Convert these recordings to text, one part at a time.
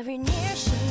every near she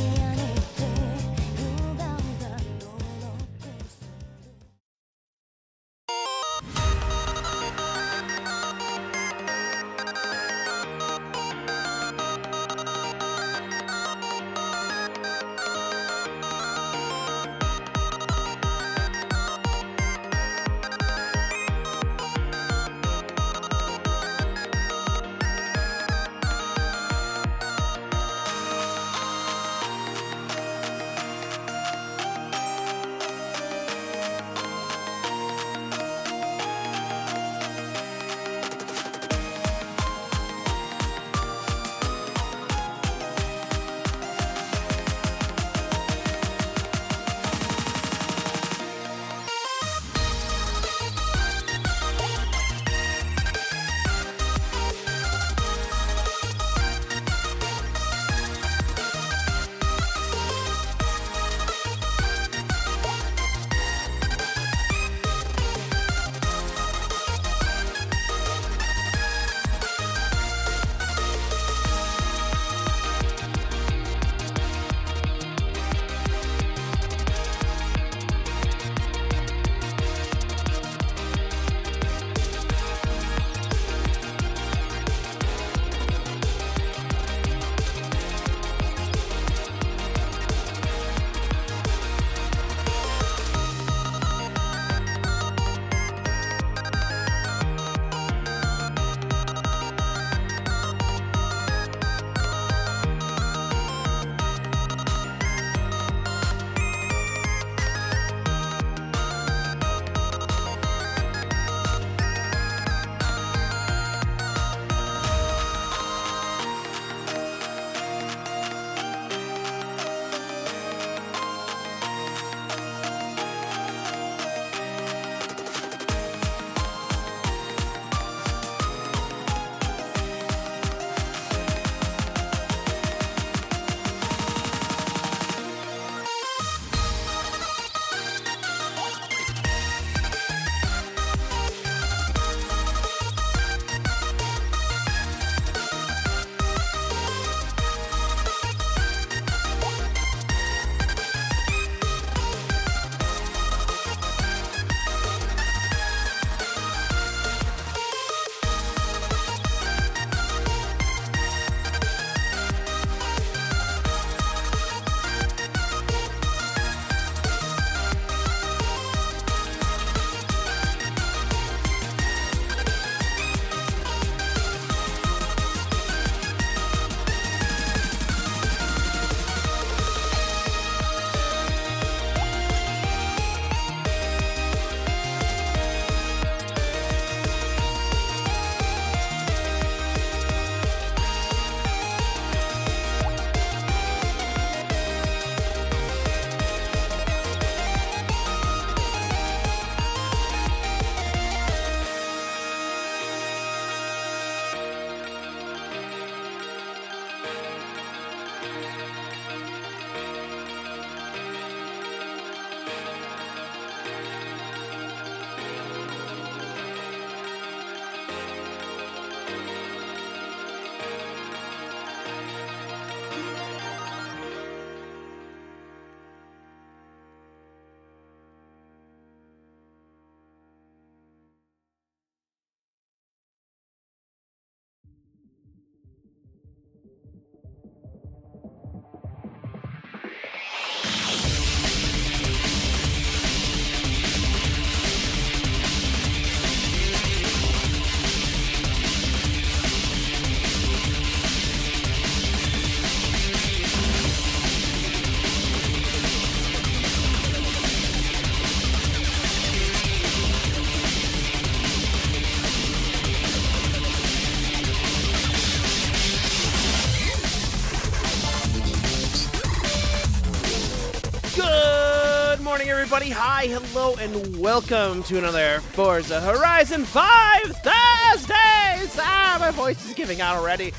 everybody. Hi, hello, and welcome to another Forza Horizon 5 Thursdays. My voice is giving out already.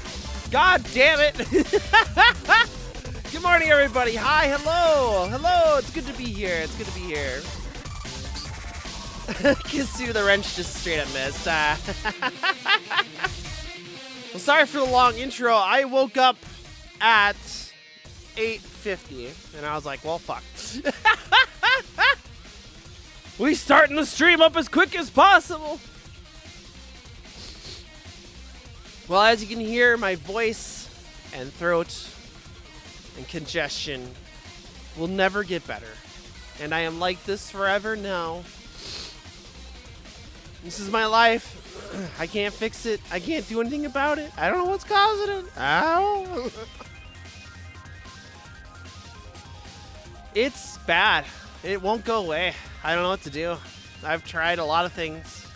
God damn it. Good morning, everybody. Hi, hello. Hello, it's good to be here. It's good to be here. Kisu the wrench just straight up missed. Well, sorry for the long intro. I woke up at 8:50, and I was like, well, fuck. We starting the stream up as quick as possible. Well, as you can hear, my voice and throat and congestion will never get better. And I am like this forever now. This is my life. I can't fix it. I can't do anything about it. I don't know what's causing it. Ow. It's bad. It won't go away. I don't know what to do. I've tried a lot of things.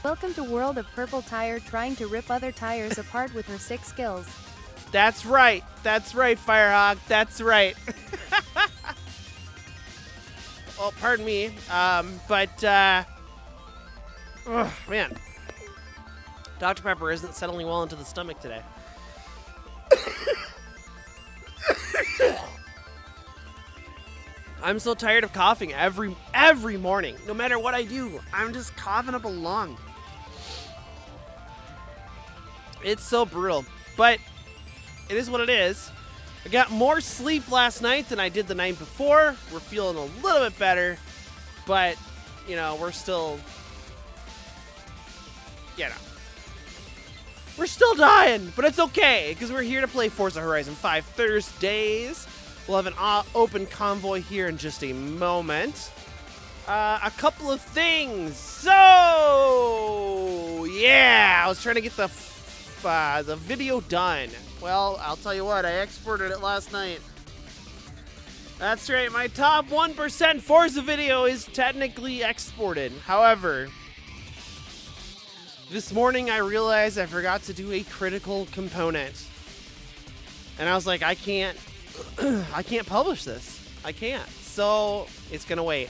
Welcome to World of Purple Tire, trying to rip other tires apart with her 6 skills. That's right. That's right, Firehawk. That's right. Well, pardon me. Oh, man. Dr. Pepper isn't settling well into the stomach today. I'm so tired of coughing every morning. No matter what I do, I'm just coughing up a lung. It's so brutal, but it is what it is. I got more sleep last night than I did the night before. We're feeling a little bit better, but, you know, we're still, you know, we're still dying, but it's okay, because we're here to play Forza Horizon 5 Thursdays. We'll have an open convoy here in just a moment. A couple of things. So, yeah, I was trying to get the video done. Well, I'll tell you what, I exported it last night. That's right, my top 1% Forza video is technically exported. However, this morning I realized I forgot to do a critical component. And I was like, I can't publish this. I can't. So, it's gonna wait.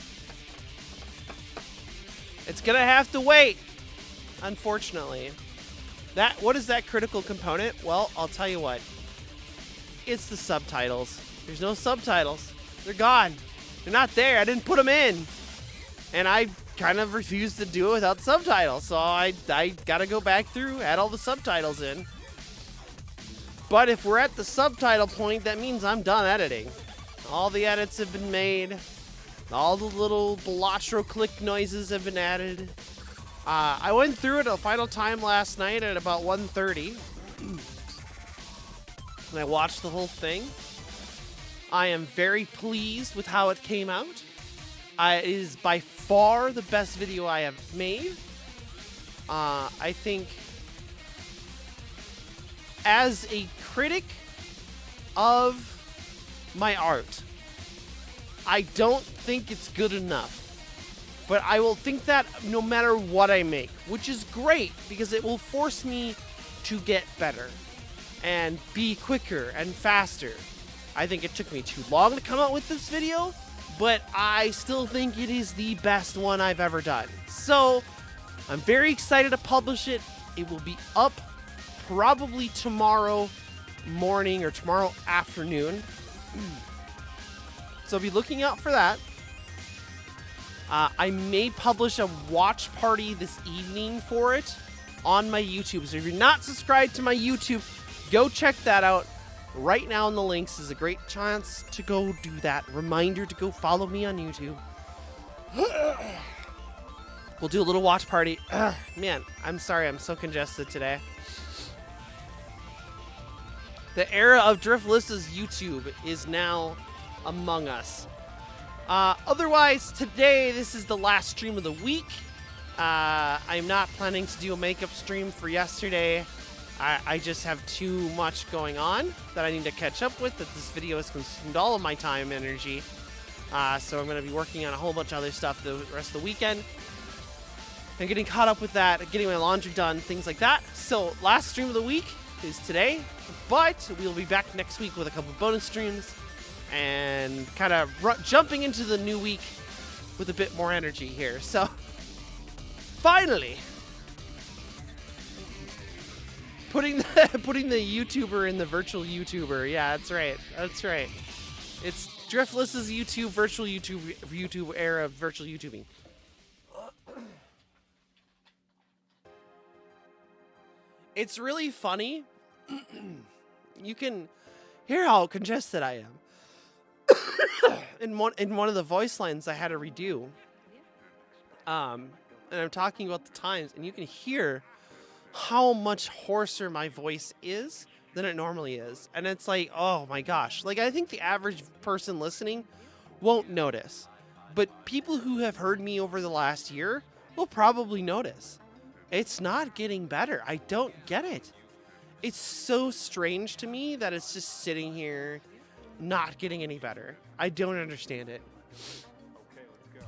It's gonna have to wait, unfortunately. What is that critical component? Well, I'll tell you what. It's the subtitles. There's no subtitles. They're gone. They're not there. I didn't put them in. And I kind of refused to do it without subtitles. So I gotta go back through, add all the subtitles in. But if we're at the subtitle point, that means I'm done editing. All the edits have been made. All the little Bellotro click noises have been added. I went through it a final time last night at about 1:30. And I watched the whole thing. I am very pleased with how it came out. It is by far the best video I have made. I think as a critic of my art, I don't think it's good enough. But I will think that no matter what I make, which is great because it will force me to get better and be quicker and faster. I think it took me too long to come out with this video, but I still think it is the best one I've ever done. So I'm very excited to publish it. It will be up probably tomorrow morning or tomorrow afternoon. So be looking out for that. I may publish a watch party this evening for it on my YouTube. So if you're not subscribed to my YouTube, go check that out. Right now in the links is a great chance to go do that. Reminder to go follow me on YouTube. We'll do a little watch party. Man, I'm sorry. I'm so congested today. The era of Driftless's YouTube is now among us. Otherwise, today, this is the last stream of the week. I'm not planning to do a makeup stream for yesterday. I just have too much going on that I need to catch up with, that this video has consumed all of my time and energy. So I'm going to be working on a whole bunch of other stuff the rest of the weekend. And getting caught up with that, getting my laundry done, things like that. So last stream of the week is today, but we'll be back next week with a couple bonus streams. And kind of jumping into the new week with a bit more energy here. So, finally, putting the YouTuber in the virtual YouTuber. Yeah, that's right. That's right. It's Driftless's YouTube, virtual YouTube era of virtual YouTubing. It's really funny. You can Hear how congested I am. in one of the voice lines I had to redo. And I'm talking about the times, and you can hear how much hoarser my voice is than it normally is. And it's like, oh my gosh. Like, I think the average person listening won't notice. But people who have heard me over the last year will probably notice. It's not getting better. I don't get it. It's so strange to me that it's just sitting here not getting any better. I don't understand it.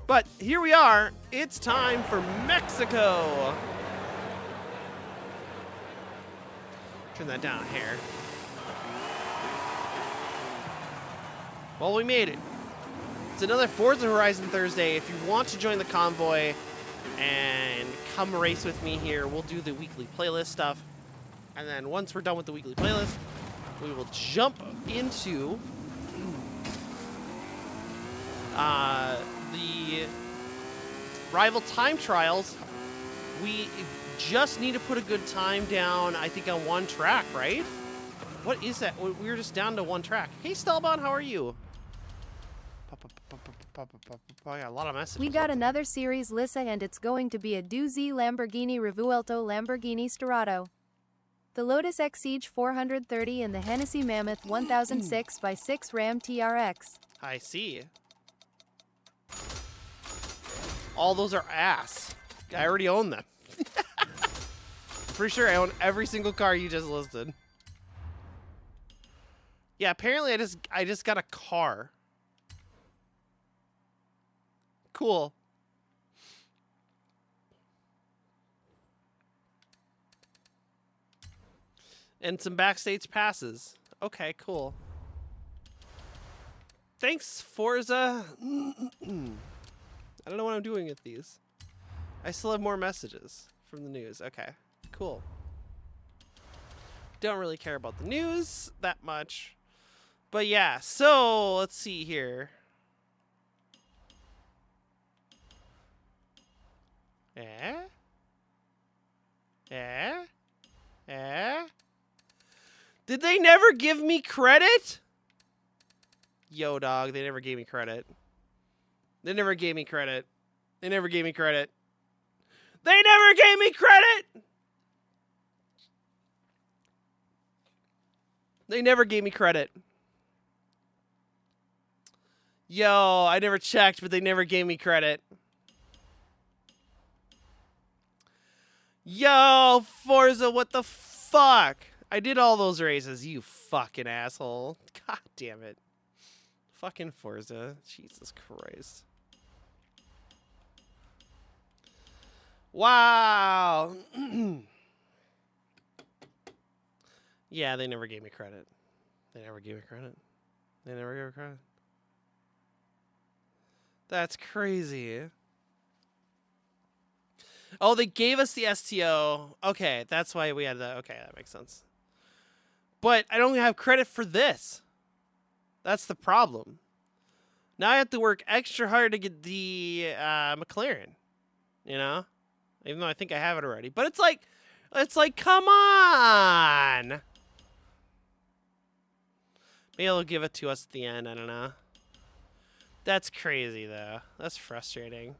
But here we are. It's time for Mexico. Turn that down a hair. Well, we made it. It's another Forza Horizon Thursday. If you want to join the convoy and come race with me here, we'll do the weekly playlist stuff. And then once we're done with the weekly playlist, we will jump into the rival time trials. We just need to put a good time down, I think, on one track, right? What is that? We were just down to one track. Hey, Stelbon, how are you? I got a lot of messages. We got another series, Lissa, and it's going to be a doozy. Lamborghini Revuelto, Lamborghini Storado, the Lotus Exige 430, and the Hennessy Mammoth 1006 by 6 Ram TRX. I see. All those are ass. I already own them. Pretty sure I own every single car you just listed. Yeah, apparently I just got a car. Cool. And some backstage passes. Okay, cool. Thanks, Forza. I don't know what I'm doing with these. I still have more messages from the news. Okay, cool. Don't really care about the news that much. But yeah, so let's see here. Did they never give me credit? Yo, dog, they never gave me credit. They never gave me credit. They never gave me credit. They never gave me credit! They never gave me credit. Yo, I never checked, but they never gave me credit. Yo, Forza, what the fuck? I did all those races, you fucking asshole. God damn it. Fucking Forza. Jesus Christ. Wow. Yeah, they never gave me credit. They never gave me credit. They never gave me credit. That's crazy. Oh, they gave us the STO. Okay, that's why we had that. Okay, that makes sense. But I don't have credit for this. That's the problem. Now I have to work extra hard to get the McLaren. You know? Even though I think I have it already. But it's like, come on! Maybe they'll give it to us at the end. I don't know. That's crazy, though. That's frustrating.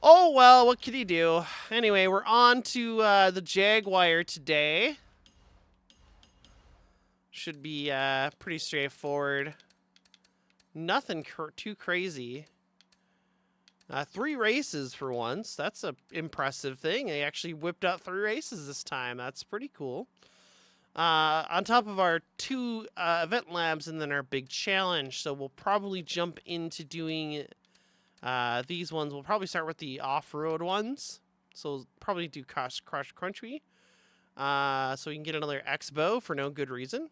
Oh, well, what can you do? Anyway, we're on to the Jaguar today. Should be pretty straightforward. Nothing too crazy. 3 races for once. That's an impressive thing. They actually whipped out 3 races this time. That's pretty cool. On top of our 2 event labs and then our big challenge. So we'll probably jump into doing these ones. We'll probably start with the off-road ones. So we'll probably do Crush Country. So we can get another Expo for no good reason.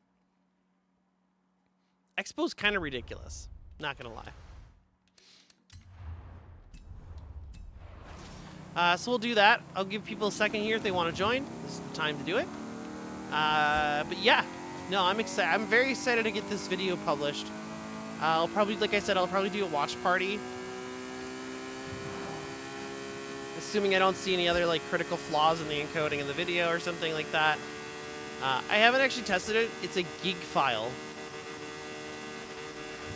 Expo's kind of ridiculous. Not going to lie. So we'll do that. I'll give people a second here if they want to join. This is the time to do it. But yeah, no, I'm excited. I'm very excited to get this video published. I'll probably, like I said, I'll probably do a watch party. Assuming I don't see any other like critical flaws in the encoding of the video or something like that. I haven't actually tested it. It's a gig file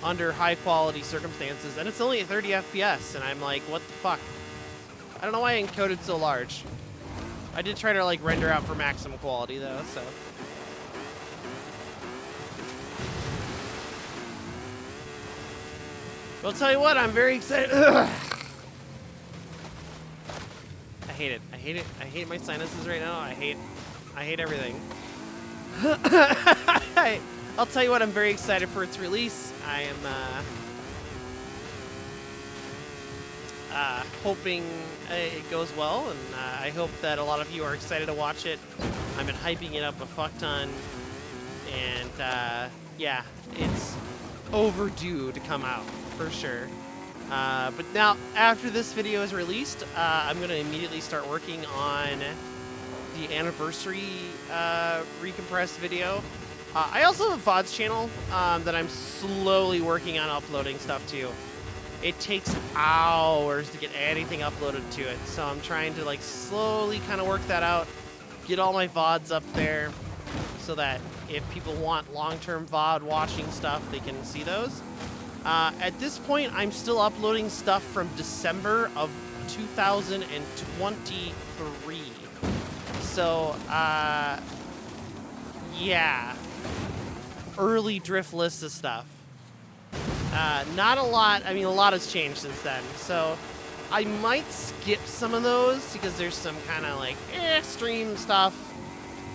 under high quality circumstances, and it's only at 30 FPS, and I'm like, what the fuck? I don't know why I encoded so large. I did try to like render out for maximum quality though, so. Well, I'll tell you what, I'm very excited. I hate it. I hate it. I hate my sinuses right now. I hate everything. I'll tell you what, I'm very excited for its release. I am hoping it goes well, and I hope that a lot of you are excited to watch it. I've been hyping it up a fuck ton, and yeah, it's overdue to come out for sure. But now, after this video is released, I'm going to immediately start working on the anniversary recompressed video. I also have a VODs channel that I'm slowly working on uploading stuff to. It takes hours to get anything uploaded to it, so I'm trying to like slowly kind of work that out, get all my VODs up there, so that if people want long-term VOD watching stuff, they can see those. At this point, I'm still uploading stuff from December of 2023. So, yeah. Early drift list of stuff. Not a lot. I mean, a lot has changed since then. So, I might skip some of those because there's some kind of like extreme stuff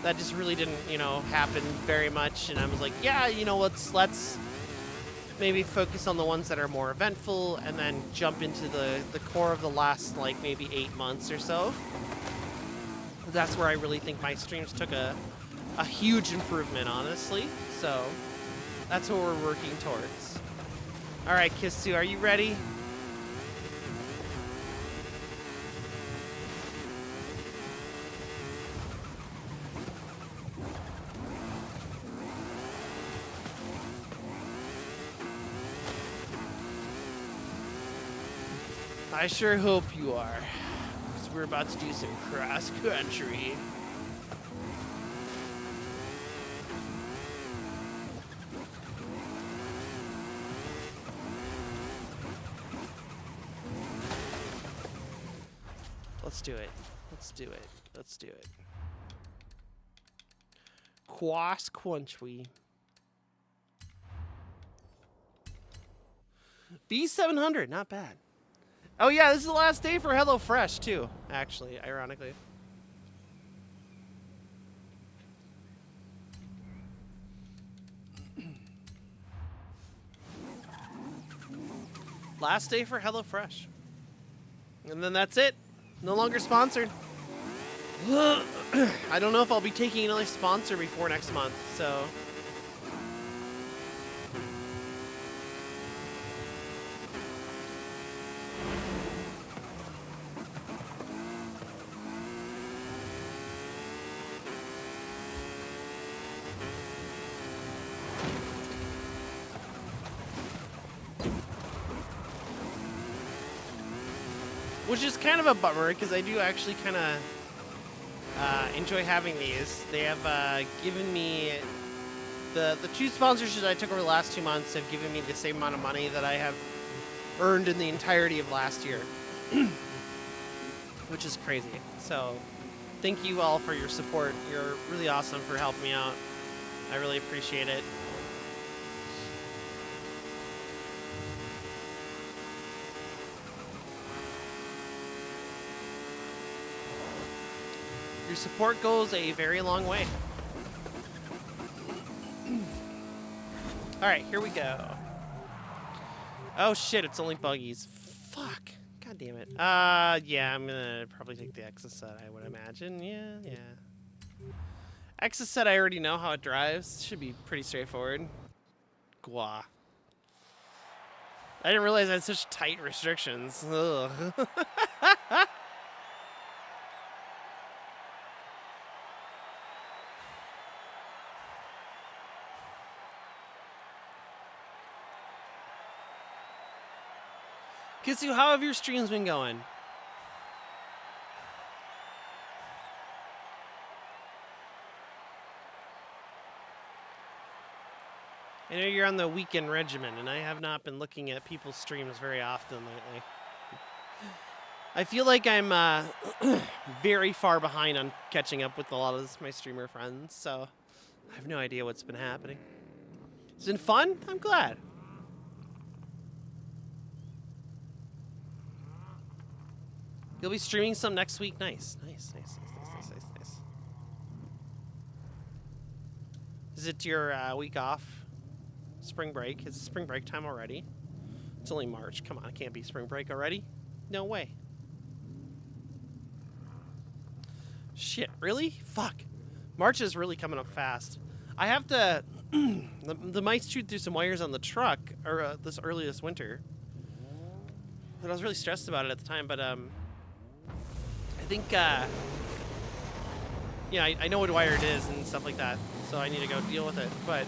that just really didn't, you know, happen very much. And I was like, yeah, you know, let's maybe focus on the ones that are more eventful and then jump into the core of the last, like, maybe 8 months or so. That's where I really think my streams took a huge improvement, honestly. So that's what we're working towards. All right, Kisu, are you ready? I sure hope you are, because we're about to do some cross country. Let's do it. Let's do it. Let's do it. Cross country. B700, not bad. Oh yeah, this is the last day for HelloFresh too, actually, ironically. Last day for HelloFresh. And then that's it. No longer sponsored. I don't know if I'll be taking another sponsor before next month, so... Which is kind of a bummer, because I do actually kind of enjoy having these. They have given me... The 2 sponsorships I took over the last 2 months have given me the same amount of money that I have earned in the entirety of last year. Which is crazy. So, thank you all for your support. You're really awesome for helping me out. I really appreciate it. Your support goes a very long way. Alright, here we go. Oh shit, it's only buggies. Fuck. God damn it. Yeah, I'm gonna probably take the Exocet, I would imagine. Yeah. Exocet, I already know how it drives. Should be pretty straightforward. Gwa. I didn't realize I had such tight restrictions. Ugh. Kitsu, how have your streams been going? I know you're on the weekend regimen, and I have not been looking at people's streams very often lately. I feel like I'm very far behind on catching up with a lot of my streamer friends, so I have no idea what's been happening. It's been fun? I'm glad. You'll be streaming some next week? Nice. Nice. Is it your week off? Spring break? Is it spring break time already? It's only March. Come on, it can't be spring break already. No way. Shit, really? Fuck. March is really coming up fast. I have to... the mice chewed through some wires on the truck this early this winter. And I was really stressed about it at the time, but I think... yeah, I know what wire it is and stuff like that, so I need to go deal with it, but...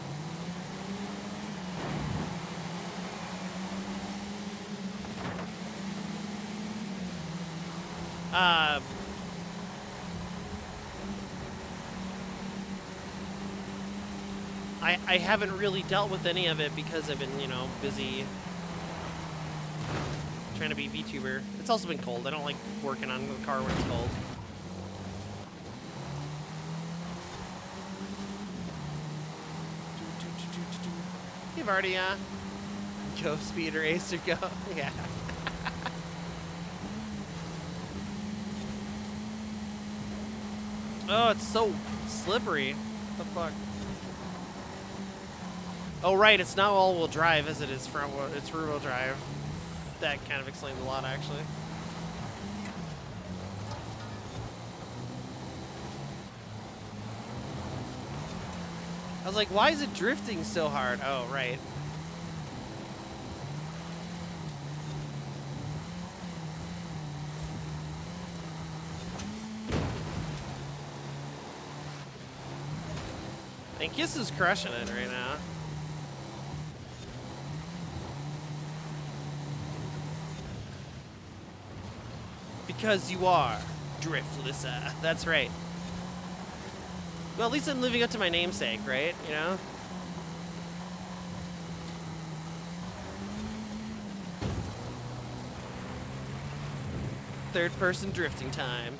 I haven't really dealt with any of it because I've been, you know, busy trying to be VTuber. It's also been cold. I don't like working on the car when it's cold. You've already, go speeder ace or go. Yeah. Oh, it's so slippery. What the fuck? Oh, right, it's not all-wheel drive as it is front wheel. It's rear-wheel drive. That kind of explains a lot, actually. I was like, why is it drifting so hard? Oh, right. And Kiss is crushing it right now. Because you are Driftlessa. That's right. Well, at least I'm living up to my namesake, right? You know? Third person drifting time.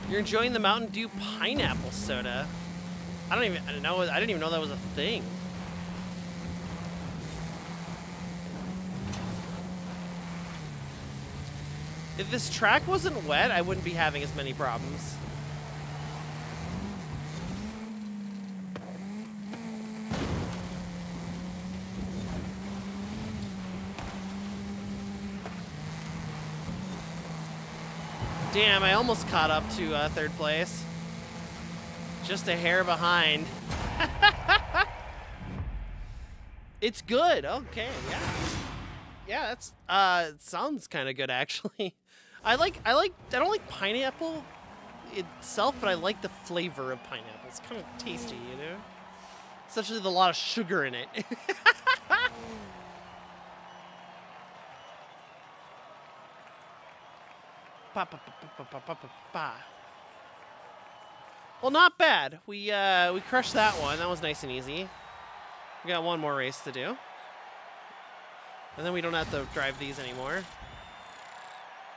You're enjoying the Mountain Dew pineapple soda. I didn't even know that was a thing. If this track wasn't wet, I wouldn't be having as many problems. Damn, I almost caught up to third place. Just a hair behind. It's good. Okay, yeah. Yeah, that's it sounds kind of good actually. I don't like pineapple itself, but I like the flavor of pineapple. It's kind of tasty, you know? Especially with a lot of sugar in it. Well, not bad. We crushed that one. That was nice and easy. We got one more race to do. And then we don't have to drive these anymore.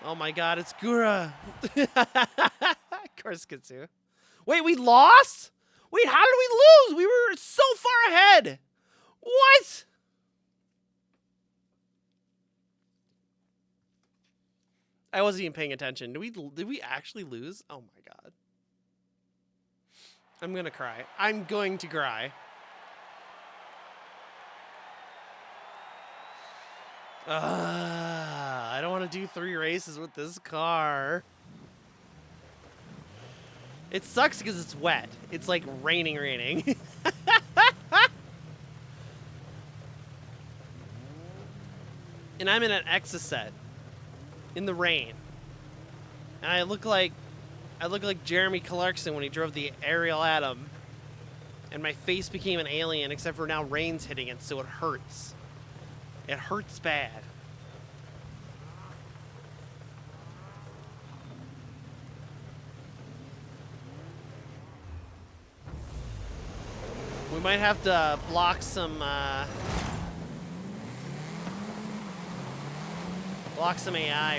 Oh my god, it's Gura. Of course, Kitsu. Wait, we lost? Wait, how did we lose? We were so far ahead. What? I wasn't even paying attention. Did we actually lose? Oh my god. I'm gonna cry. I'm going to cry. I don't want to do 3 races with this car. It sucks because it's wet. It's like raining. And I'm in an Exocet in the rain. And I look like Jeremy Clarkson when he drove the Ariel Atom. And my face became an alien, except for now rain's hitting it, so it hurts. It hurts bad. We might have to block some AI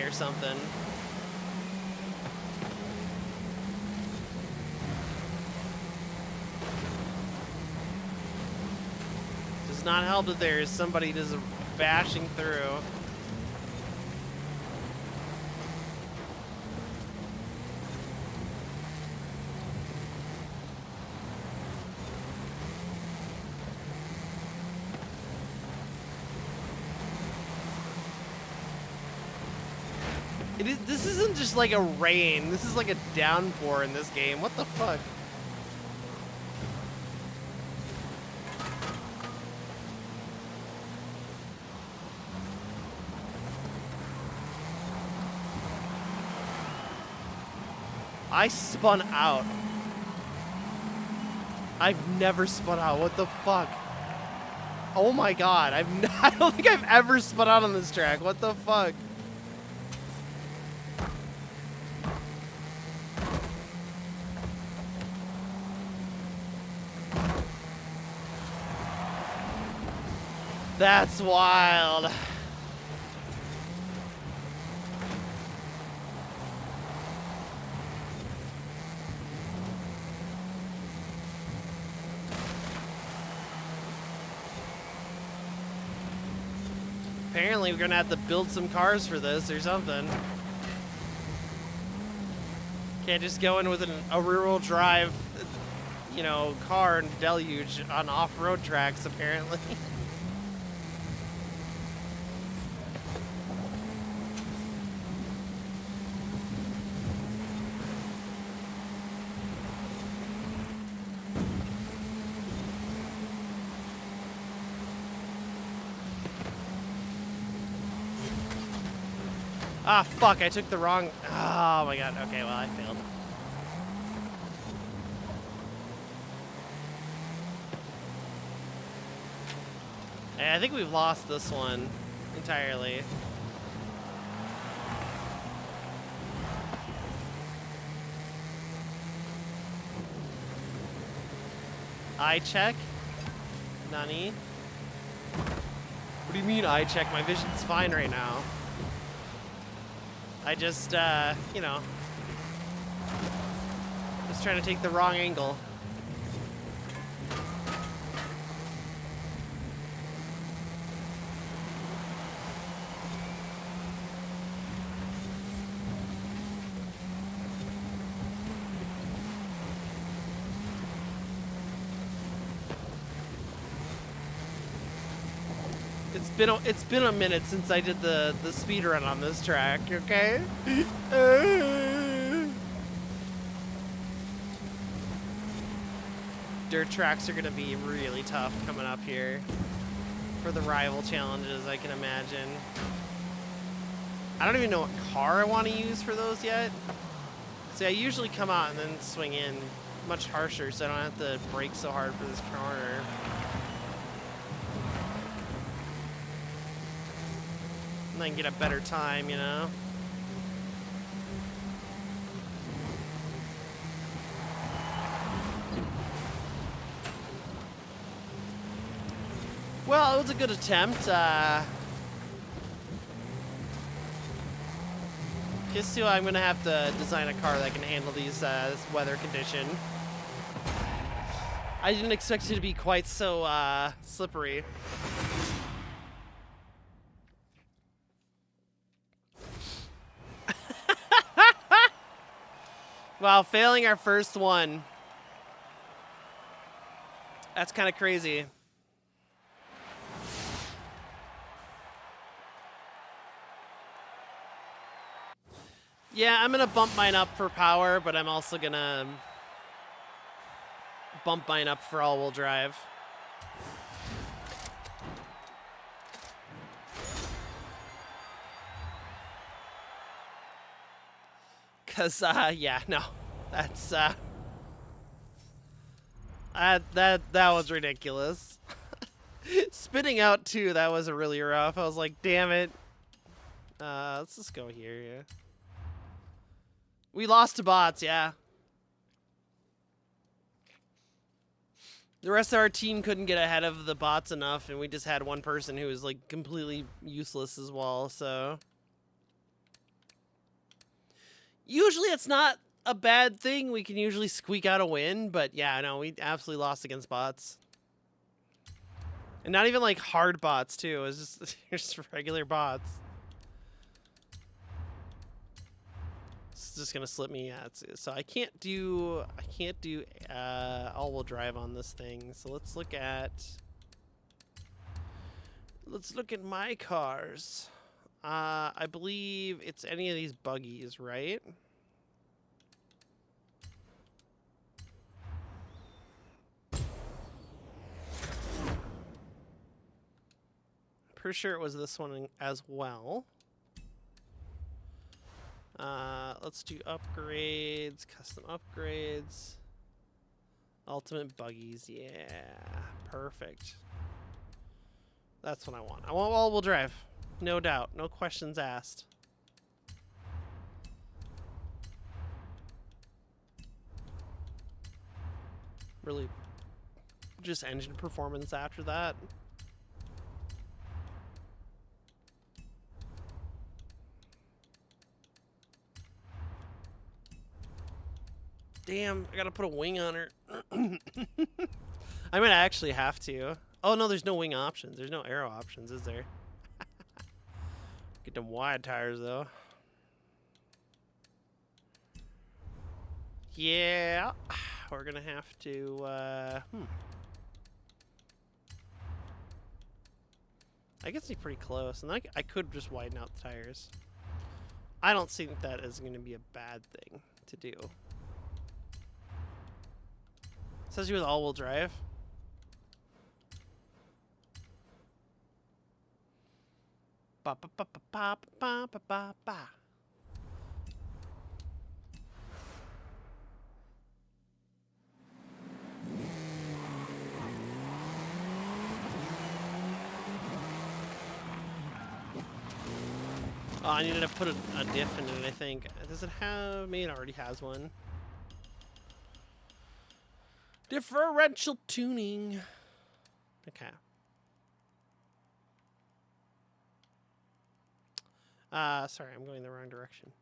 or something. Does not help that there is somebody just bashing through. This isn't just like a rain. This is like a downpour in this game. What the fuck? I spun out. I've never spun out. What the fuck? Oh my god. I don't think I've ever spun out on this track. What the fuck? That's wild. Apparently we're gonna have to build some cars for this or something. Can't just go in with a rear-wheel drive, you know, car and deluge on off-road tracks, apparently. Ah, fuck, I took the wrong... Oh my god, okay, well, I failed. I think we've lost this one entirely. Eye check? Nani? What do you mean eye check? My vision's fine right now. I just, you know, just trying to take the wrong angle. It's been a minute since I did the speed run on this track, okay? Dirt tracks are gonna be really tough coming up here for the rival challenges, I can imagine. I don't even know what car I want to use for those yet. See, I usually come out and then swing in much harsher so I don't have to brake so hard for this corner. And then get a better time, you know? Well, it was a good attempt. Guess too, I'm gonna have to design a car that can handle these this weather condition. I didn't expect it to be quite so slippery. Wow, failing our first one. That's kind of crazy. Yeah, I'm gonna bump mine up for power, but I'm also gonna bump mine up for all-wheel drive. Cause yeah, no, that's that was ridiculous. Spinning out too, that was really rough. I was like, damn it. Let's just go here. Yeah. We lost to bots, yeah. The rest of our team couldn't get ahead of the bots enough, and we just had one person who was like completely useless as well, so. Usually it's not a bad thing. We can usually squeak out a win, but yeah, no, we absolutely lost against bots. And not even like hard bots too. It was just regular bots. It's just gonna slip me. Yeah, so I can't do all-wheel drive on this thing. So let's look at my cars. I believe it's any of these buggies, right? Pretty sure it was this one as well. Let's do upgrades, custom upgrades, ultimate buggies. Yeah, perfect. That's what I want. I want all-wheel drive, no doubt, no questions asked. Really, just engine performance after that. Damn, I gotta put a wing on her. I might actually have to. Oh no, there's no wing options. There's no arrow options, is there? Get them wide tires though. Yeah, we're gonna have to. I guess he's pretty close, and I could just widen out the tires. I don't think that is going to be a bad thing to do. Says you with all-wheel drive. Ba ba ba ba ba ba ba ba ba. Oh, I needed to put a diff in it, I think. Does it have... Maybe it already has one. Differential tuning. Okay. Sorry, I'm going the wrong direction.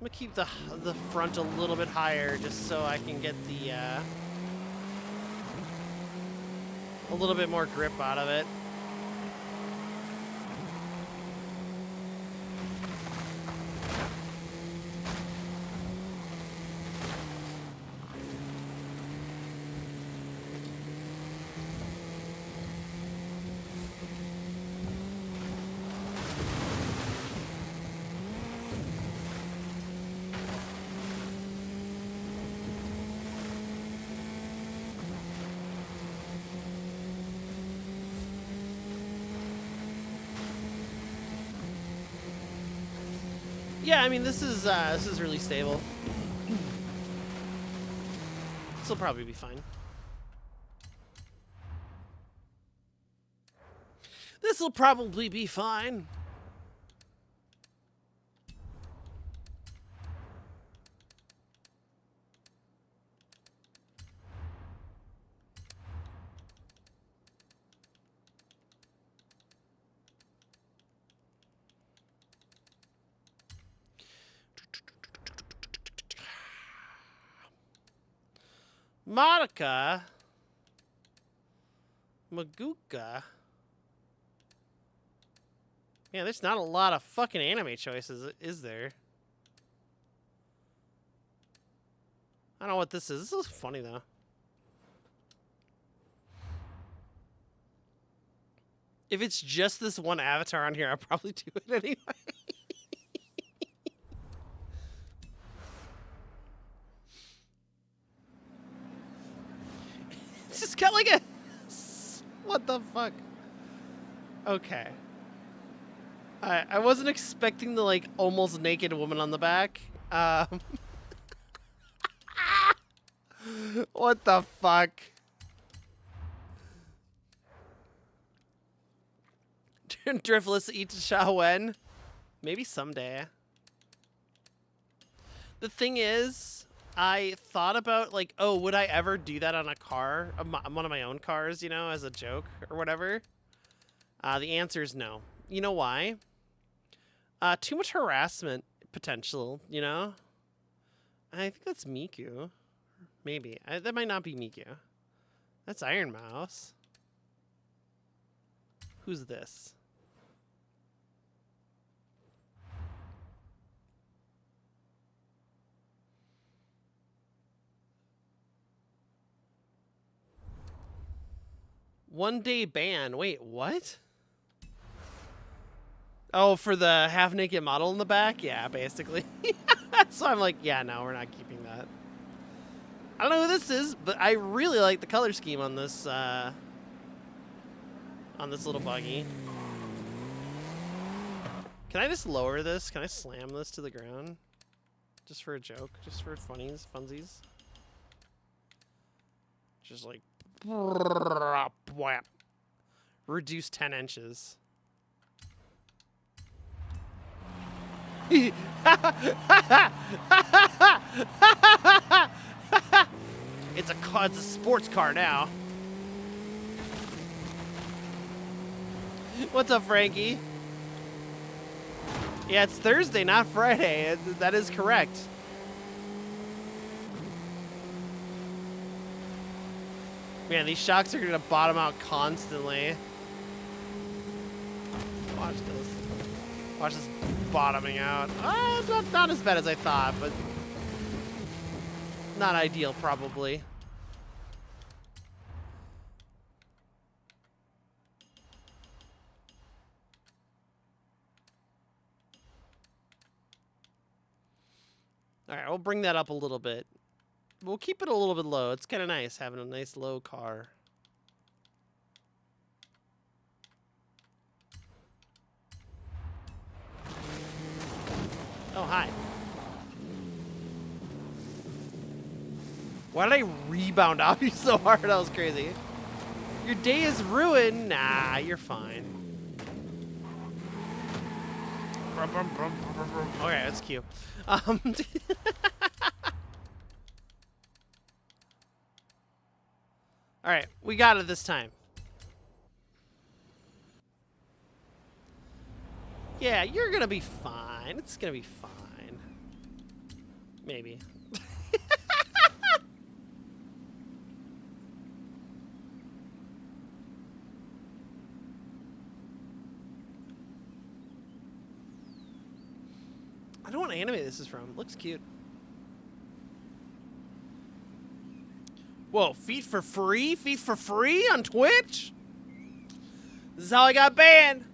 I'm gonna keep the front a little bit higher just so I can get the a little bit more grip out of it. Yeah, I mean this is really stable. This will probably be fine. This will probably be fine. Monica. Maguka. Yeah, there's not a lot of fucking anime choices, is there? I don't know what this is. This is funny, though. If it's just this one avatar on here, I'll probably do it anyway. the fuck? Okay. I wasn't expecting the, like, almost naked woman on the back. What the fuck? Driftless eats a Shao Wen? Maybe someday. The thing is, I thought about, like, oh, would I ever do that on a car? One of my own cars, you know, as a joke or whatever? The answer is no. You know why? Too much harassment potential, you know? I think that's Miku. Maybe. That might not be Miku. That's Iron Mouse. Who's this? One-day ban. Wait, what? Oh, for the half-naked model in the back? Yeah, basically. So I'm like, yeah, no, we're not keeping that. I don't know who this is, but I really like the color scheme on this little buggy. Can I just lower this? Can I slam this to the ground? Just for a joke? Just for funsies? Just like... Reduce 10 inches. It's a sports car now. What's up, Frankie? Yeah, it's Thursday, not Friday. That is correct. Man, these shocks are gonna bottom out constantly. Watch this. Watch this bottoming out. Not as bad as I thought, but not ideal, probably. All right, we'll bring that up a little bit. We'll keep it a little bit low. It's kind of nice having a nice low car. Oh, hi. Why did I rebound off you so hard? That was crazy. Your day is ruined. Nah, you're fine. Okay, that's cute. All right, we got it this time. Yeah, you're gonna be fine. It's gonna be fine. Maybe. I don't know what anime this is from. It looks cute. Whoa, feet for free? Feet for free on Twitch? This is how I got banned.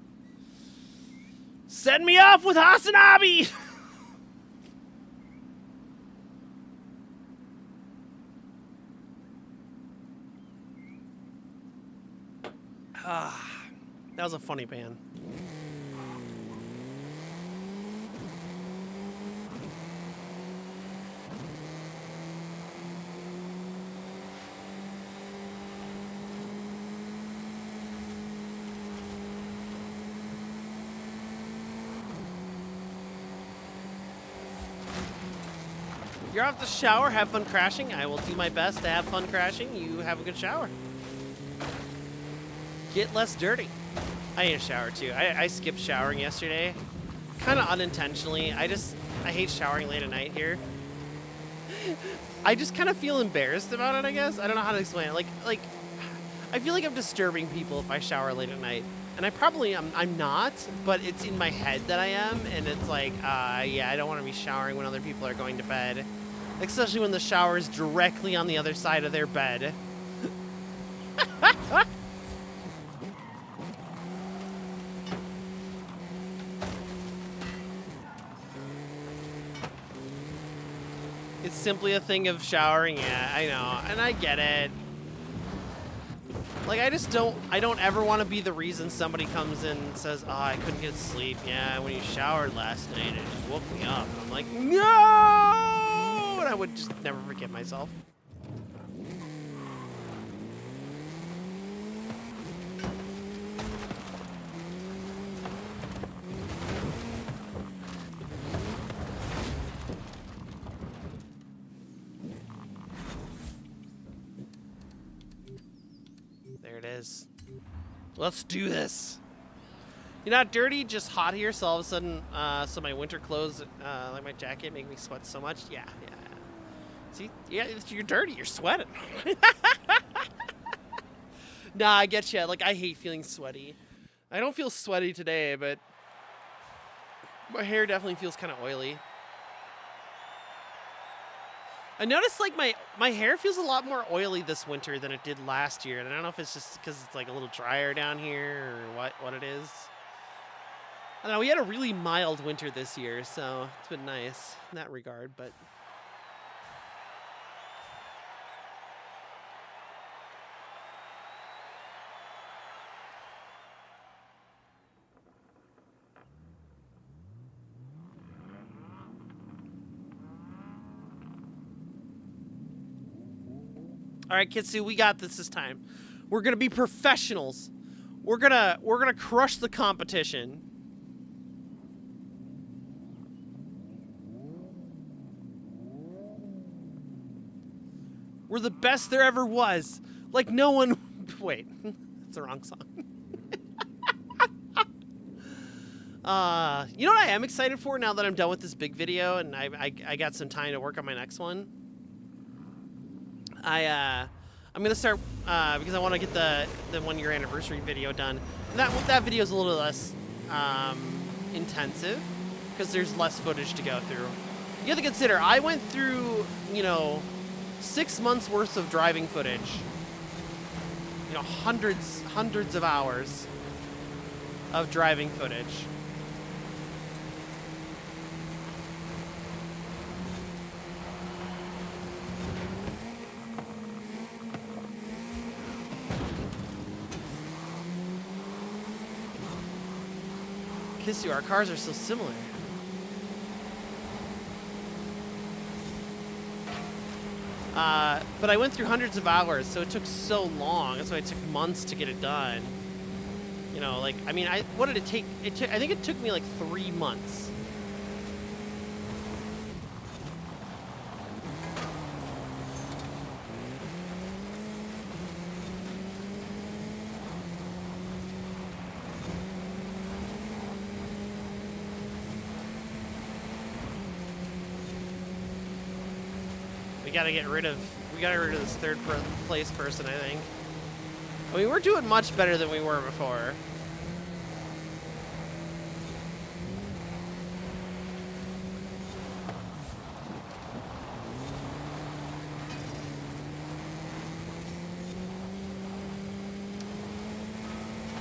Send me off with Hasanabi! That was a funny ban. You're off the shower, have fun crashing. I will do my best to have fun crashing. You have a good shower. Get less dirty. I need a shower too. I skipped showering yesterday. Kind of unintentionally. I hate showering late at night here. I just kind of feel embarrassed about it, I guess. I don't know how to explain it. Like, I feel like I'm disturbing people if I shower late at night. And I probably am. I'm not, but it's in my head that I am. And it's like, yeah, I don't want to be showering when other people are going to bed. Especially when the shower is directly on the other side of their bed. It's simply a thing of showering. Yeah, I know. And I get it. Like, I don't ever want to be the reason somebody comes in and says, oh, I couldn't get sleep. Yeah, when you showered last night, it just woke me up. And I'm like, no! And I would just never forgive myself. There it is. Let's do this. You're not dirty, just hot here, so all of a sudden, so my winter clothes, like my jacket, make me sweat so much. Yeah. See, yeah, you're dirty, you're sweating. Nah, I get you. Like, I hate feeling sweaty. I don't feel sweaty today, but my hair definitely feels kind of oily. I noticed, like, my hair feels a lot more oily this winter than it did last year, and I don't know if it's just because it's, like, a little drier down here or what it is. I don't know, we had a really mild winter this year, so it's been nice in that regard, but... All right, Kitsu, we got this time. We're gonna be professionals. We're gonna crush the competition. We're the best there ever was. Like no one. Wait, that's the wrong song. You know what I am excited for now that I'm done with this big video and I got some time to work on my next one. I'm gonna start because I want to get the 1 year anniversary video done. And that video is a little less intensive because there's less footage to go through. You have to consider I went through 6 months worth of driving footage. Hundreds of hours of driving footage. Kiss you, our cars are so similar. But I went through hundreds of hours, so it took so long. That's why it took months to get it done. What did it take? I think it took me like 3 months. We gotta get rid of this third place person, I think. I mean, we're doing much better than we were before.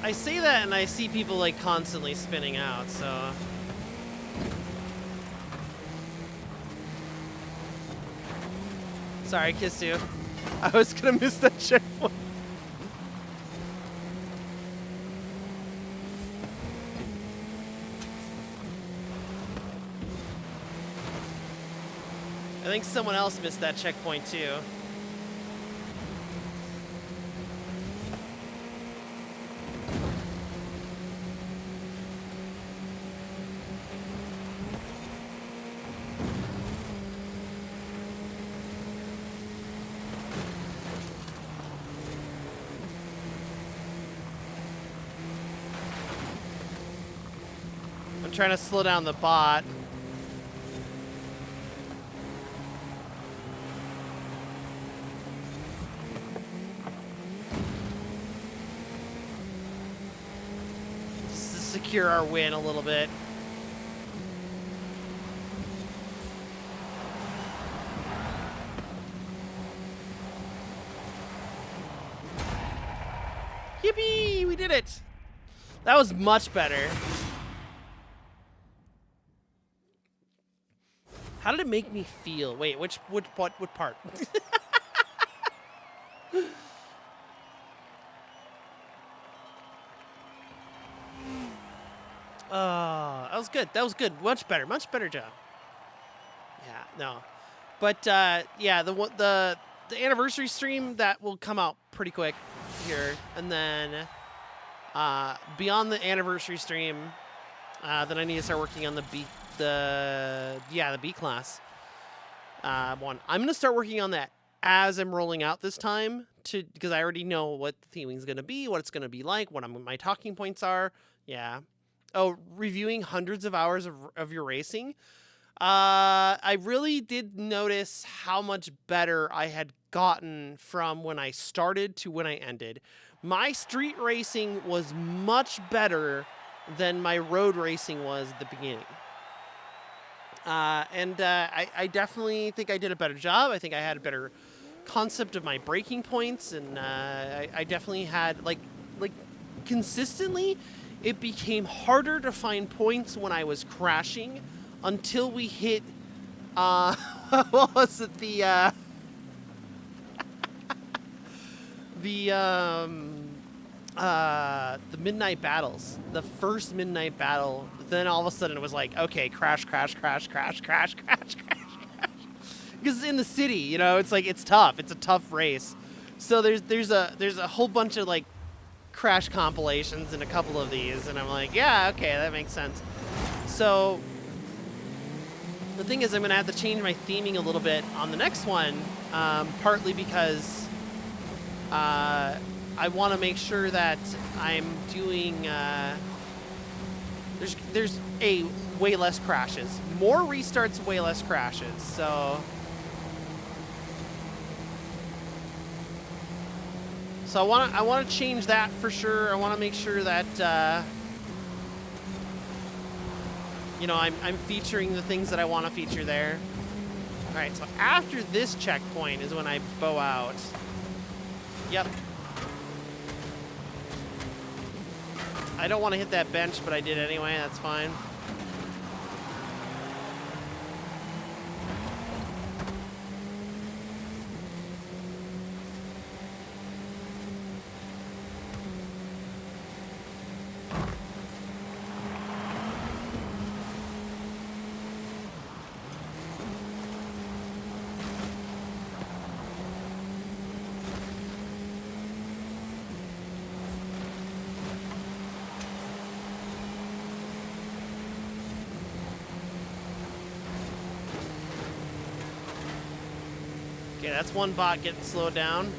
I say that and I see people like constantly spinning out, so... Sorry, Kiss you. I was gonna miss that checkpoint. I think someone else missed that checkpoint too. Trying to slow down the bot. Just to secure our win a little bit. Yippee! We did it! That was much better. How did it make me feel? Wait, what part? That was good. That was good. Much better job. Yeah, no. But yeah, the anniversary stream that will come out pretty quick here, and then beyond the anniversary stream, then I need to start working on the B class one. I'm gonna start working on that as I'm rolling out this time because I already know what the theming is gonna be, what it's gonna be like, what my talking points are. Yeah. Oh, reviewing hundreds of hours of your racing. I really did notice how much better I had gotten from when I started to when I ended. My street racing was much better than my road racing was at the beginning. I definitely think I did a better job. I think I had a better concept of my braking points, and I definitely had like consistently. It became harder to find points when I was crashing until we hit, what was it, the midnight battles, the first midnight battle. Then all of a sudden it was like, okay, crash. Because it's in the city, you know, it's like, it's tough. It's a tough race. So there's a whole bunch of like crash compilations in a couple of these, and I'm like, yeah, okay, that makes sense. So the thing is, I'm gonna have to change my theming a little bit on the next one, partly because I want to make sure that I'm doing there's way less crashes, more restarts, way less crashes. So I want to change that for sure. I want to make sure that you know, I'm featuring the things that I want to feature there. All right, so after this checkpoint is when I bow out. Yep. I don't want to hit that bench, but I did anyway. That's fine. Okay, that's one bot getting slowed down.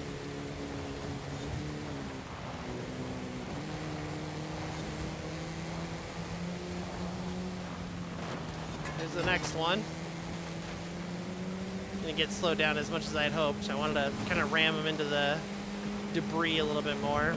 Here's the next one. Gonna get slowed down as much as I had hoped. I wanted to kind of ram him into the debris a little bit more.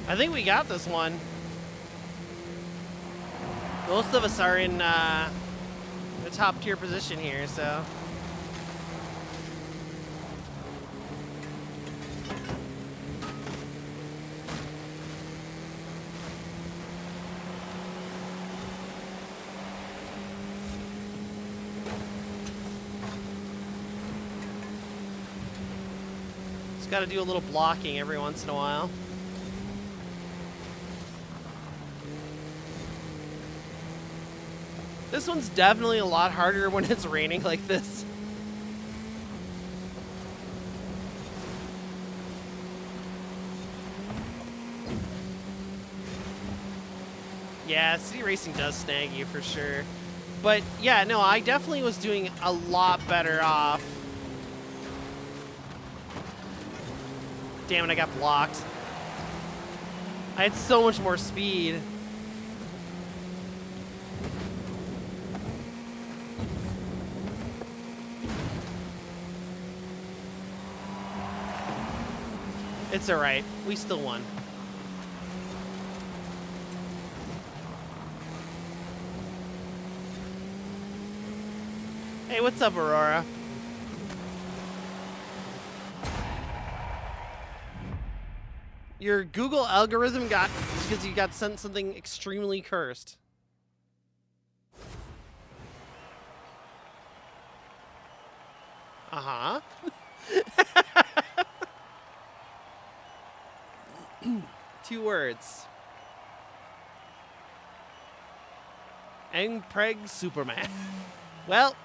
I think we got this one. Most of us are in the top tier position here, so. Just got to do a little blocking every once in a while. This one's definitely a lot harder when it's raining like this. Yeah, city racing does snag you for sure. But yeah, no, I definitely was doing a lot better off. Damn it, I got blocked. I had so much more speed. It's alright. We still won. Hey, what's up, Aurora? Your Google algorithm got because you got sent something extremely cursed. Uh-huh. 2 words. Angpreg Superman. Well,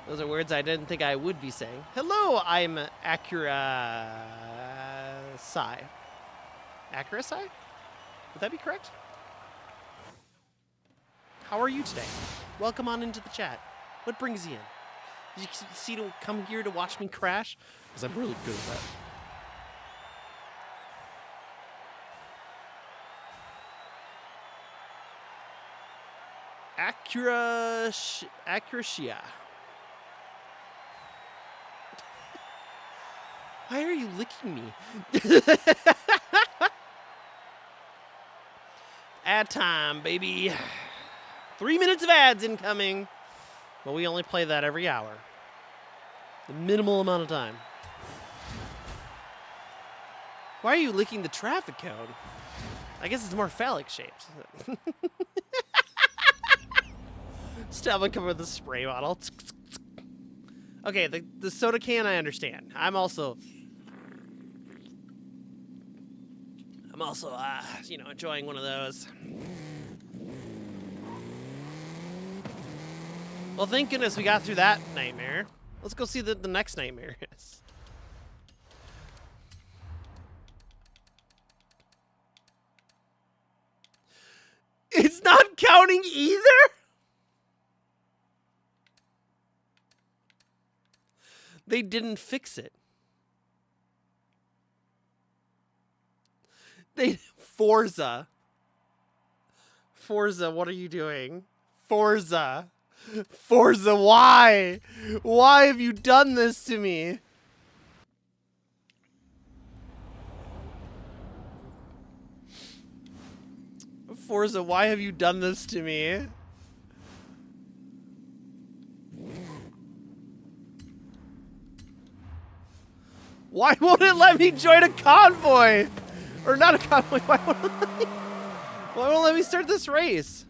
those are words I didn't think I would be saying. Hello, I'm Acura Sai. Acura Sai? Would that be correct? How are you today? Welcome on into the chat. What brings you in? Did you see to come here to watch me crash? Because I'm really good at that. Accuracia. Why are you licking me? Ad time, baby. 3 minutes of ads incoming. But we only play that every hour. The minimal amount of time. Why are you licking the traffic cone? I guess it's more phallic shaped. Stelvin coming with a spray bottle. Okay, the soda can I understand. I'm also you know, enjoying one of those. Well, thank goodness we got through that nightmare. Let's go see the next nightmare is. It's not counting either? They didn't fix it. Forza, what are you doing? Forza, why? Why have you done this to me? Forza, why have you done this to me? Why won't it let me join a convoy? Or not a convoy, why won't it let me start this race?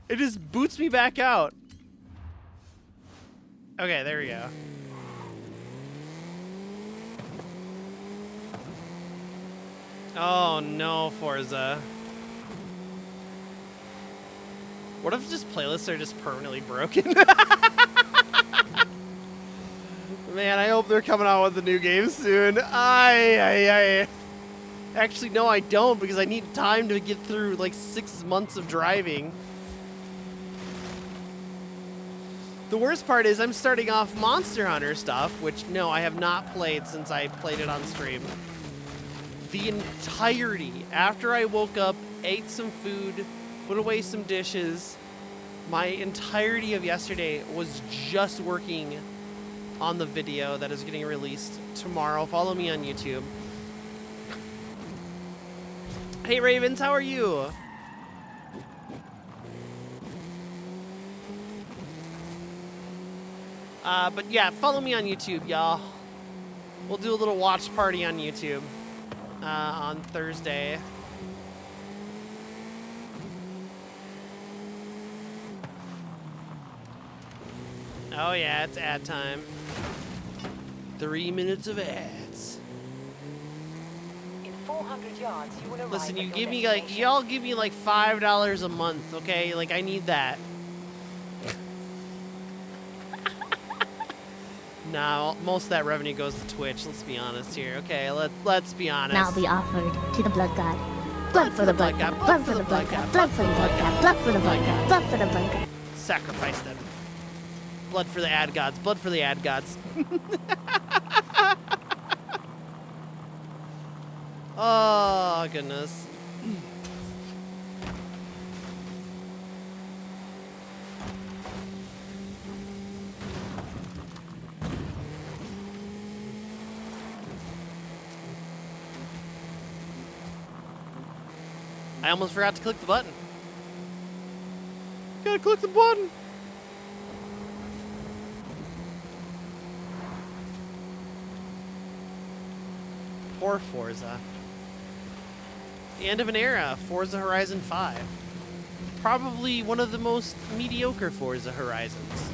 It just boots me back out. Okay, there we go. Oh no, Forza. What if just playlists are just permanently broken? Man, I hope they're coming out with a new game soon. Actually, no, I don't, because I need time to get through like 6 months of driving. The worst part is I'm starting off Monster Hunter stuff, which, no, I have not played since I played it on stream. The entirety, after I woke up, ate some food, put away some dishes, my entirety of yesterday was just working on the video that is getting released tomorrow. Follow me on YouTube. Hey Ravens, how are you? But yeah, follow me on YouTube, y'all. We'll do a little watch party on YouTube on Thursday. Oh yeah, it's ad time. 3 minutes of ads. In 400 yards, you will arrive. Listen, you at give your me like, y'all give me like $5 a month, okay? Like, I need that. Nah, most of that revenue goes to Twitch. Let's be honest here. Okay, let's be honest. Now be offered to the blood god. Blood for the blood god. Blood for the blood god. Blood for the blood god. Blood for the blood god. Blood for the blood god. Sacrifice them. Blood for the ad gods. Blood for the ad gods. Oh, goodness. I almost forgot to click the button. Gotta click the button. Poor Forza. The end of an era, Forza Horizon 5. Probably one of the most mediocre Forza Horizons.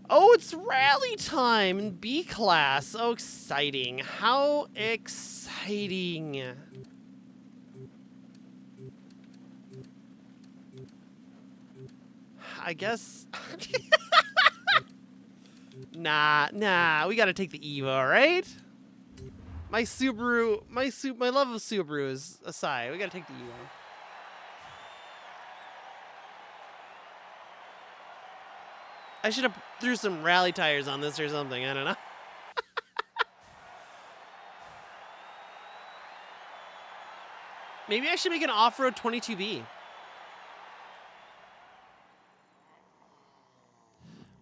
Oh, it's rally time in B class. Oh, exciting. How exciting. I guess. Nah, we gotta take the Evo, right? My love of Subarus aside, we gotta take the Evo. I should have threw some rally tires on this or something, I don't know. Maybe I should make an off-road 22B.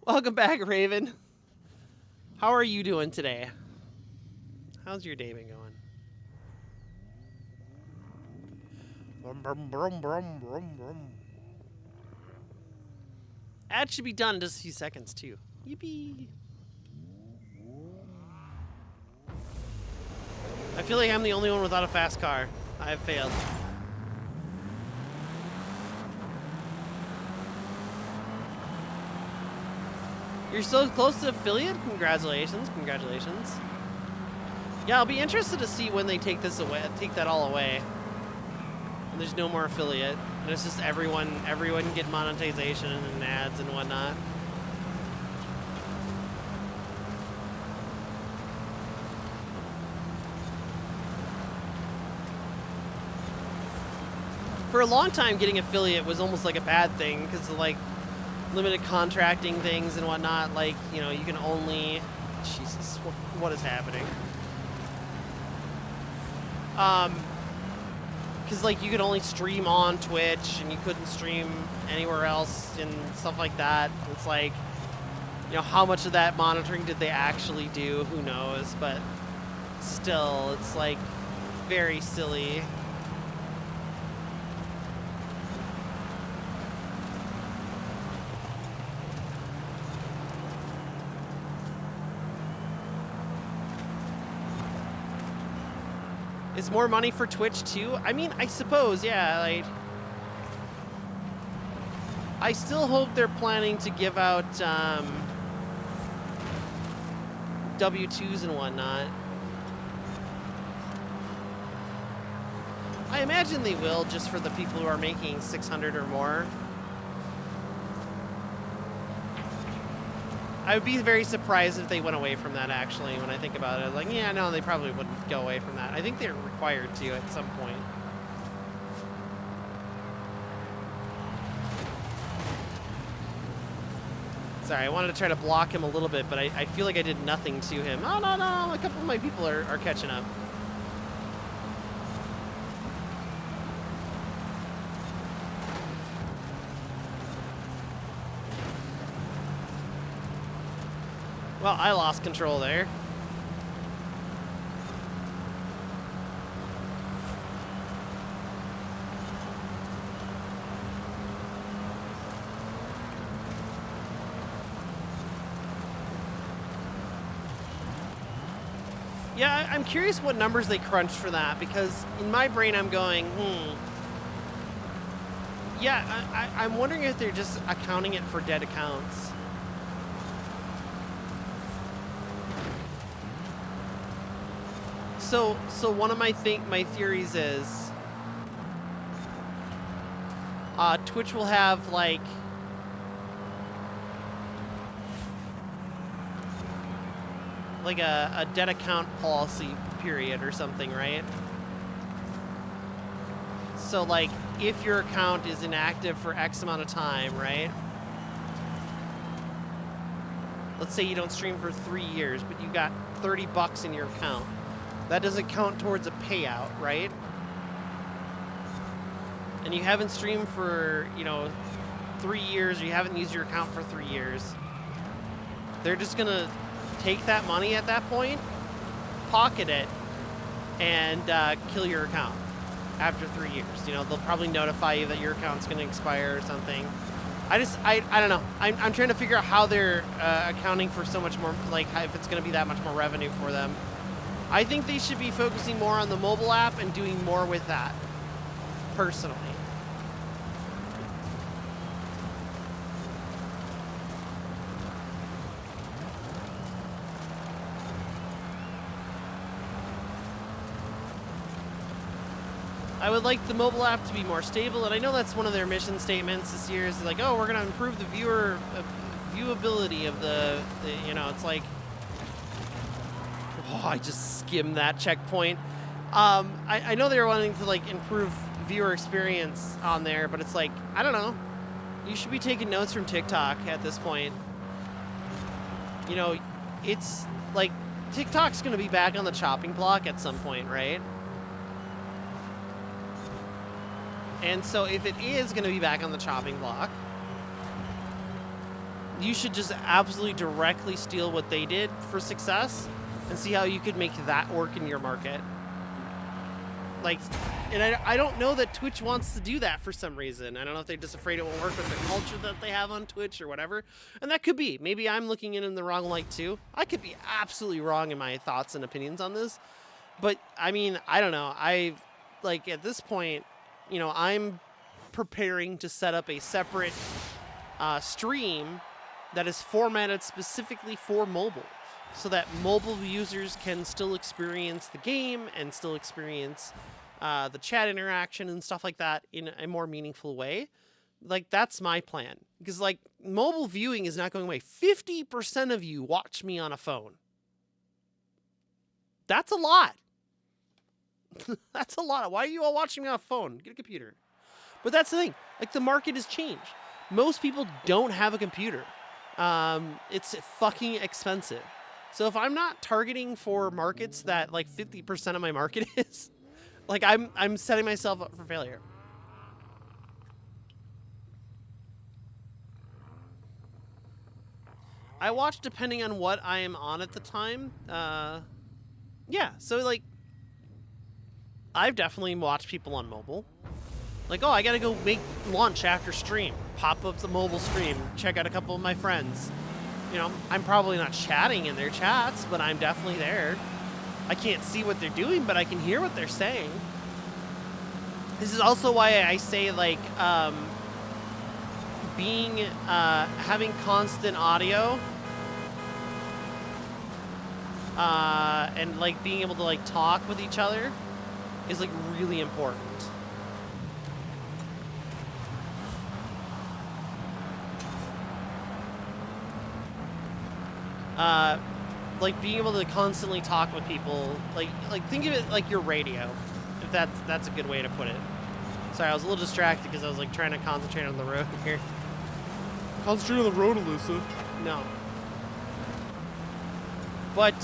Welcome back, Raven. How are you doing today? How's your day been going? Brum, brum, brum, brum, brum, brum. Ad should be done in just a few seconds, too. Yippee. I feel like I'm the only one without a fast car. I have failed. You're so close to affiliate? Congratulations, congratulations. Yeah, I'll be interested to see when they take this away, take that all away. And there's no more affiliate. And it's just everyone get monetization and ads and whatnot. For a long time, getting affiliate was almost like a bad thing because of like limited contracting things and whatnot. Like, you know, you can only... Jesus, what is happening? Because like you could only stream on Twitch and you couldn't stream anywhere else and stuff like that. It's like, you know, how much of that monitoring did they actually do? Who knows? But still, it's like very silly. Is more money for Twitch too? I mean, I suppose, yeah, like... I still hope they're planning to give out, W-2s and whatnot. I imagine they will, just for the people who are making 600 or more. I would be very surprised if they went away from that, actually, when I think about it. Like, yeah, no, they probably wouldn't go away from that. I think they're required to at some point. Sorry, I wanted to try to block him a little bit, but I feel like I did nothing to him. Oh, no, a couple of my people are catching up. Well, I lost control there. Yeah, I'm curious what numbers they crunched for that, because in my brain I'm going, Yeah, I'm wondering if they're just accounting it for dead accounts. So one of my theories is Twitch will have like a dead account policy period or something, right? So like if your account is inactive for X amount of time, right? Let's say you don't stream for 3 years, but you got $30 in your account. That doesn't count towards a payout, right? And you haven't streamed for, 3 years, or you haven't used your account for 3 years. They're just gonna take that money at that point, pocket it, and kill your account after 3 years. They'll probably notify you that your account's gonna expire or something. I don't know. I'm trying to figure out how they're accounting for so much more, like if it's going to be that much more revenue for them. I think they should be focusing more on the mobile app and doing more with that, personally. I would like the mobile app to be more stable, and I know that's one of their mission statements this year is like, oh, we're going to improve the viewability of the, you know, it's like, oh, I just skimmed that checkpoint. I know they're wanting to like improve viewer experience on there, but it's like, I don't know. You should be taking notes from TikTok at this point. You know, it's like TikTok's going to be back on the chopping block at some point, right? And so if it is going to be back on the chopping block, you should just absolutely directly steal what they did for success and see how you could make that work in your market. Like, and I don't know that Twitch wants to do that for some reason. I don't know if they're just afraid it won't work with the culture that they have on Twitch or whatever. And that could be. Maybe I'm looking in the wrong light too. I could be absolutely wrong in my thoughts and opinions on this. But, I mean, I don't know. Like, at this point, you know, I'm preparing to set up a separate stream that is formatted specifically for mobile so that mobile users can still experience the game and still experience the chat interaction and stuff like that in a more meaningful way. Like, that's my plan. Because, like, mobile viewing is not going away. 50% of you watch me on a phone. That's a lot. That's a lot. Why are you all watching me on a phone? Get a computer. But that's the thing. Like, the market has changed. Most people don't have a computer. It's fucking expensive. So if I'm not targeting for markets that like 50% of my market is, like I'm setting myself up for failure. I watch depending on what I am on at the time. Yeah, so like I've definitely watched people on mobile. Like, oh, I gotta go make lunch after stream. Pop up the mobile stream, check out a couple of my friends. You know, I'm probably not chatting in their chats, but I'm definitely there. I can't see what they're doing, but I can hear what they're saying. This is also why I say, like, having constant audio and, like, being able to, like, talk with each other is, like, really important. Like being able to constantly talk with people, like think of it like your radio, if that's a good way to put it. Sorry, I was a little distracted because I was like trying to concentrate on the road here. Concentrate on the road, Alyssa. No. But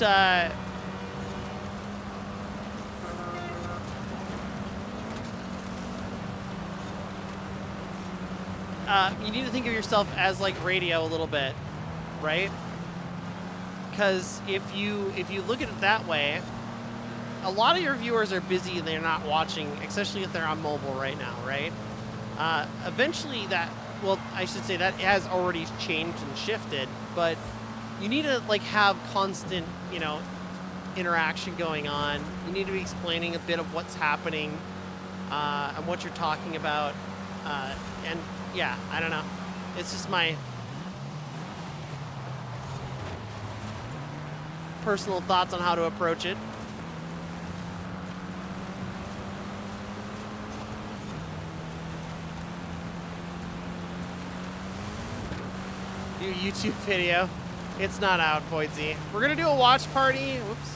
you need to think of yourself as like radio a little bit, right? Because if you look at it that way, a lot of your viewers are busy and they're not watching, especially if they're on mobile right now, right? Eventually that, well, I should say that has already changed and shifted, but you need to like have constant, you know, interaction going on. You need to be explaining a bit of what's happening and what you're talking about. And yeah, I don't know. It's just my personal thoughts on how to approach it. New YouTube video. It's not out, Voidsy. We're gonna do a watch party. Whoops.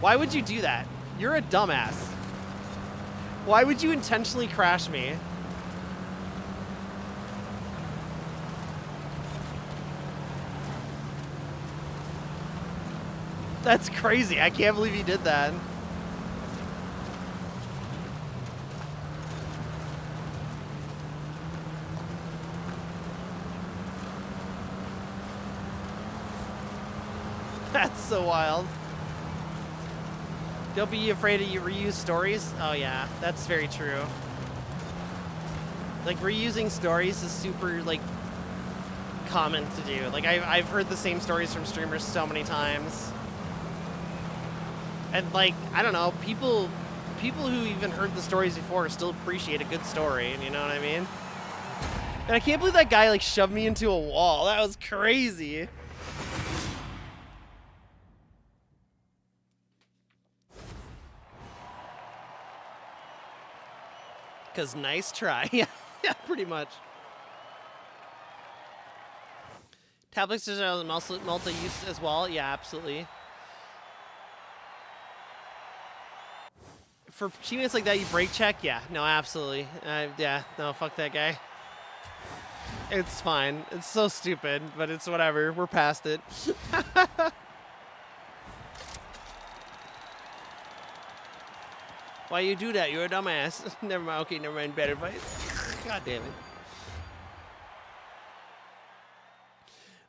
Why would you do that? You're a dumbass. Why would you intentionally crash me? That's crazy. I can't believe you did that. That's so wild. Don't be afraid of you reuse stories. Oh yeah, that's very true. Like, reusing stories is super, like, common to do. Like, I've heard the same stories from streamers so many times. And, like, I don't know, people who even heard the stories before still appreciate a good story, and you know what I mean? And I can't believe that guy, like, shoved me into a wall. That was crazy. Because nice try. Yeah, pretty much. Tablets are multi-use as well. Yeah, absolutely. For teammates like that, you brake check? Yeah, no, absolutely. Yeah, no, fuck that guy. It's fine. It's so stupid, but it's whatever. We're past it. Why you do that? You're a dumbass. Never mind. Okay, never mind. Better fight. God damn it.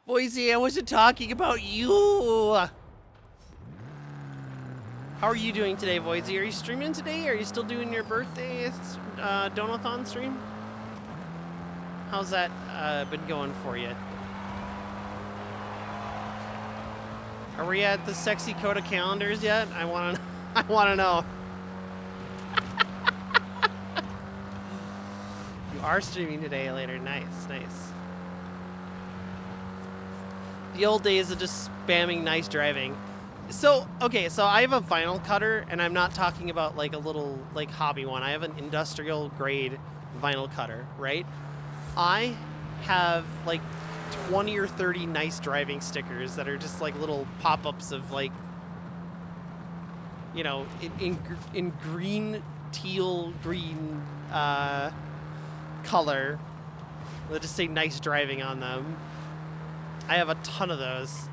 Boise, I wasn't talking about you. How are you doing today, Boise? Are you streaming today? Are you still doing your birthday donathon stream? How's that been going for you? Are we at the sexy Coda calendars yet? I want to know. You are streaming today later. Nice, nice. The old days of just spamming nice driving. So, okay, so I have a vinyl cutter, and I'm not talking about like a little like hobby one. I have an industrial grade vinyl cutter, right? I have like 20 or 30 nice driving stickers that are just like little pop-ups of like, you know, in green, teal, green color that just say nice driving on them. I have a ton of those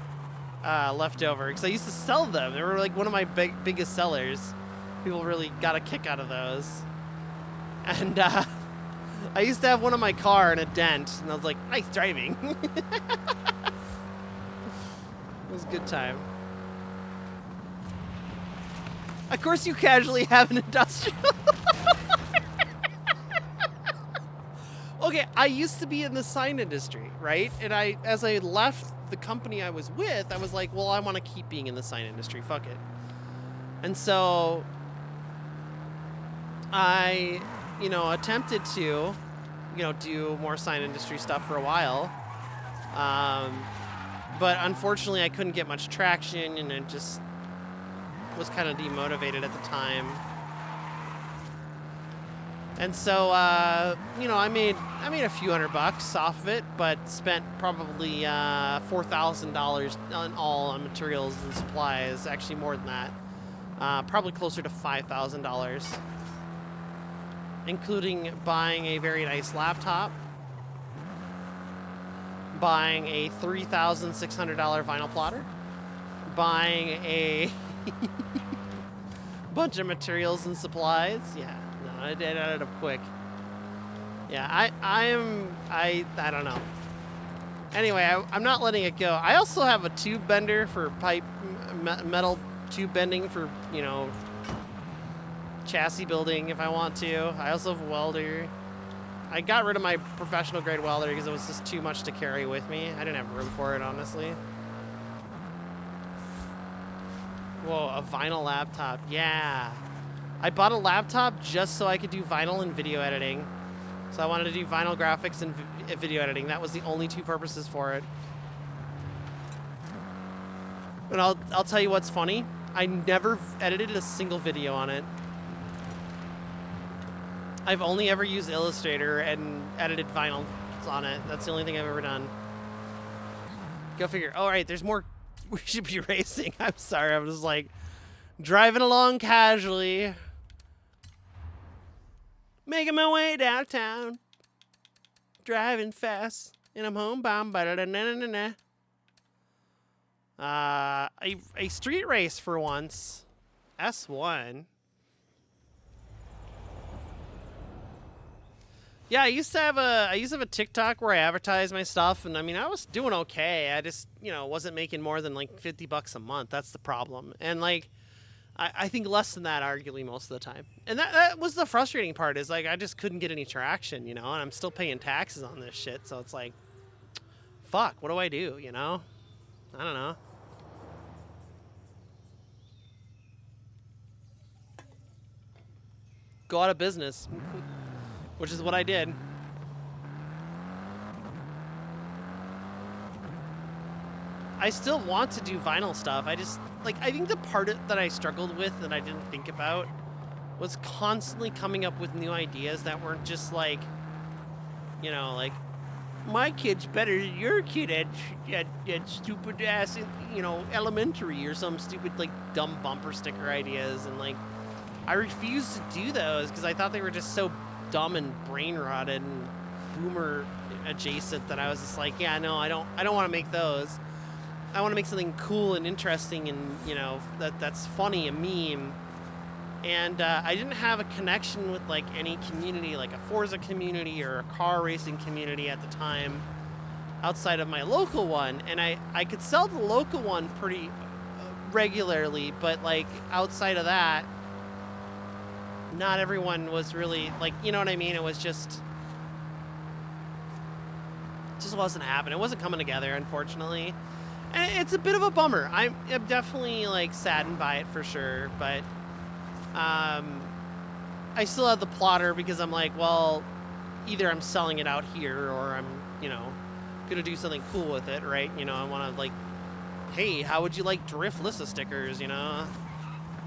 left over because I used to sell them. They were like one of my biggest sellers. People really got a kick out of those. And I used to have one on my car in a dent, and I was like, nice driving. It was a good time. Of course you casually have an industrial. Okay, I used to be in the sign industry, right? And as I left the company I was with, I was like, well, I want to keep being in the sign industry. Fuck it. And so I, you know, attempted to, you know, do more sign industry stuff for a while. But unfortunately, I couldn't get much traction, and it just was kind of demotivated at the time. And so, you know, I made a few $100 off of it, but spent probably $4,000 on materials and supplies. Actually, more than that. Probably closer to $5,000, including buying a very nice laptop, buying a $3,600 vinyl plotter, buying a bunch of materials and supplies. Yeah. I did it up quick. Yeah, I don't know. Anyway, I'm not letting it go. I also have a tube bender for metal tube bending for, you know, chassis building if I want to. I also have a welder. I got rid of my professional grade welder because it was just too much to carry with me. I didn't have room for it, honestly. Whoa, a vinyl laptop. Yeah. I bought a laptop just so I could do vinyl and video editing. So I wanted to do vinyl graphics and video editing. That was the only two purposes for it. And I'll tell you what's funny. I never edited a single video on it. I've only ever used Illustrator and edited vinyl on it. That's the only thing I've ever done. Go figure. All right, there's more. We should be racing. I'm sorry. I was just like driving along casually. Making my way downtown, driving fast, and I'm homebound. A street race for once, S1. Yeah, I used to have a TikTok where I advertised my stuff, and I mean I was doing okay. I just, you know, wasn't making more than like $50 a month. That's the problem. And like I think less than that, arguably, most of the time. And that was the frustrating part, is like I just couldn't get any traction, you know, and I'm still paying taxes on this shit. So it's like, fuck, what do I do, you know? I don't know. Go out of business, which is what I did. I still want to do vinyl stuff. I just, like, I think the part that I struggled with that I didn't think about was constantly coming up with new ideas that weren't just like, you know, like, my kid's better than your kid at stupid ass, you know, elementary, or some stupid, like, dumb bumper sticker ideas. And, like, I refused to do those because I thought they were just so dumb and brain rotted and boomer adjacent that I was just like, yeah, no, I don't want to make those. I want to make something cool and interesting and, you know, that's funny, a meme. And I didn't have a connection with, like, any community, like a Forza community or a car racing community at the time outside of my local one. And I could sell the local one pretty regularly, but, like, outside of that, not everyone was really, like, you know what I mean? It was just wasn't happening. It wasn't coming together, unfortunately. And it's a bit of a bummer. I'm definitely, like, saddened by it for sure, but I still have the plotter because I'm like, well, either I'm selling it out here or I'm, you know, gonna do something cool with it, right? You know, I want to, like, hey, how would you like Drift Lissa stickers, you know?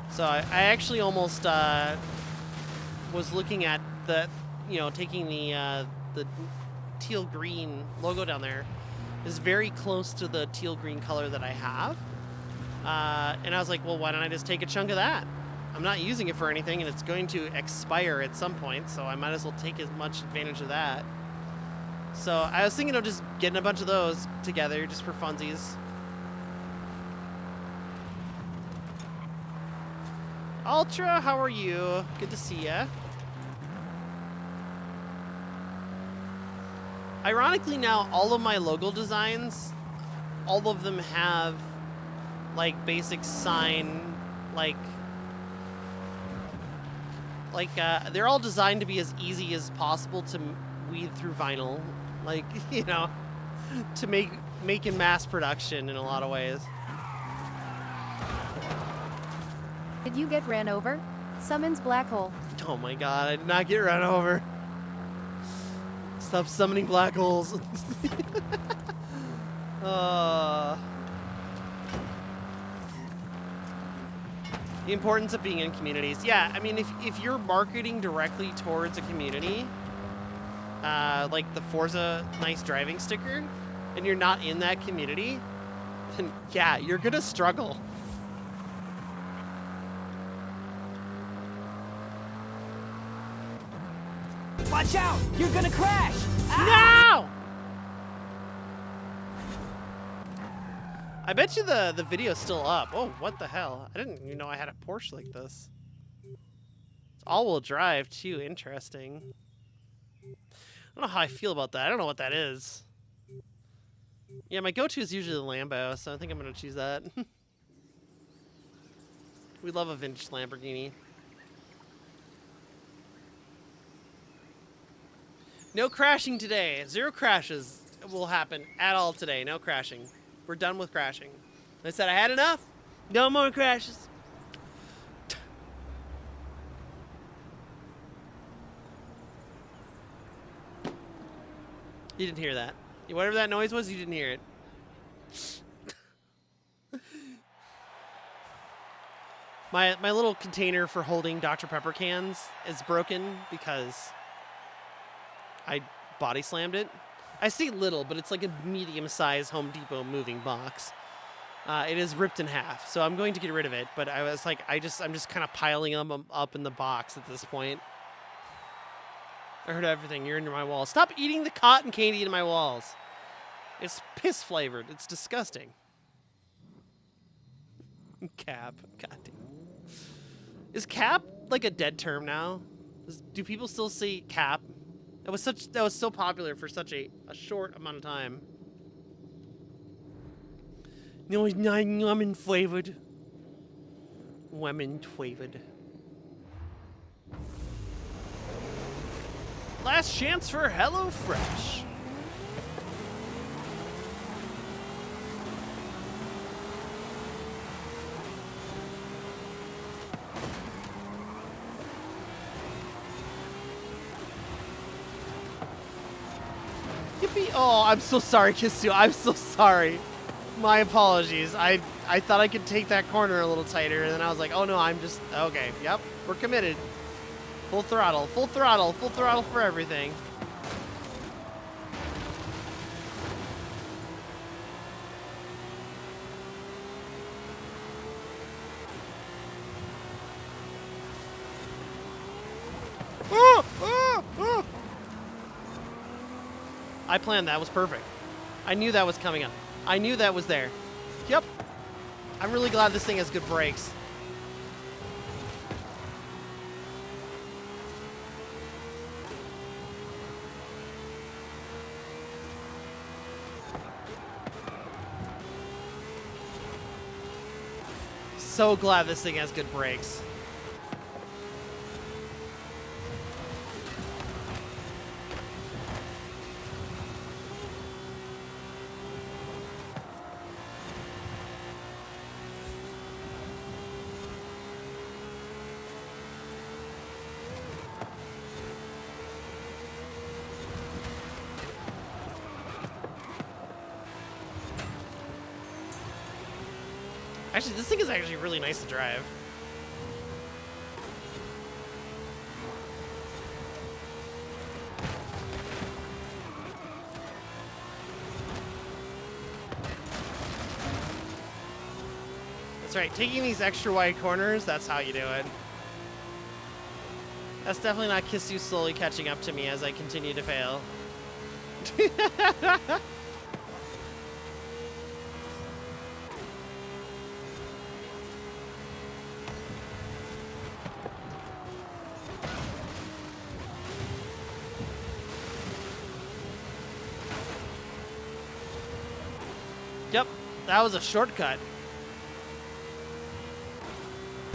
So I actually almost was looking at the, you know, taking the teal green logo down there is very close to the teal green color that I have. And I was like, well, why don't I just take a chunk of that? I'm not using it for anything, and it's going to expire at some point, so I might as well take as much advantage of that. So I was thinking of just getting a bunch of those together just for funsies. Ultra, how are you? Good to see ya. Ironically now, all of my logo designs, all of them have, like, basic sign, like, they're all designed to be as easy as possible to weed through vinyl, like, you know, to make in mass production in a lot of ways. Did you get ran over? Summons black hole. Oh my god, I did not get run over. Stop summoning black holes. The importance of being in communities. Yeah, I mean, if you're marketing directly towards a community, like the Forza Nice Driving sticker, and you're not in that community, then yeah, you're gonna struggle. Watch out! You're gonna crash! No! I bet you the video's still up. Oh, what the hell? I didn't even know I had a Porsche like this. It's all-wheel drive, too. Interesting. I don't know how I feel about that. I don't know what that is. Yeah, my go-to is usually the Lambo, so I think I'm going to choose that. We love a vintage Lamborghini. No crashing today. 0 crashes will happen at all today. No crashing. We're done with crashing. I said I had enough. No more crashes. You didn't hear that. Whatever that noise was, you didn't hear it. My little container for holding Dr. Pepper cans is broken because I body slammed it. I say little, but it's like a medium-sized Home Depot moving box. It is ripped in half, so I'm going to get rid of it. But I was like, I'm just kind of piling them up in the box at this point. I heard everything. You're into my walls. Stop eating the cotton candy in my walls. It's piss flavored. It's disgusting. Cap. God damn. Is cap like a dead term now? Do people still say cap? That was so popular for such a short amount of time. No, it's not lemon flavored. Women flavored. Last chance for HelloFresh. Yippee! Oh, I'm so sorry, Kisu. I'm so sorry. My apologies. I thought I could take that corner a little tighter, and then I was like, oh no, I'm just okay. Yep, we're committed. Full throttle, full throttle, full throttle for everything. I planned that. It was perfect. I knew that was coming up. I knew that was there. Yep. I'm really glad this thing has good brakes. So glad this thing has good brakes. Actually, this thing is actually really nice to drive. That's right, taking these extra wide corners, that's how you do it. That's definitely not Kisu slowly catching up to me as I continue to fail. Yep, that was a shortcut.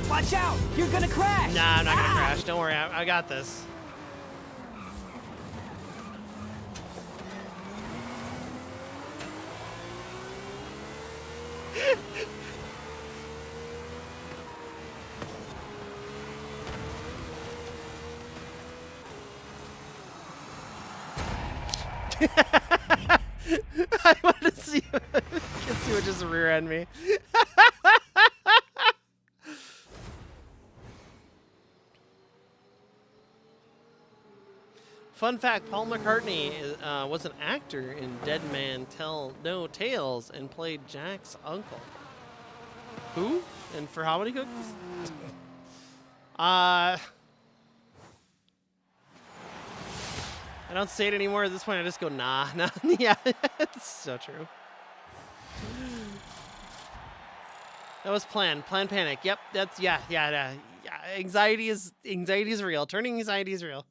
Watch out! You're gonna crash! Nah, I'm not gonna crash. Don't worry, I got this. I want to see Kisu would just rear end me. Fun fact, Paul McCartney was an actor in Dead Man Tell No Tales and played Jack's uncle. Who? And for how many cookies? I don't say it anymore at this point. I just go, nah. Yeah, it's so true. That was planned. Planned panic. Yep, that's, yeah. Anxiety is real. Turning anxiety is real.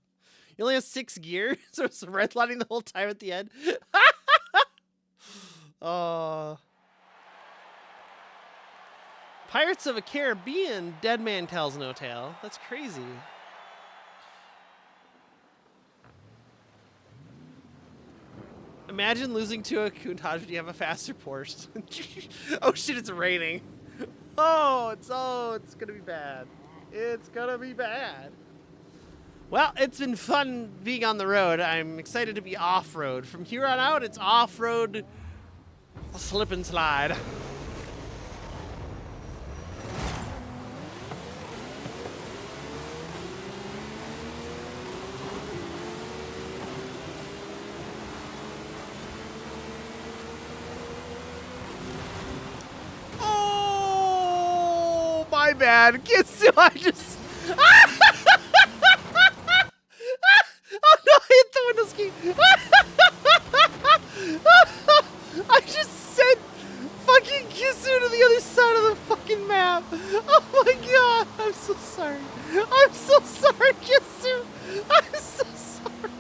You only have 6 gears, so it's redlining the whole time at the end. Oh. Pirates of the Caribbean, Dead Man Tells No Tale. That's crazy. Imagine losing to a Countach when you have a faster Porsche. Oh shit, it's raining. Oh, it's gonna be bad. It's gonna be bad. Well, it's been fun being on the road. I'm excited to be off-road. From here on out, it's off-road slip and slide. Oh, my bad. Kisu, I just... Oh no, I hit the window ski. I just sent fucking Kisu to the other side of the fucking map. Oh my god, I'm so sorry. I'm so sorry, Kisu. I'm so sorry.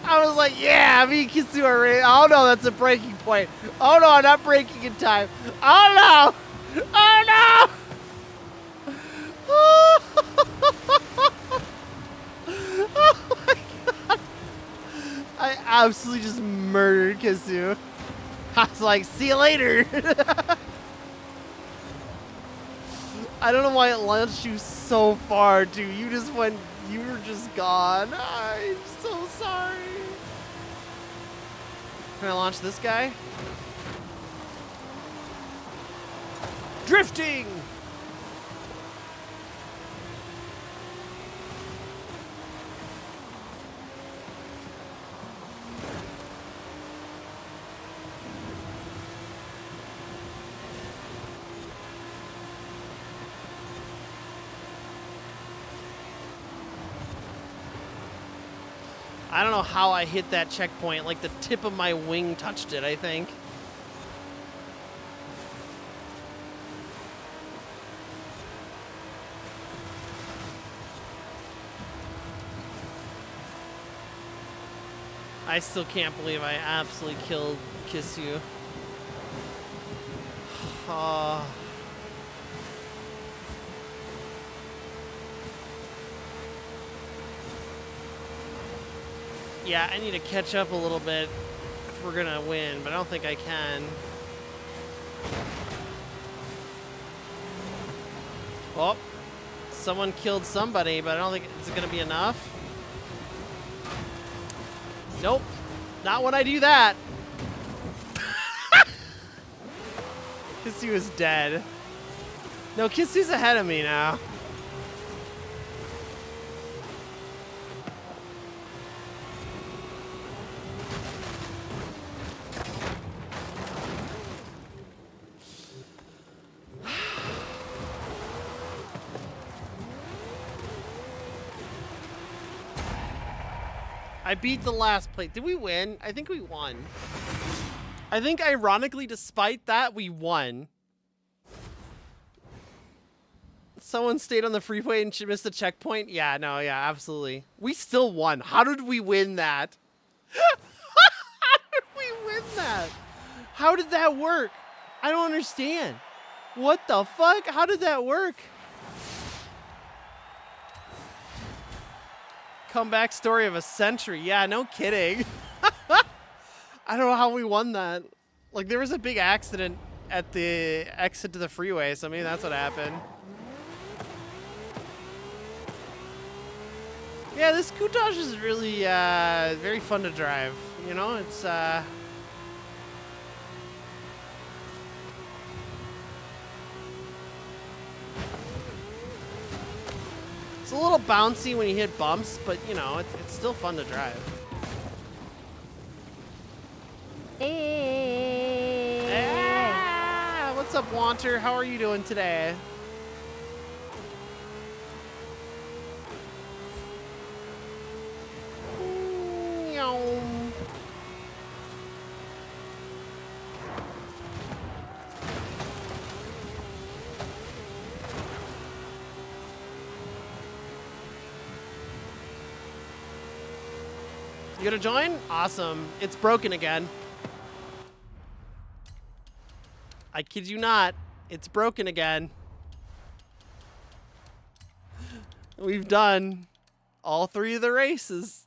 I was was like, yeah, me and Kisu are ready. Oh no, that's a breaking point. Oh no, I'm not breaking in time. Oh no! Oh no! Oh my god! I absolutely just murdered Kisu. I was like, see you later. I don't know why it launched you so far, dude. You just went, you were just gone. I'm so sorry. Can I launch this guy? Drifting! I don't know how I hit that checkpoint. Like the tip of my wing touched it, I think. I still can't believe I absolutely killed Kisu. Oh. Yeah, I need to catch up a little bit if we're gonna win, but I don't think I can. Oh, someone killed somebody, but I don't think it's gonna be enough. Nope, not when I do that. Kisu is dead. No, Kisu's ahead of me now. I beat the last plate. Did we win? I think we won. I think ironically, despite that, we won. Someone stayed on the freeway and missed the checkpoint? Yeah, no, yeah, absolutely. We still won. How did we win that? How did we win that? How did that work? I don't understand. What the fuck? How did that work? Comeback story of a century. Yeah, no kidding. I don't know how we won that. Like, there was a big accident at the exit to the freeway, so maybe that's what happened. Yeah, this Coutage is really very fun to drive. You know, it's it's a little bouncy when you hit bumps, but you know, it's still fun to drive. Hey. Ah, what's up, Wanter? How are you doing today? You gonna join? Awesome. It's broken again. I kid you not. It's broken again. We've done all 3 of the races.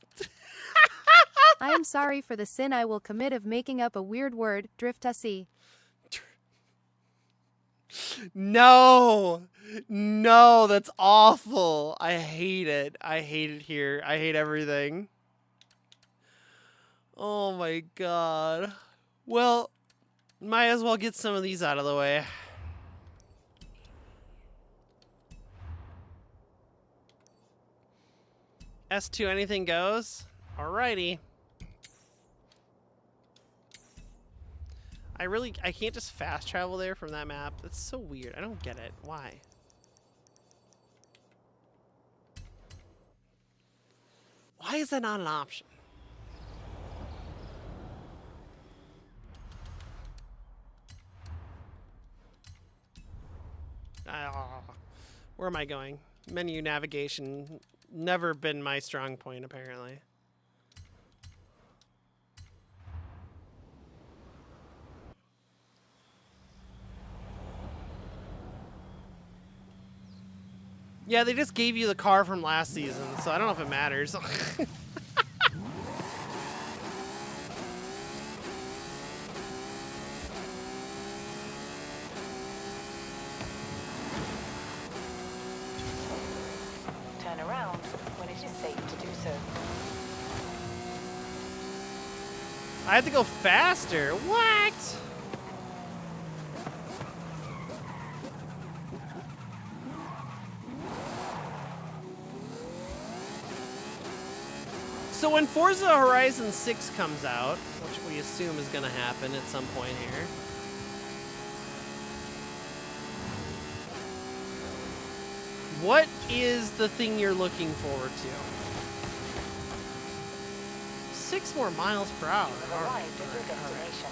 I am sorry for the sin I will commit of making up a weird word, driftusy. No, no, that's awful. I hate it. I hate it here. I hate everything. Oh my god. Well, might as well get some of these out of the way. S2, anything goes? Alrighty. I can't just fast travel there from that map. That's so weird. I don't get it. Why? Why is that not an option? Where am I going? Menu navigation. Never been my strong point, apparently. Yeah, they just gave you the car from last season, so I don't know if it matters. Turn around when it is safe to do so. I have to go faster. What? So when Forza Horizon 6 comes out, which we assume is going to happen at some point here, what is the thing you're looking forward to? 6 more miles per hour. You have arrived at your destination.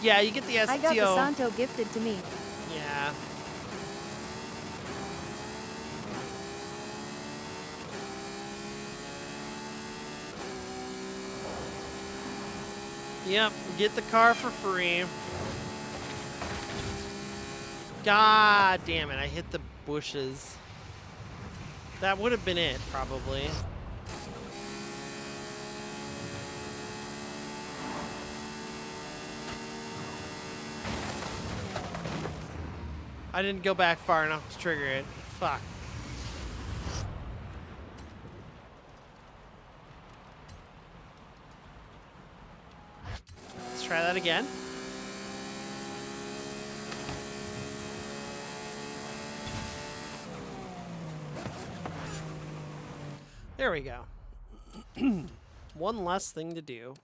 Yeah, you get the STO. I got the Santo gifted to me. Yeah. Yep, get the car for free. God damn it, I hit the bushes. That would have been it, probably. I didn't go back far enough to trigger it. Fuck. Let's try that again. There we go. One less thing to do.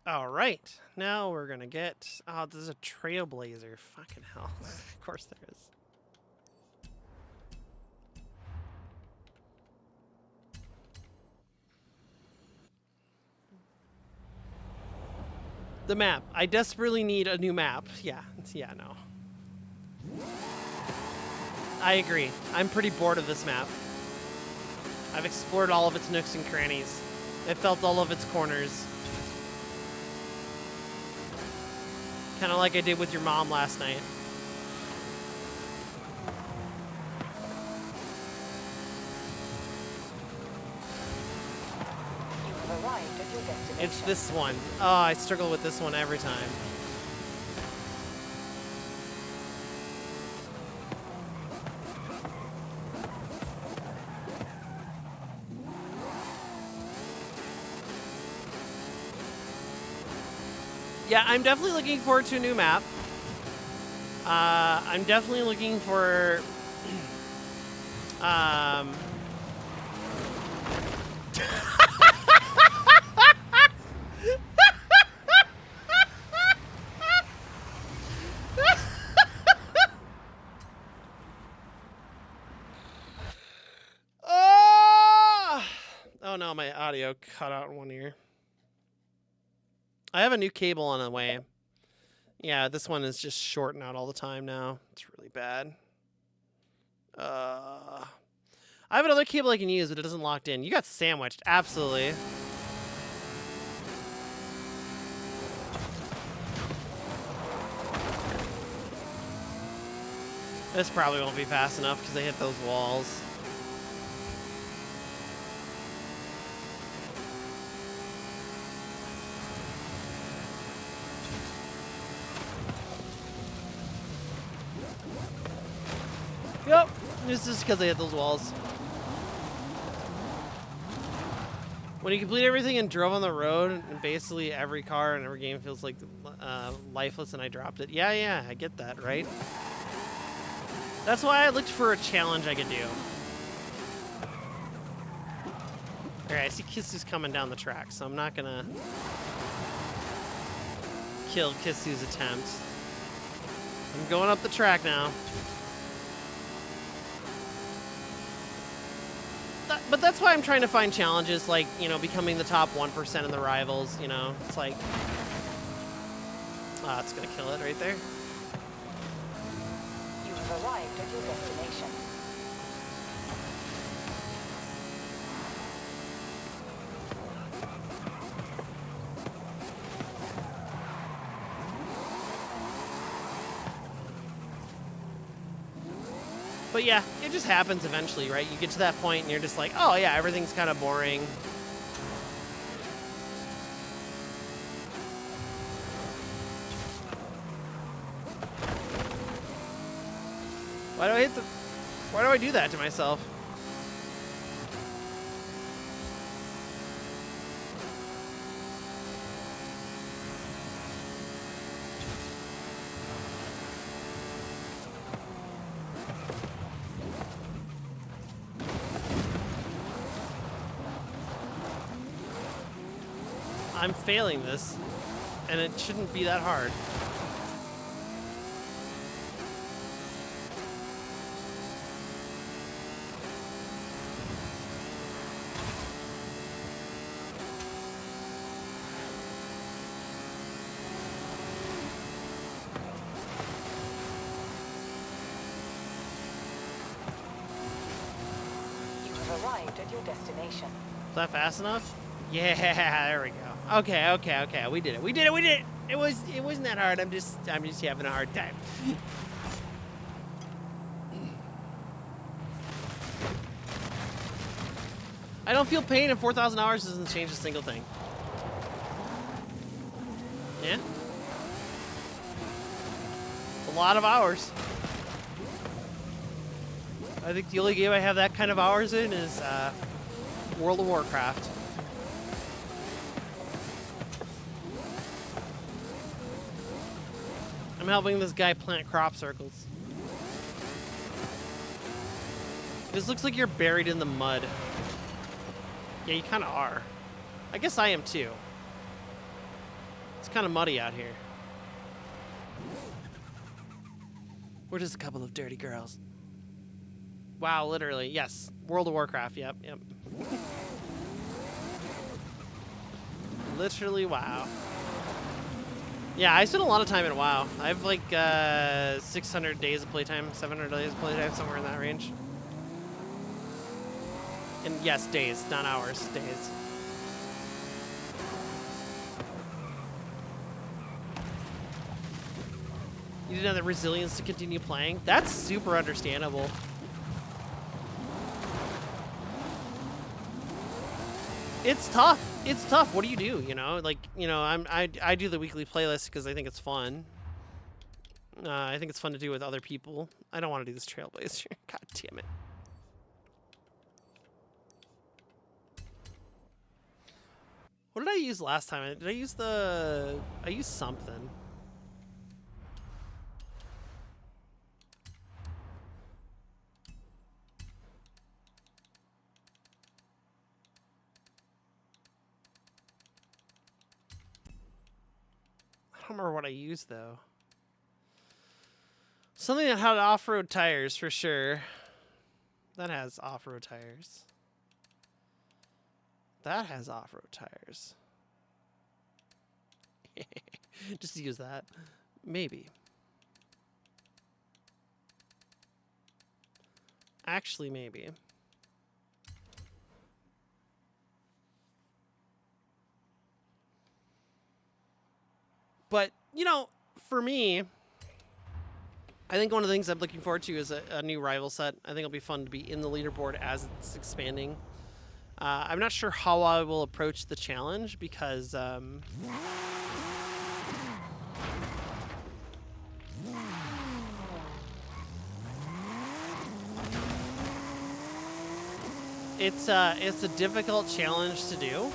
All right, now we're gonna get. Oh, this is a trailblazer. Fucking hell! Of course there is. The map. I desperately need a new map. Yeah, no. I agree. I'm pretty bored of this map. I've explored all of its nooks and crannies. I've felt all of its corners. Kind of like I did with your mom last night. You have arrived at your destination. It's this one. Oh, I struggle with this one every time. Yeah, I'm definitely looking forward to a new map. I'm definitely looking for... Oh no, my audio cut out in one ear. I have a new cable on the way. Yeah, this one is just shorting out all the time now. It's really bad. I have another cable I can use, but it doesn't locked in. You got sandwiched, absolutely. This probably won't be fast enough because they hit those walls. Yep, it's just because they hit those walls. When you complete everything and drove on the road, and basically every car in every game feels like lifeless and I dropped it. Yeah, I get that, right? That's why I looked for a challenge I could do. Alright, I see Kissu's coming down the track, so I'm not gonna kill Kissu's attempt. I'm going up the track now. But that's why I'm trying to find challenges like, you know, becoming the top 1% in the rivals, you know. It's like... Ah, it's gonna kill it right there. You have your destination. But yeah, it just happens eventually, right? You get to that point and you're just like, oh yeah, everything's kind of boring. Why do I do that to myself? I'm failing this, and it shouldn't be that hard. You have arrived at your destination. Is that fast enough? Yeah, there we go. Okay. We did it. It wasn't that hard. I'm just having a hard time. I don't feel pain, and 4,000 hours doesn't change a single thing. Yeah? It's a lot of hours. I think the only game I have that kind of hours in is World of Warcraft. I'm helping this guy plant crop circles. This looks like you're buried in the mud. Yeah, you kind of are. I guess I am too. It's kind of muddy out here. We're just a couple of dirty girls. Wow, literally. Yes. World of Warcraft. Yep. Literally, wow. Yeah, I spent a lot of time in WoW. I have like 600 days of playtime, 700 days of playtime, somewhere in that range. And yes, days, not hours, days. You didn't have the resilience to continue playing? That's super understandable. It's tough. It's tough. What do you do? You know, like, you know, I do the weekly playlist because I think it's fun. I think it's fun to do with other people. I don't want to do this Trailblazer. God damn it. What did I use last time? Did I use I used something. I don't remember what I used though. Something that had off-road tires for sure. That has off-road tires. That has off-road tires. Just use that. Maybe. Actually, maybe. But, you know, for me, I think one of the things I'm looking forward to is a new rival set. I think it'll be fun to be in the leaderboard as it's expanding. I'm not sure how I will approach the challenge because it's a difficult challenge to do.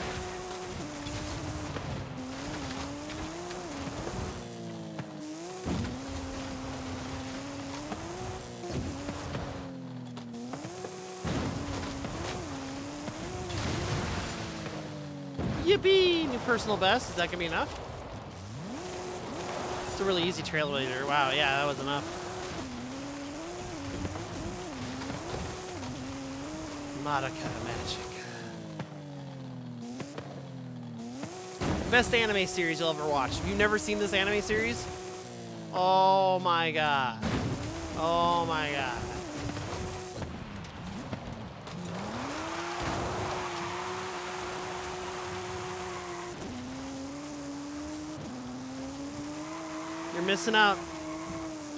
Yippee! New personal best. Is that gonna be enough? It's a really easy Trailblazer. Wow, yeah, that was enough. Madoka Magic. Best anime series you'll ever watch. If you've never seen this anime series, oh my god. Oh my god. missing out.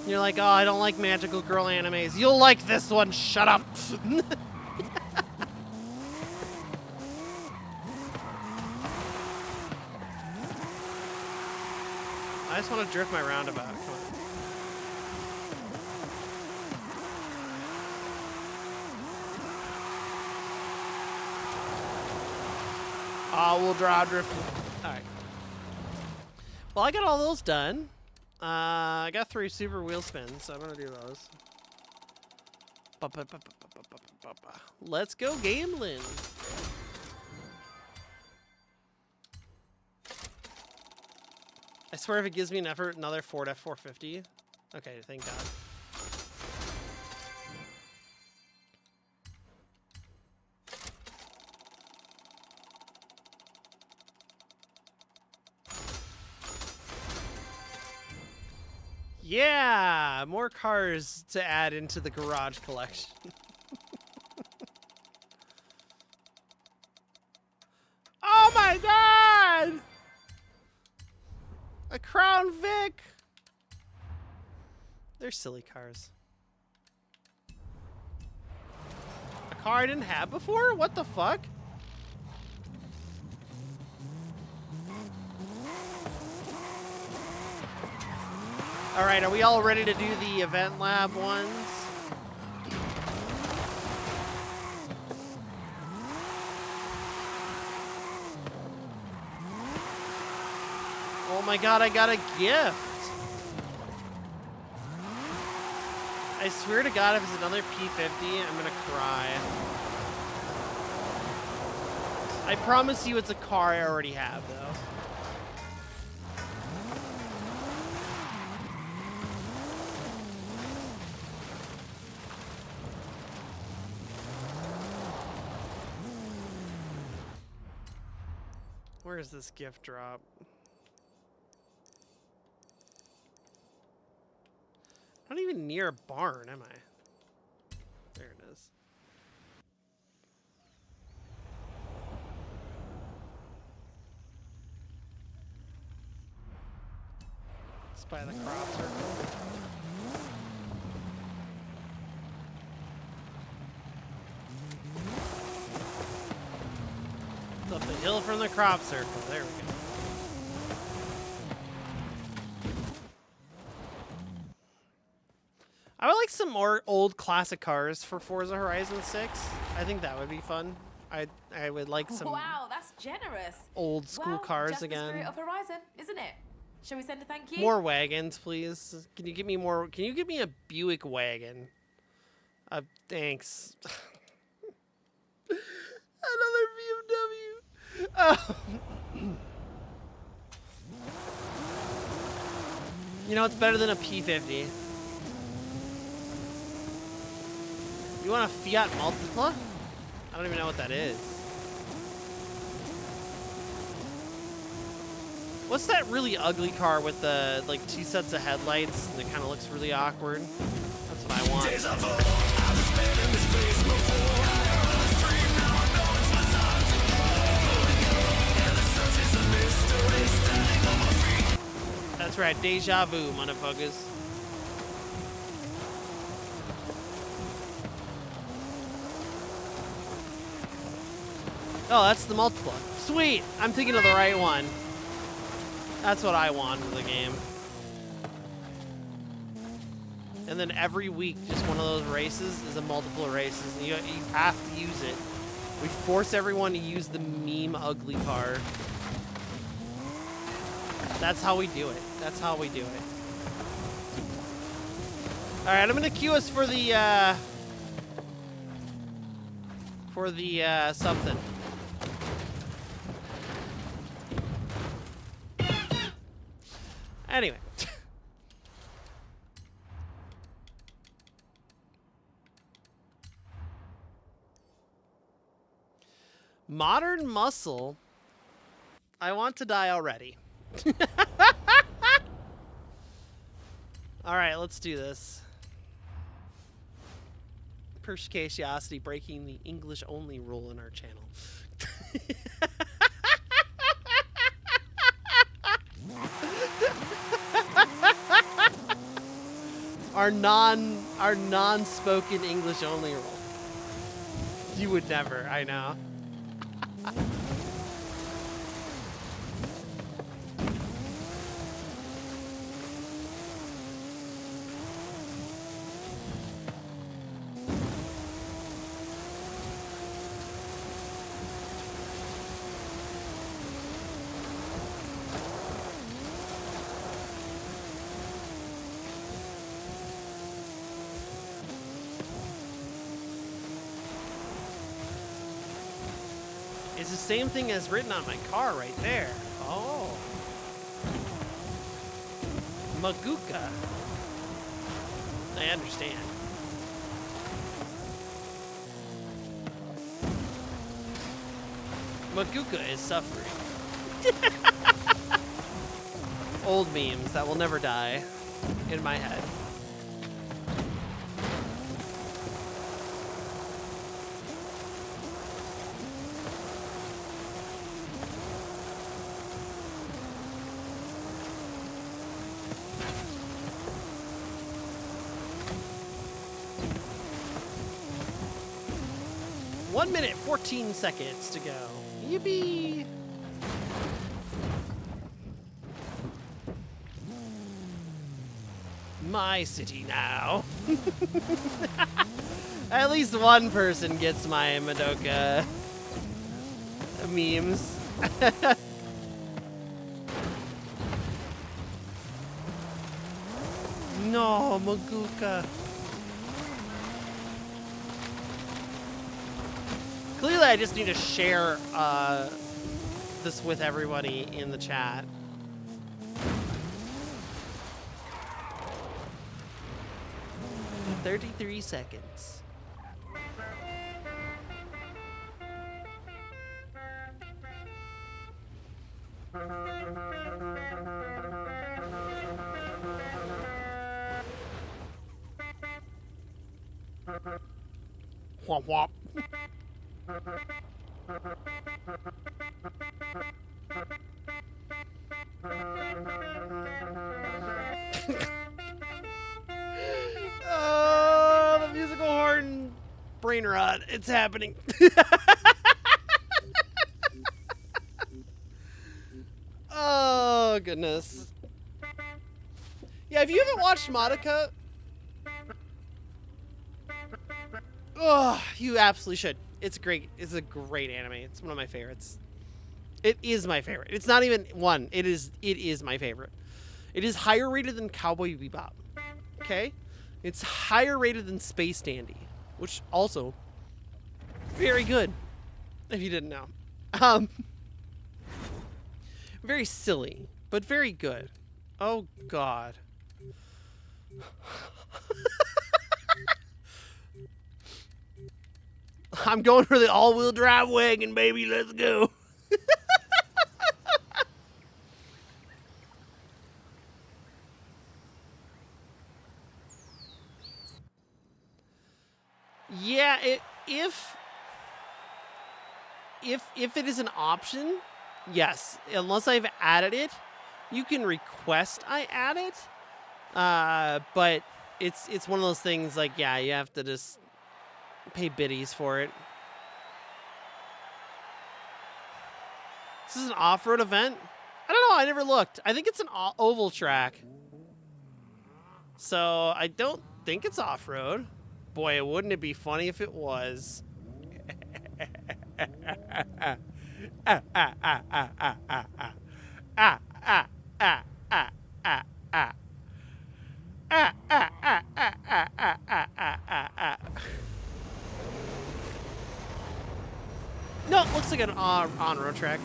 You're like, oh, I don't like magical girl animes. You'll like this one. Shut up. I just want to drift my roundabout. Come on. All-wheel drive drift. All right. Well, I got all those done. I got 3 super wheel spins, so I'm gonna do those. Let's go gambling. I swear if it gives me an effort, another Ford F450. Okay, thank God. Yeah, more cars to add into the garage collection. Oh my God! A Crown Vic! They're silly cars. A car I didn't have before? What the fuck? All right, are we all ready to do the event lab ones? Oh my God, I got a gift. I swear to God, if it's another P50, I'm gonna cry. I promise you it's a car I already have, though. Where is this gift drop? Not even near a barn, am I? There it is. It's by the crop circle. It's up the hill from the crop circle. There we go. I would like some more old classic cars for Forza Horizon 6. I think that would be fun. I would like some Wow, that's generous. old school cars just again. The spirit of Horizon, isn't it? Shall we send a thank you? More wagons, please. Can you give me more? Can you give me a Buick wagon? Thanks. Another BMW. Oh. You know, it's better than a P50. You want a Fiat Multipla? I don't even know what that is. What's that really ugly car with the, like, 2 sets of headlights and it kind of looks really awkward? That's what I want. That's right, deja vu, motherfuckers. Oh, that's the Multipla. Sweet! I'm thinking of the right one. That's what I want in the game. And then every week, just one of those races is a multiple races. And you have to use it. We force everyone to use the meme ugly car. That's how we do it. That's how we do it. Alright, I'm gonna queue us for the something. Anyway. Modern muscle. I want to die already. All right, let's do this. Perspicaciosity breaking the English only rule in our channel. our non-spoken English only rule. You would never, I know. It's the same thing as written on my car right there. Oh. Maguka. I understand. Maguka is suffering. Old memes that will never die in my head. One minute, 14 seconds to go. Yippee! My city now. At least one person gets my Madoka memes. No, Maguka. Clearly, I just need to share this with everybody in the chat. "33 seconds. Womp womp. Oh, the musical horn brain rot. It's happening. Oh, goodness. Yeah, if you haven't watched Madoka, oh, you absolutely should. It's great. It's a great anime. It's one of my favorites. It is my favorite. It's not even one. It is my favorite. It is higher rated than Cowboy Bebop. Okay? It's higher rated than Space Dandy, which also very good, if you didn't know. Very silly, but very good. Oh, God. I'm going for the all-wheel drive wagon, baby. Let's go. Yeah, if it is an option, yes. Unless I've added it, you can request I add it. But it's one of those things like, yeah, you have to just pay biddies for it. This is an off-road event? I don't know. I never looked. I think it's an oval track. So I don't think it's off-road. Boy, wouldn't it be funny if it was? No, it looks like an on-road track.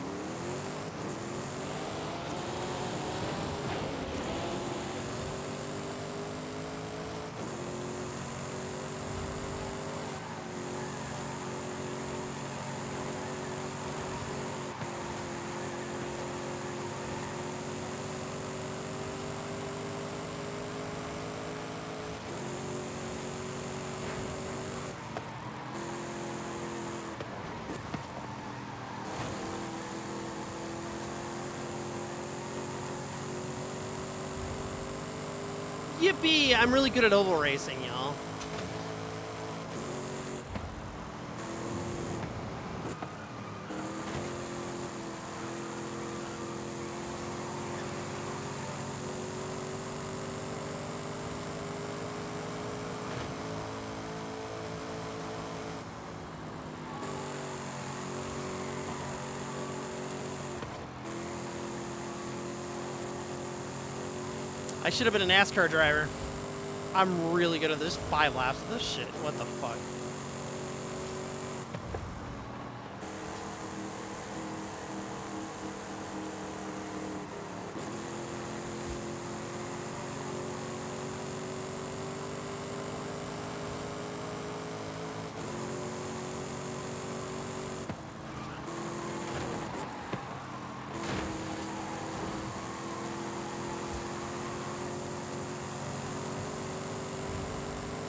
Yippee! I'm really good at oval racing, y'all. I should have been a NASCAR driver. I'm really good at this. 5 laps of this shit. What the fuck?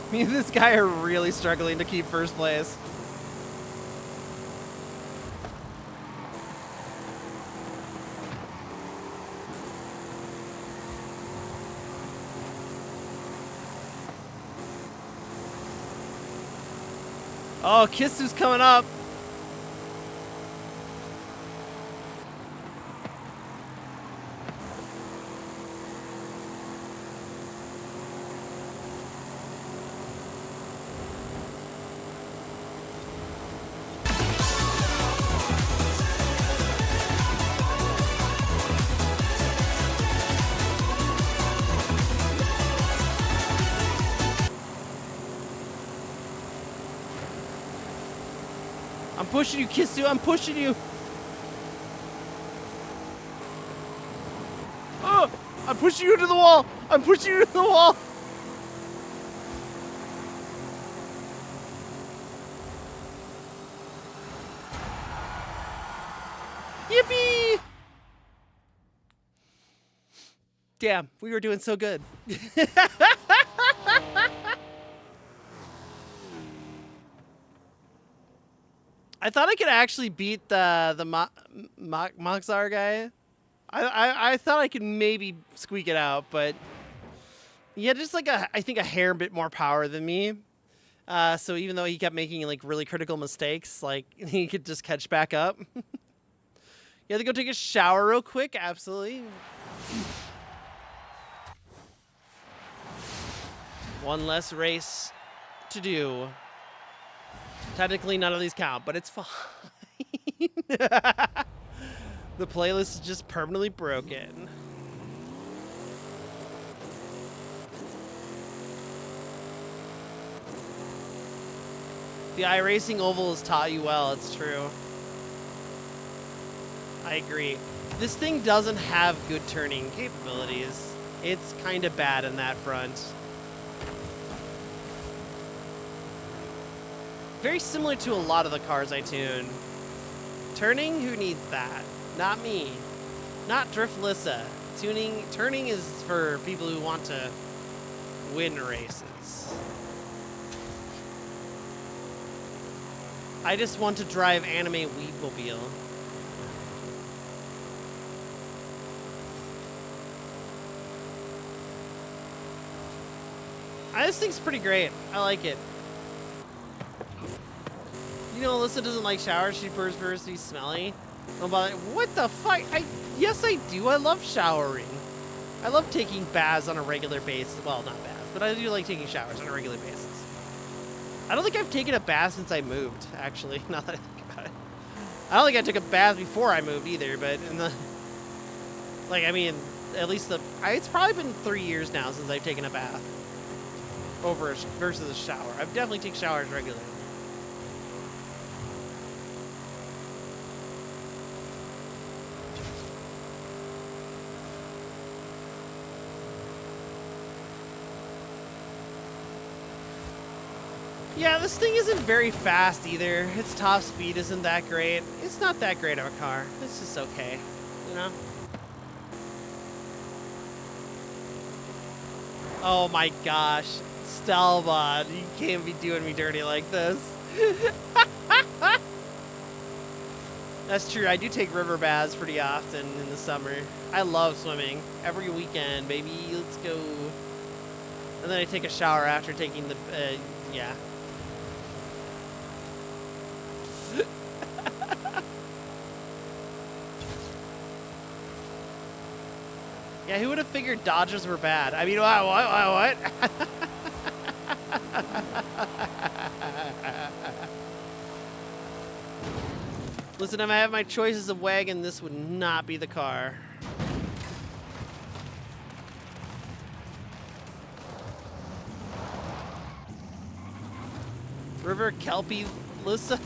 Me and this guy are really struggling to keep first place. Oh, Kisu's coming up. I'm pushing you, Kisu. I'm pushing you. Oh, I'm pushing you into the wall. I'm pushing you into the wall. Yippee! Damn, we were doing so good. I thought I could actually beat the Moxar guy. I thought I could maybe squeak it out, but he had just like I think a hair bit more power than me. So even though he kept making like really critical mistakes, like he could just catch back up. You have to go take a shower real quick. Absolutely. One less race to do. Technically, none of these count, but it's fine. The playlist is just permanently broken. The iRacing Oval has taught you well, it's true. I agree. This thing doesn't have good turning capabilities. It's kind of bad in that front. Very similar to a lot of the cars I tune. Turning, who needs that? Not me. Not Driftlissa. Turning is for people who want to win races. I just want to drive anime Weedmobile. This thing's pretty great. I like it. You know, Alyssa doesn't like showers. She prefers to be smelly. Don't bother. What the fuck? Yes, I do. I love showering. I love taking baths on a regular basis. Well, not baths, but I do like taking showers on a regular basis. I don't think I've taken a bath since I moved, actually, now that I think about it. I don't think I took a bath before I moved either, but in the... Like, I mean, at least it's probably been 3 years now since I've taken a bath. Versus a shower. I've definitely taken showers regularly. Yeah, this thing isn't very fast either. Its top speed isn't that great. It's not that great of a car. It's just okay, you know? Oh my gosh. Stelbot, you can't be doing me dirty like this. That's true, I do take river baths pretty often in the summer. I love swimming. Every weekend, baby, let's go. And then I take a shower after taking the, yeah. Yeah, who would have figured Dodges were bad? I mean, what? Listen, if I have my choices of wagon, this would not be the car. River Kelpie, Lissa.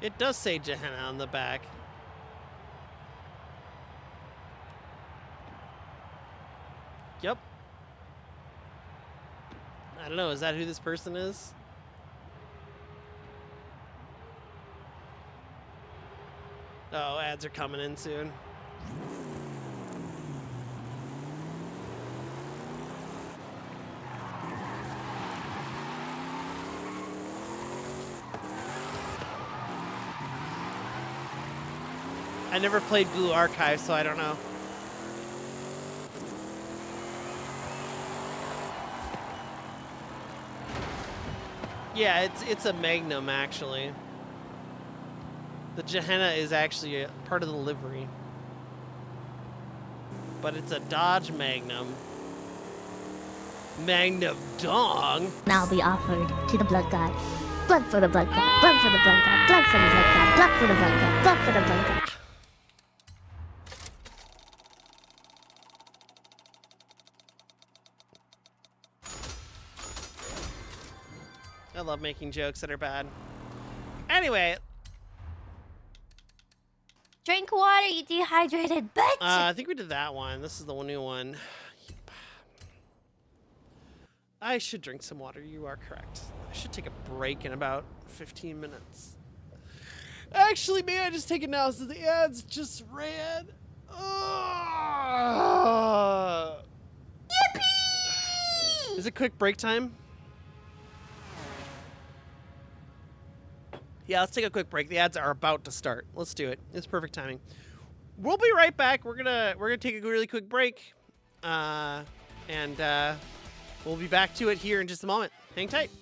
It does say Gehenna on the back. Yep. I don't know, is that who this person is? Oh, ads are coming in soon. I never played Blue Archive, so I don't know. Yeah, it's a Magnum, actually. The Gehenna is actually a part of the livery. But it's a Dodge Magnum. Magnum Dong? Now be offered to the blood god. Blood for the blood god. Blood for the blood god. Blood for the blood god. Blood for the blood god. Blood for the blood god. I love making jokes that are bad. Anyway. Drink water, you dehydrated bitch! I think we did that one. This is the new one. Yep. I should drink some water. You are correct. I should take a break in about 15 minutes. Actually, may I just take it now since the ads just ran? Yippee! Is it quick break time? Yeah, let's take a quick break. The ads are about to start. Let's do it. It's perfect timing. We'll be right back. We're gonna take a really quick break, and we'll be back to it here in just a moment. Hang tight.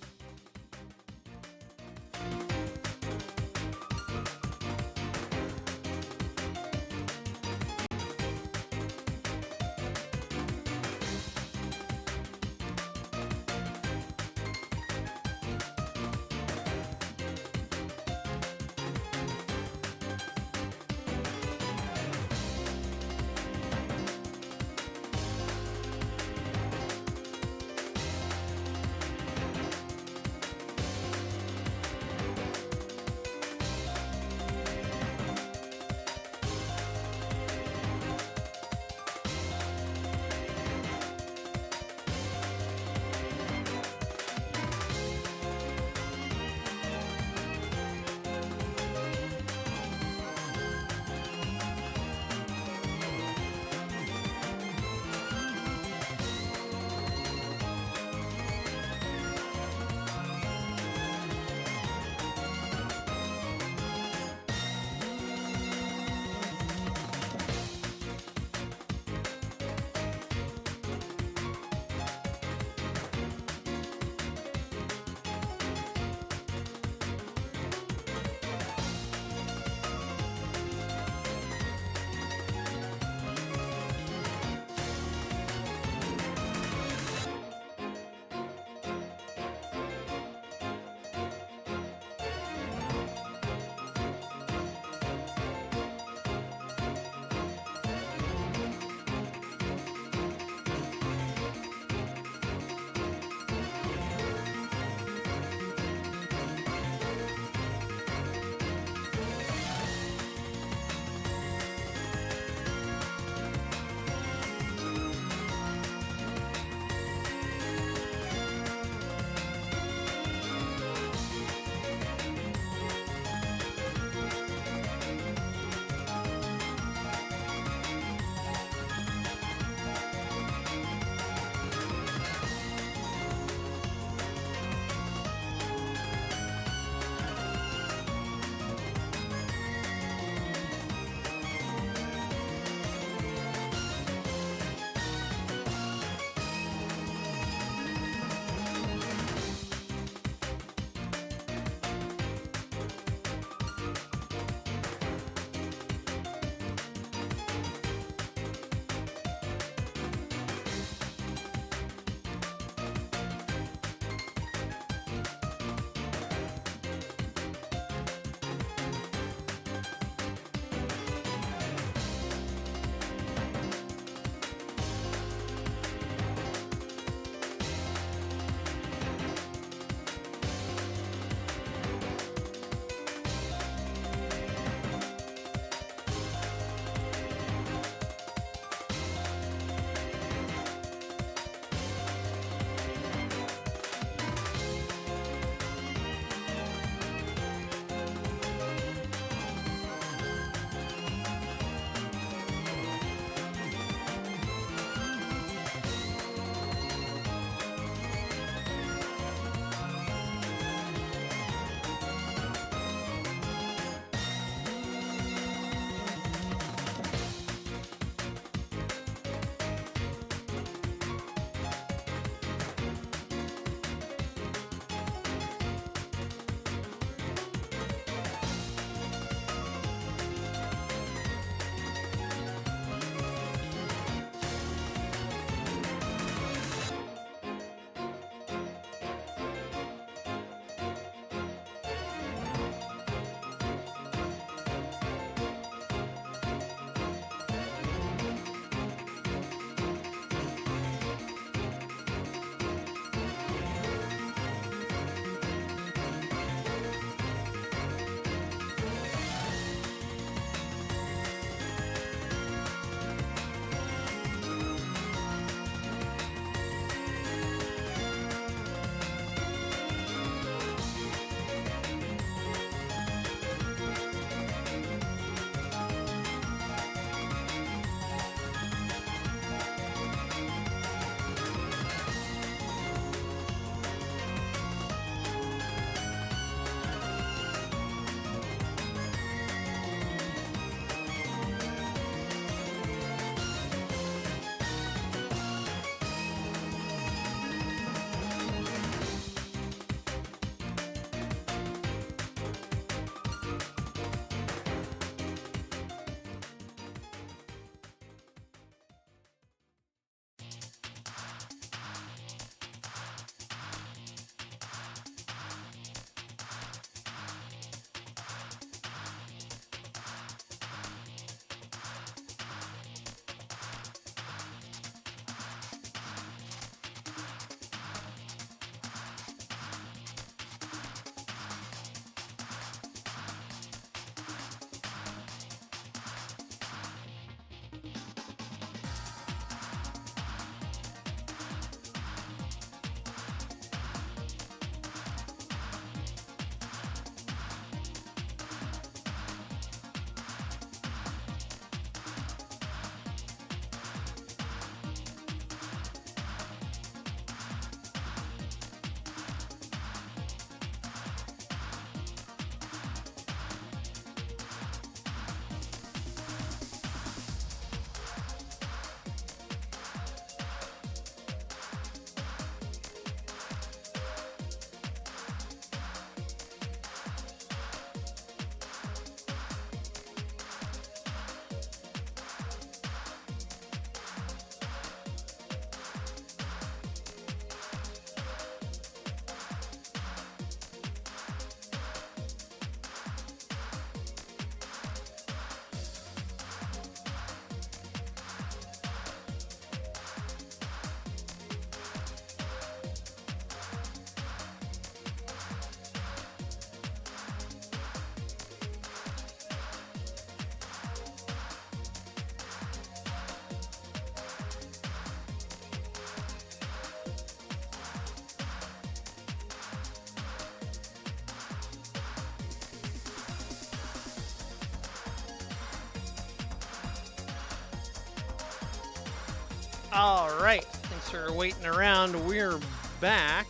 All right. Thanks for waiting around. We're back.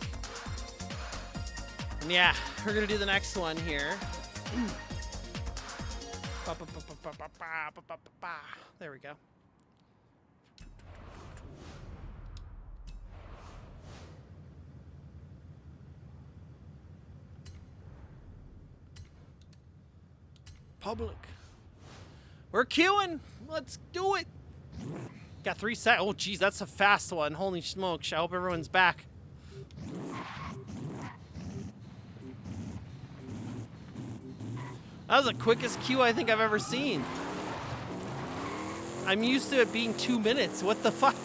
And yeah, we're going to do the next one here. There we go. Public. We're queuing. Let's do it. Got 3 seconds. Oh, geez, that's a fast one. Holy smokes. I hope everyone's back. That was the quickest queue I think I've ever seen. I'm used to it being 2 minutes. What the fuck?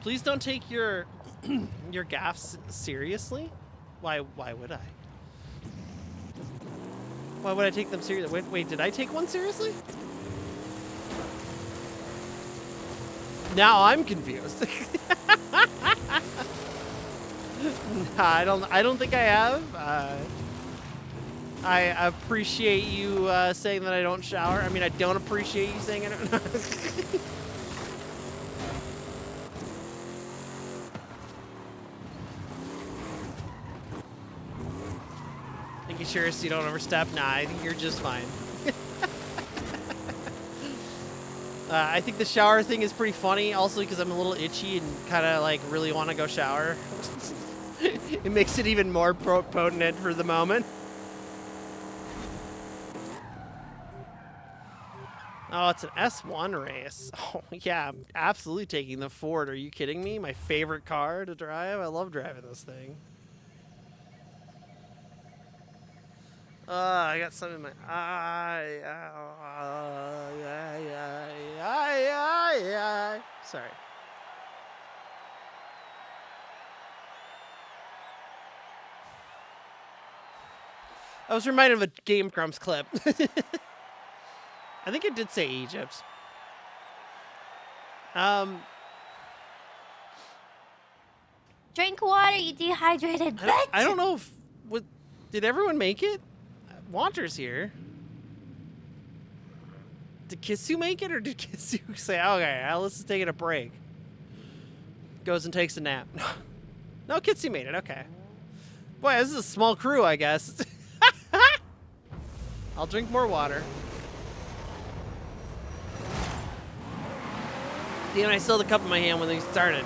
Please don't take your your gaffes seriously. Why would I? Why would I take them seriously? Wait, did I take one seriously? Now I'm confused. Nah, I don't think I have. I appreciate you saying that I don't shower. I mean, I don't appreciate you saying I don't. Making sure so you don't overstep. Nah, I think you're just fine. I think the shower thing is pretty funny, also because I'm a little itchy and kind of like really want to go shower. It makes it even more potent for the moment. Oh, it's an S1 race. Oh, yeah, I'm absolutely taking the Ford. Are you kidding me? My favorite car to drive. I love driving this thing. I got something in my eye. Sorry. I was reminded of a Game Grumps clip. I think it did say Egypt. Drink water, you dehydrated bitch! I don't know if... Did everyone make it? Wanter's here. Did Kitsu make it, or did Kitsu say, okay, Alice is taking a break? Goes and takes a nap. No, Kitsu made it, okay. Boy, this is a small crew, I guess. I'll drink more water. Damn, I still had the cup in my hand when they started.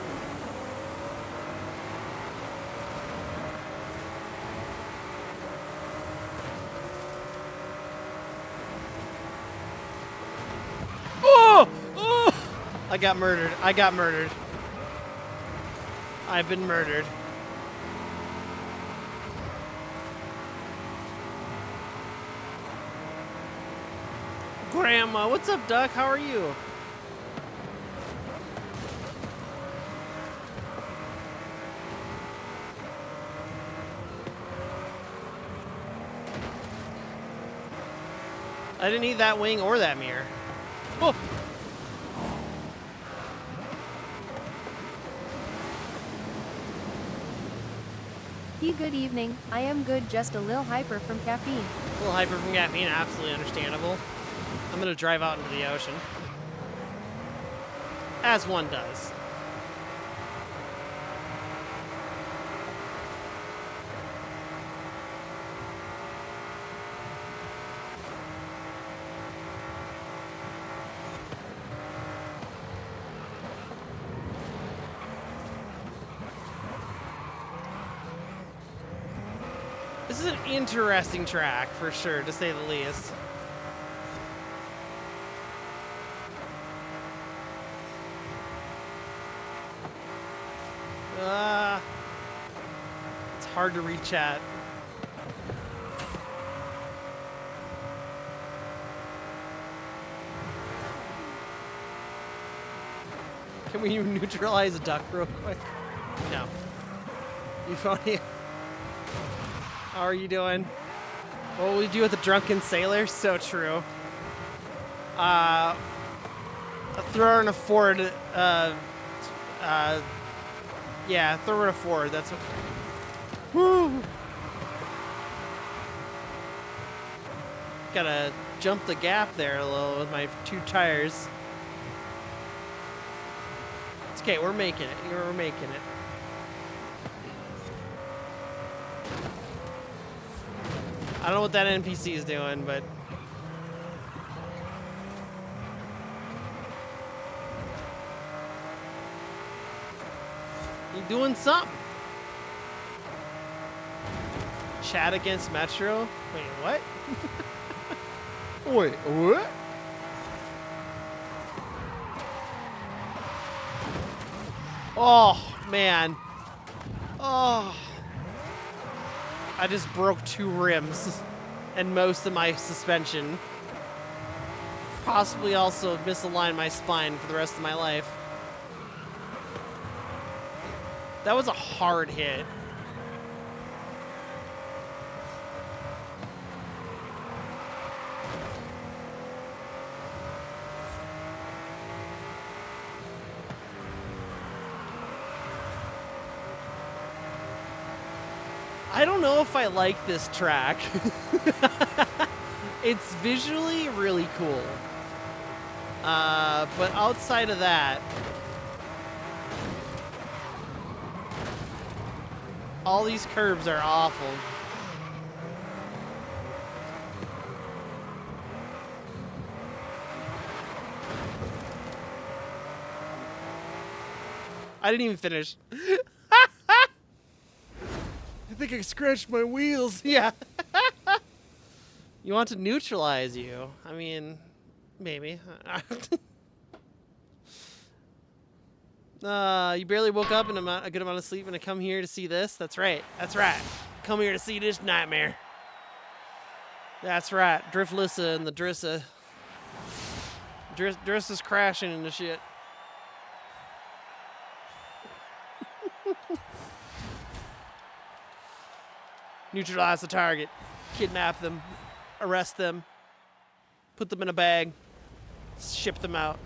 I got murdered. I got murdered. I've been murdered. Grandma, what's up, Duck? How are you? I didn't eat that wing or that mirror. Oh! Good evening. I am good, just a little hyper from caffeine. A little hyper from caffeine, absolutely understandable. I'm gonna drive out into the ocean. As one does. This is an interesting track, for sure, to say the least. It's hard to read chat. Can we neutralize a duck real quick? No. You phony. How are you doing? What will we do with the drunken sailor? So true. Throw her in a Ford Yeah, throw it a forward. That's what. Woo! Gotta jump the gap there a little with my 2 tires. It's okay, we're making it. We're making it. I don't know what that NPC is doing, but he's doing something. Chat against Metro? Wait, what? Wait, what? Oh, man. Oh. I just broke 2 rims and most of my suspension. Possibly also misaligned my spine for the rest of my life. That was a hard hit. I don't know if I like this track. It's visually really cool. But outside of that, all these curbs are awful. I didn't even finish. I think I scratched my wheels. Yeah. You want to neutralize you? I mean, maybe. You barely woke up in a good amount of sleep and I come here to see this? That's right. That's right. Come here to see this nightmare. That's right. Driftlissa and the Drissa. Drissa's crashing into shit. Neutralize the target. Kidnap them. Arrest them. Put them in a bag. Ship them out.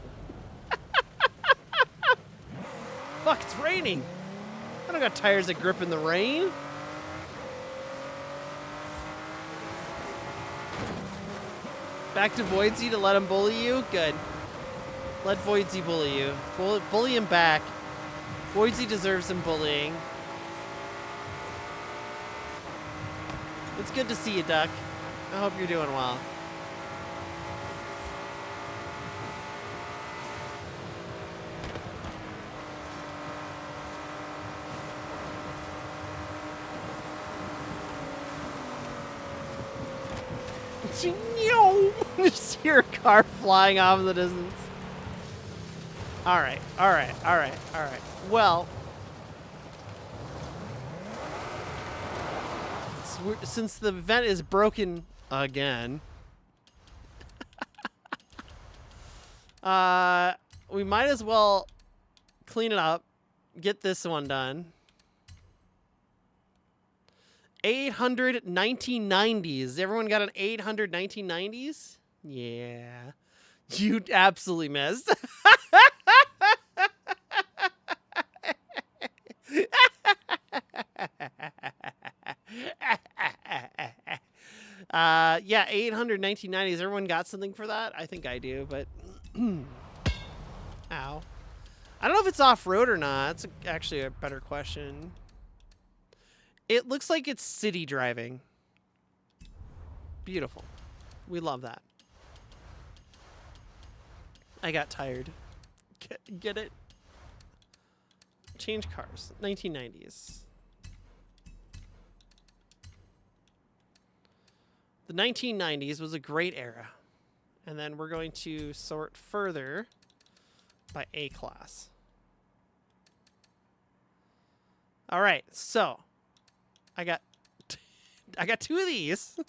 Fuck, it's raining. I don't got tires that grip in the rain. Back to Voidsy to let him bully you? Good. Let Voidsy bully you. Bully him back. Voidsy deserves some bullying. It's good to see you, Duck. I hope you're doing well. Just hear a car flying off in the distance. Alright, alright, alright, alright. Well, since the vent is broken again, we might as well clean it up, get this one done. 800 1990s. Everyone got an 800 1990s? Yeah. You absolutely missed. Yeah, 800 1990s. Everyone got something for that? I think I do, but ow. I don't know if it's off-road or not. That's actually a better question. It looks like it's city driving. Beautiful. We love that. I got tired. Get it? Change cars. 1990s. The 1990s was a great era. And then we're going to sort further by A class. All right, so I got 2 of these.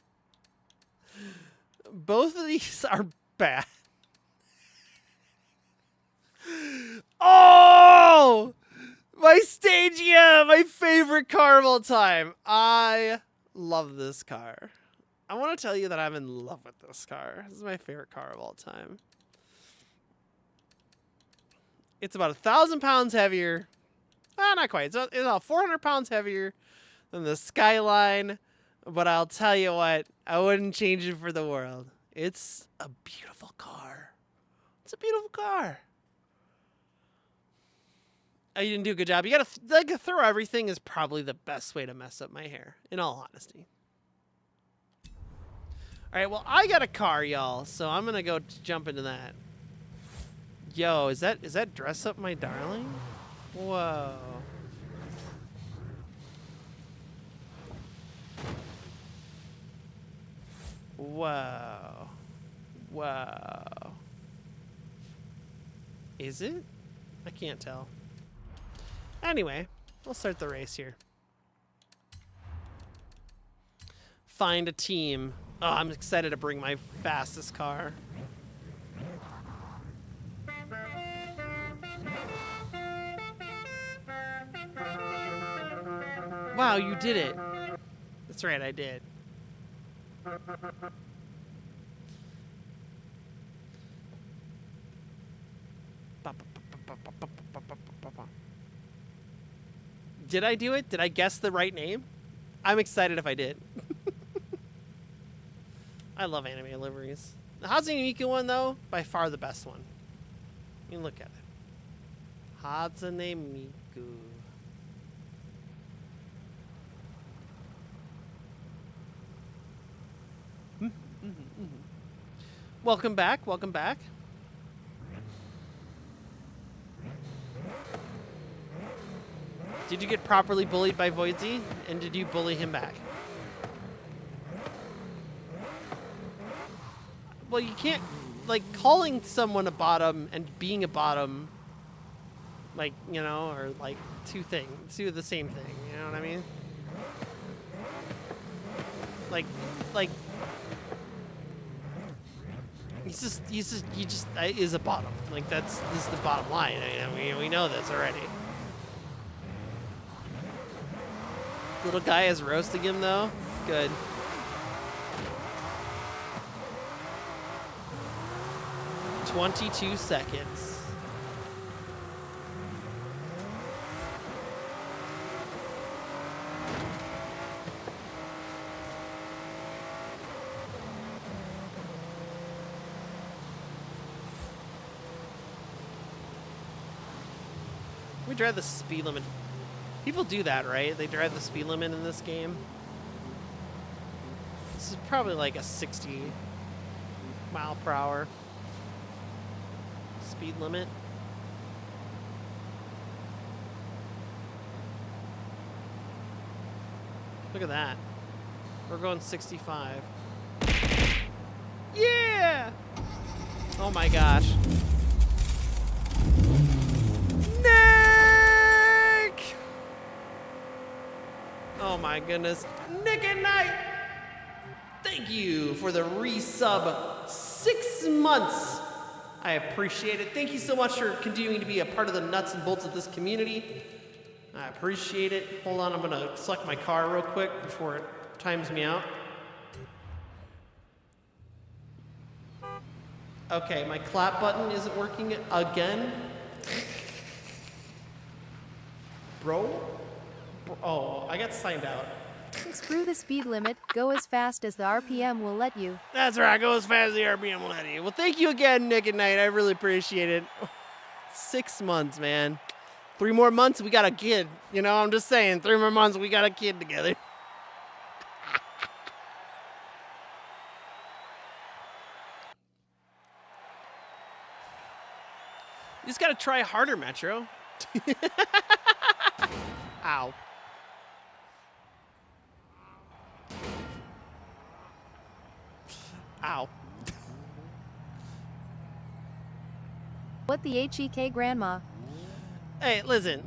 Both of these are bad. Oh! My Stagia! My favorite car of all time. I love this car. I want to tell you that I'm in love with this car. This is my favorite car of all time. It's about 1,000 pounds heavier. Not not quite. It's about 400 pounds heavier than the Skyline, but I'll tell you what, I wouldn't change it for the world. It's a beautiful car. It's a beautiful car. Oh, you didn't do a good job. You gotta like throw everything is probably the best way to mess up my hair, in all honesty. All right, well, I got a car, y'all, so I'm gonna go jump into that. Yo, is that Dress Up My Darling? Whoa. Whoa. Whoa. Is it? I can't tell. Anyway, we'll start the race here. Find a team. Oh, I'm excited to bring my fastest car. Wow, you did it. That's right, I did. Did I do it? Did I guess the right name? I'm excited if I did. I love anime liveries. The Hatsune Miku one, though, by far the best one. You look at it. Hatsune Miku. Welcome back. Welcome back. Did you get properly bullied by Voidsy? And did you bully him back? Well, you can't, like, calling someone a bottom and being a bottom, like, you know, or like two the same thing, you know what I mean? Like, he just is a bottom. Like, this is the bottom line. I mean, we know this already. Little guy is roasting him, though. Good. "22 seconds. We drive the speed limit. People do that, right? They drive the speed limit in this game. This is probably like a 60 mile per hour speed limit. Look at that. We're going 65. Yeah! Oh my gosh. Nick! Oh my goodness. Nick and Knight! Thank you for the resub 6 months. I appreciate it. Thank you so much for continuing to be a part of the nuts and bolts of this community. I appreciate it. Hold on, I'm gonna select my car real quick before it times me out. Okay, my clap button isn't working again. Bro? Oh, I got signed out. Screw the speed limit, go as fast as the RPM will let you. That's right, go as fast as the RPM will let you. Well, thank you again, Nick and Knight. I really appreciate it. 6 months, man. 3 more months, we got a kid. You know, I'm just saying, 3 more months, we got a kid together. You just gotta try harder, Metro. Ow. Ow. What the HEK, Grandma? Hey, listen.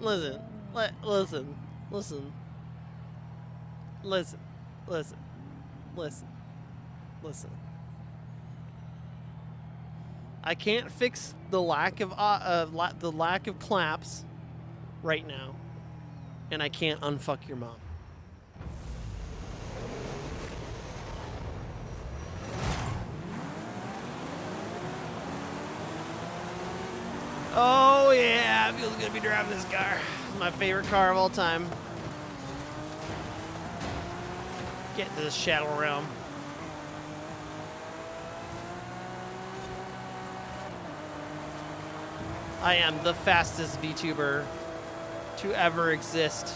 I can't fix the lack of claps right now, and I can't unfuck your mom. Oh yeah, it feels good to be driving this car. It's my favorite car of all time. Get into the shadow realm. I am the fastest VTuber to ever exist.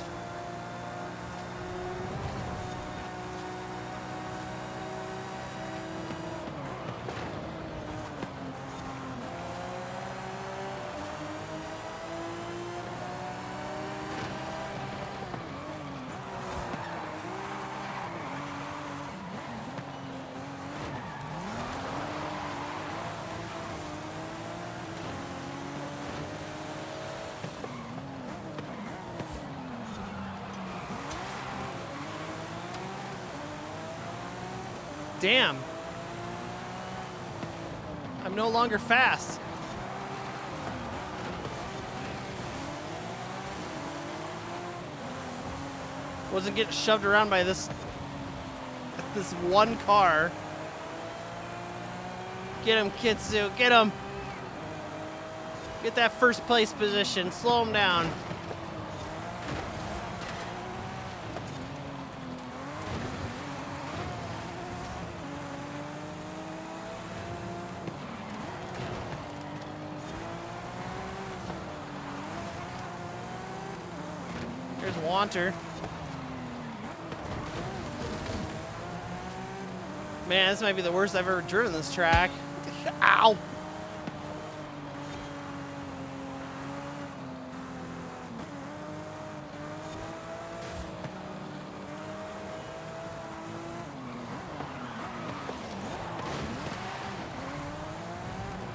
Damn. I'm no longer fast. Wasn't getting shoved around by this one car. Get him, Kitsu. Get him. Get that first place position. Slow him down. There's Wanter. Man, this might be the worst I've ever driven this track. Ow!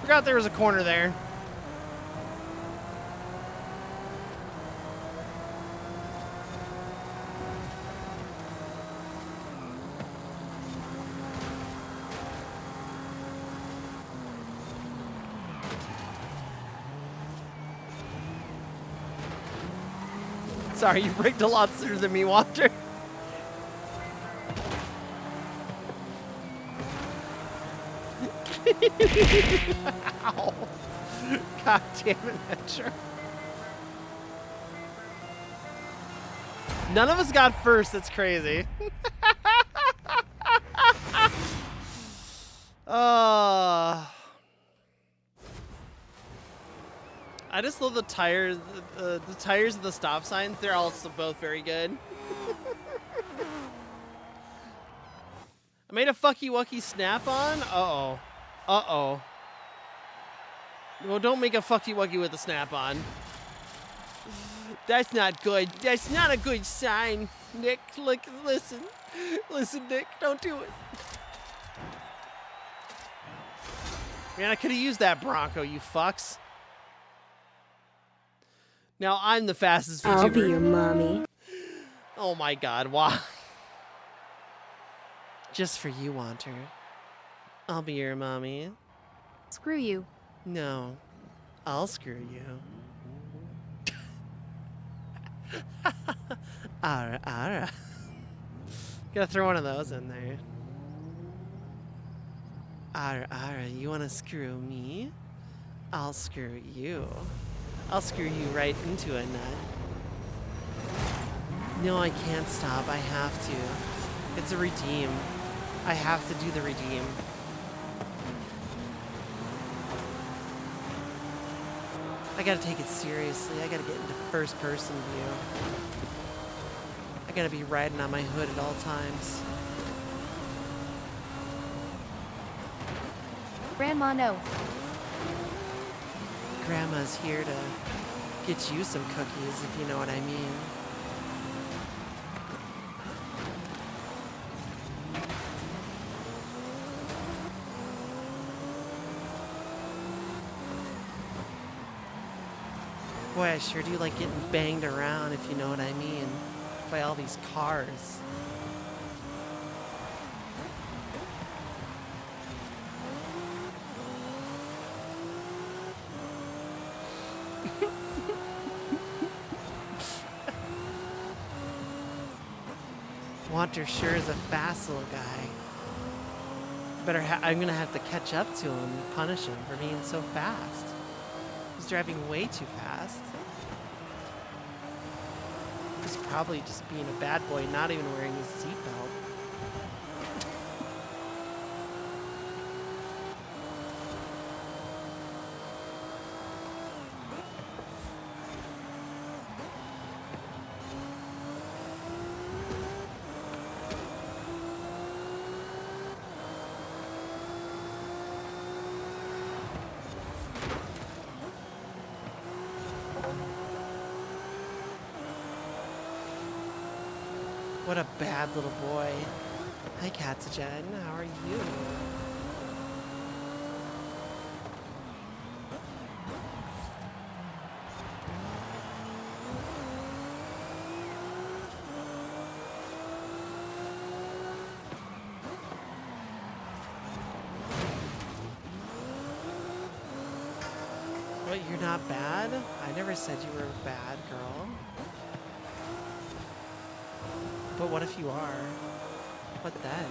Forgot there was a corner there. Sorry, you braked a lot sooner than me, Walter. Ow. God damn it, Metro. None of us got first, that's crazy. I just love the tires. The tires of the stop signs. They're also both very good. I made a fucky wucky snap on. Uh oh. Well, don't make a fucky wucky with a snap on. That's not good. That's not a good sign. Nick, look, listen, Nick, don't do it. Man, I could have used that Bronco, you fucks. Now I'm the fastest VTuber. I'll be your mommy. Oh my god, why? Just for you, Wanter. I'll be your mommy. Screw you. No, I'll screw you. Ara. Gotta throw one of those in there. Ara, you wanna screw me? I'll screw you. I'll screw you right into a nut. No, I can't stop. I have to. It's a redeem. I have to do the redeem. I gotta take it seriously. I gotta get into first person view. I gotta be riding on my hood at all times. Grandma, no. Grandma's here to get you some cookies, if you know what I mean. Boy, I sure do like getting banged around, if you know what I mean, by all these cars. Wanter sure is a fast little guy. I'm gonna have to catch up to him and punish him for being so fast. He's driving way too fast. He's probably just being a bad boy, not even wearing his seatbelt. What a bad little boy. Hi, Katsujen. How are you? What, you're not bad? I never said you were a bad girl. But what if you are? What then?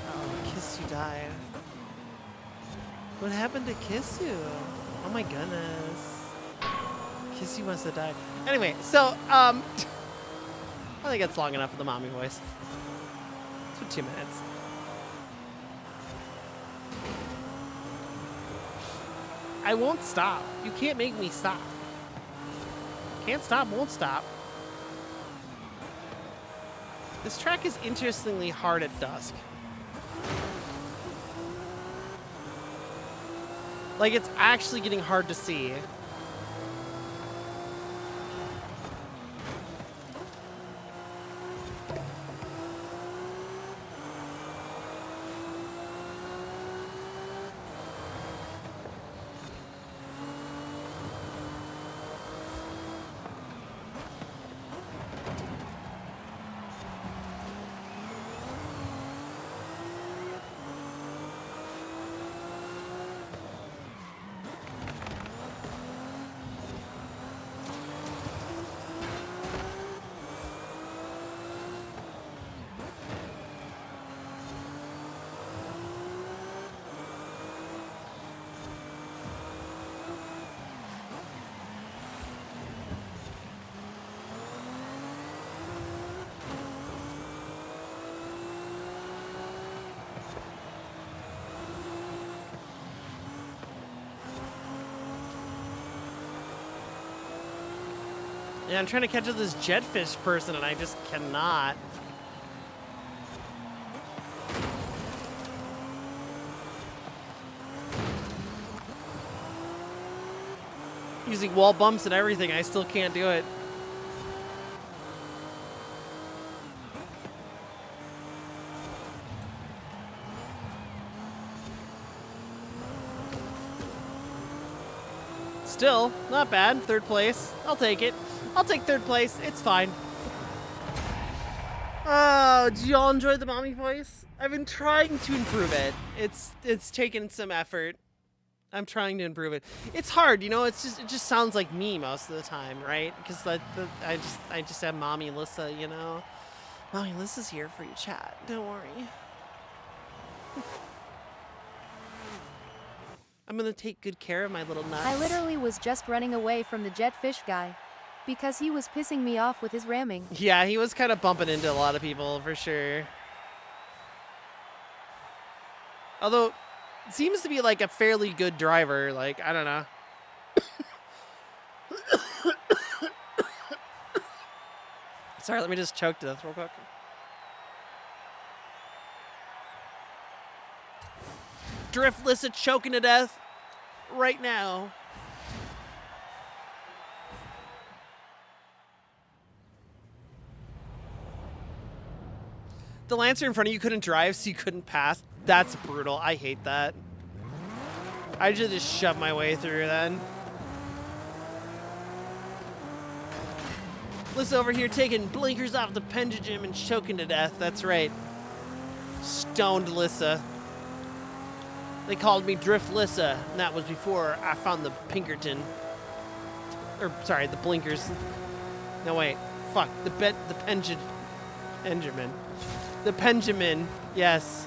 Oh, Kiss You died. What happened to Kiss You? Oh my goodness. Kiss You must have died. Anyway, so, I think it's long enough for the mommy voice. It's for 2 minutes. I won't stop. You can't make me stop. Can't stop, won't stop. This track is interestingly hard at dusk. Like, it's actually getting hard to see. Yeah, I'm trying to catch up this jetfish person and I just cannot. Using wall bumps and everything, I still can't do it. Still, not bad. 3rd place. I'll take it. I'll take 3rd place. It's fine. Oh, do y'all enjoy the mommy voice? I've been trying to improve it. It's taken some effort. I'm trying to improve it. It's hard, you know. It just sounds like me most of the time, right? Because I just have Mommy Lissa, you know. Mommy Lissa's here for your chat. Don't worry. I'm gonna take good care of my little nuts. I literally was just running away from the jetfish guy because he was pissing me off with his ramming. Yeah, he was kind of bumping into a lot of people for sure. Although, seems to be like a fairly good driver. Like, I don't know. Sorry, let me just choke to death real quick. Drift Lissa choking to death right now. The Lancer in front of you couldn't drive, so you couldn't pass. That's brutal. I hate that. I should just shove my way through then. Lissa over here taking blinkers off the pendulum and choking to death. That's right. Stoned Lissa. They called me Drift Lissa, and that was before I found the Pinkerton. Or, sorry, the blinkers. No, wait. Fuck. The Benjamin. The Benjamin. Yes.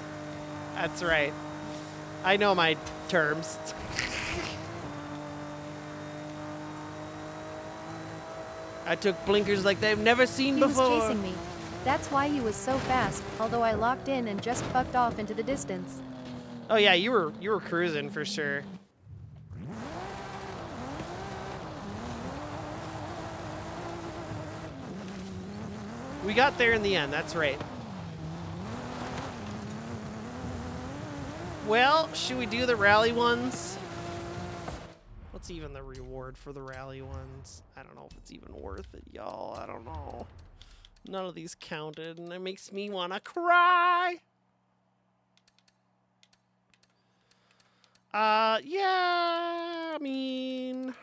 That's right. I know my terms. I took blinkers like they've never seen He before. was chasing me. That's why he was so fast, although I locked in and just fucked off into the distance. Oh yeah, you were cruising for sure. We got there in the end, that's right. Well, should we do the rally ones? What's even the reward for the rally ones? I don't know if it's even worth it, y'all. I don't know. None of these counted, and it makes me want to cry. Yeah, I mean...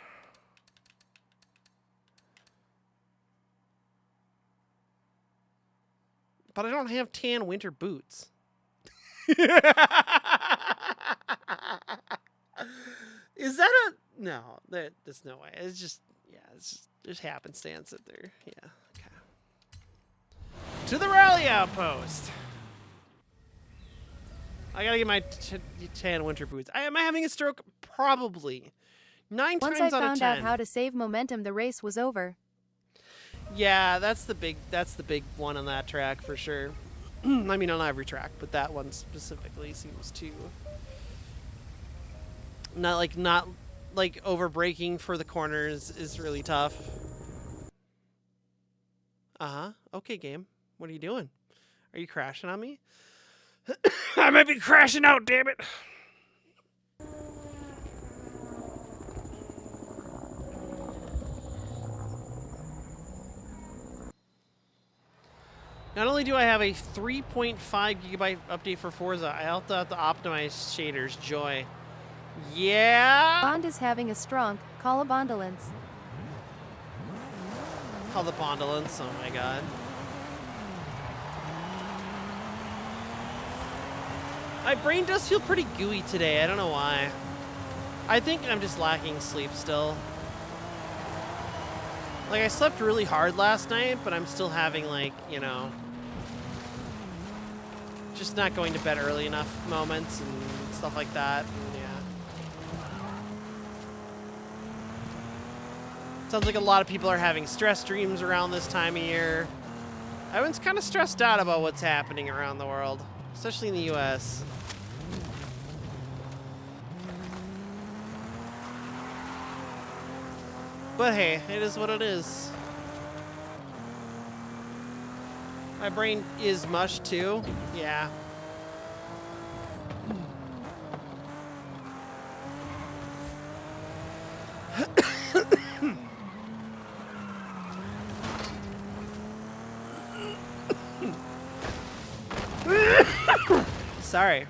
But I don't have tan winter boots. Is that a... No, there's no way. It's just... Yeah, it's just... There's happenstance that there. Yeah, okay. To the rally outpost. I gotta get my tan winter boots. Am I having a stroke? Probably. 9 Once times I out of 10. found out how to save momentum, the race was over. Yeah, that's the big one on that track for sure. I mean, on every track, but that one specifically seems to not like over braking for the corners is really tough. Okay, game. What are you doing? Are you crashing on me? I might be crashing out, damn it. Not only do I have a 3.5 gigabyte update for Forza, I also have to optimize shaders. Joy. Yeah. Bond is having a strong call a bondolence. Call the bondolence. Oh my god. My brain does feel pretty gooey today. I don't know why. I think I'm just lacking sleep still. Like, I slept really hard last night, but I'm still having, like, you know, just not going to bed early enough moments and stuff like that. And, yeah. Sounds like a lot of people are having stress dreams around this time of year. Everyone's kind of stressed out about what's happening around the world, especially in the US. But hey, it is what it is. My brain is mush too. Yeah. Sorry.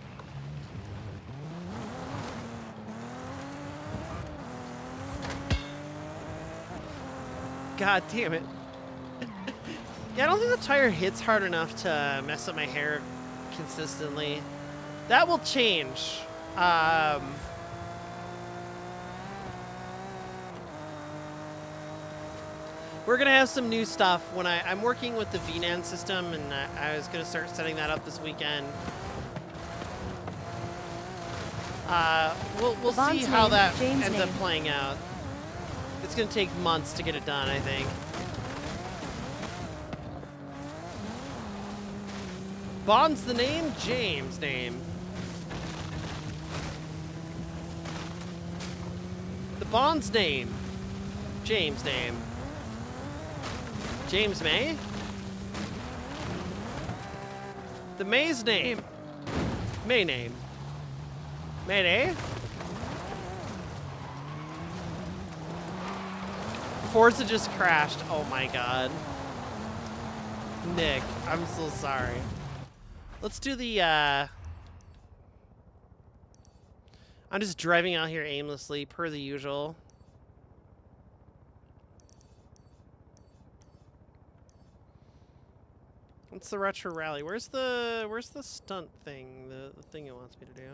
God damn it. Yeah, I don't think the tire hits hard enough to mess up my hair consistently. That will change. We're gonna have some new stuff when I'm working with the VNAND system, and I was gonna start setting that up this weekend. We'll see how that ends up playing out. It's gonna take months to get it done, I think. Bond's the name, James' name. The Bond's name, James' name. James May? The May's name. May name. Mayday? Forza just crashed. Oh my god. Nick, I'm so sorry. Let's do the, I'm just driving out here aimlessly, per the usual. What's the retro rally? Where's the stunt thing? The thing it wants me to do.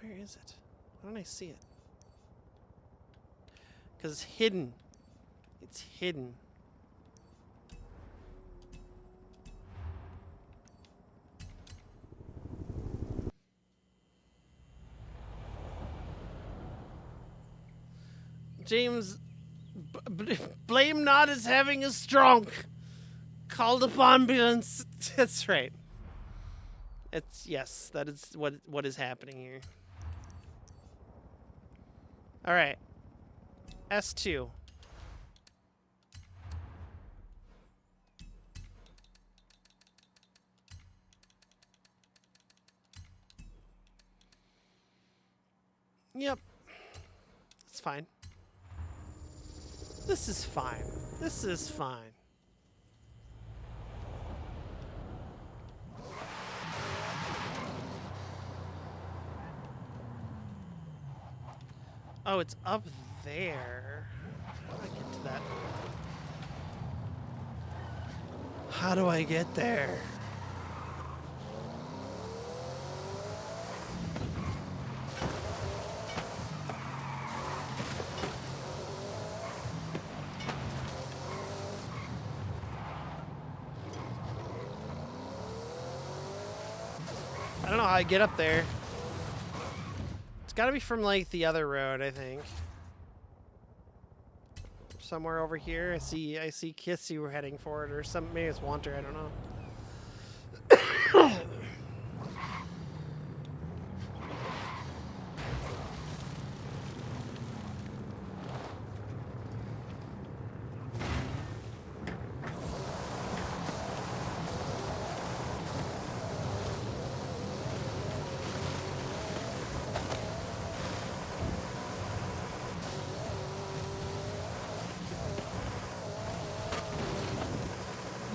Where is it? Why don't I see it? Because it's hidden. It's hidden. James, blame not as having a stroke. Called up ambulance. That's right. It's yes, that is what is happening here. All right. S2. Yep. It's fine. This is fine. This is fine. Oh, it's up there. How do I get to that? How do I get there? I don't know how I get up there. It's gotta be from like the other road, I think. Somewhere over here. I see Kissy we're heading for it, or some maybe it's Wanter, I don't know.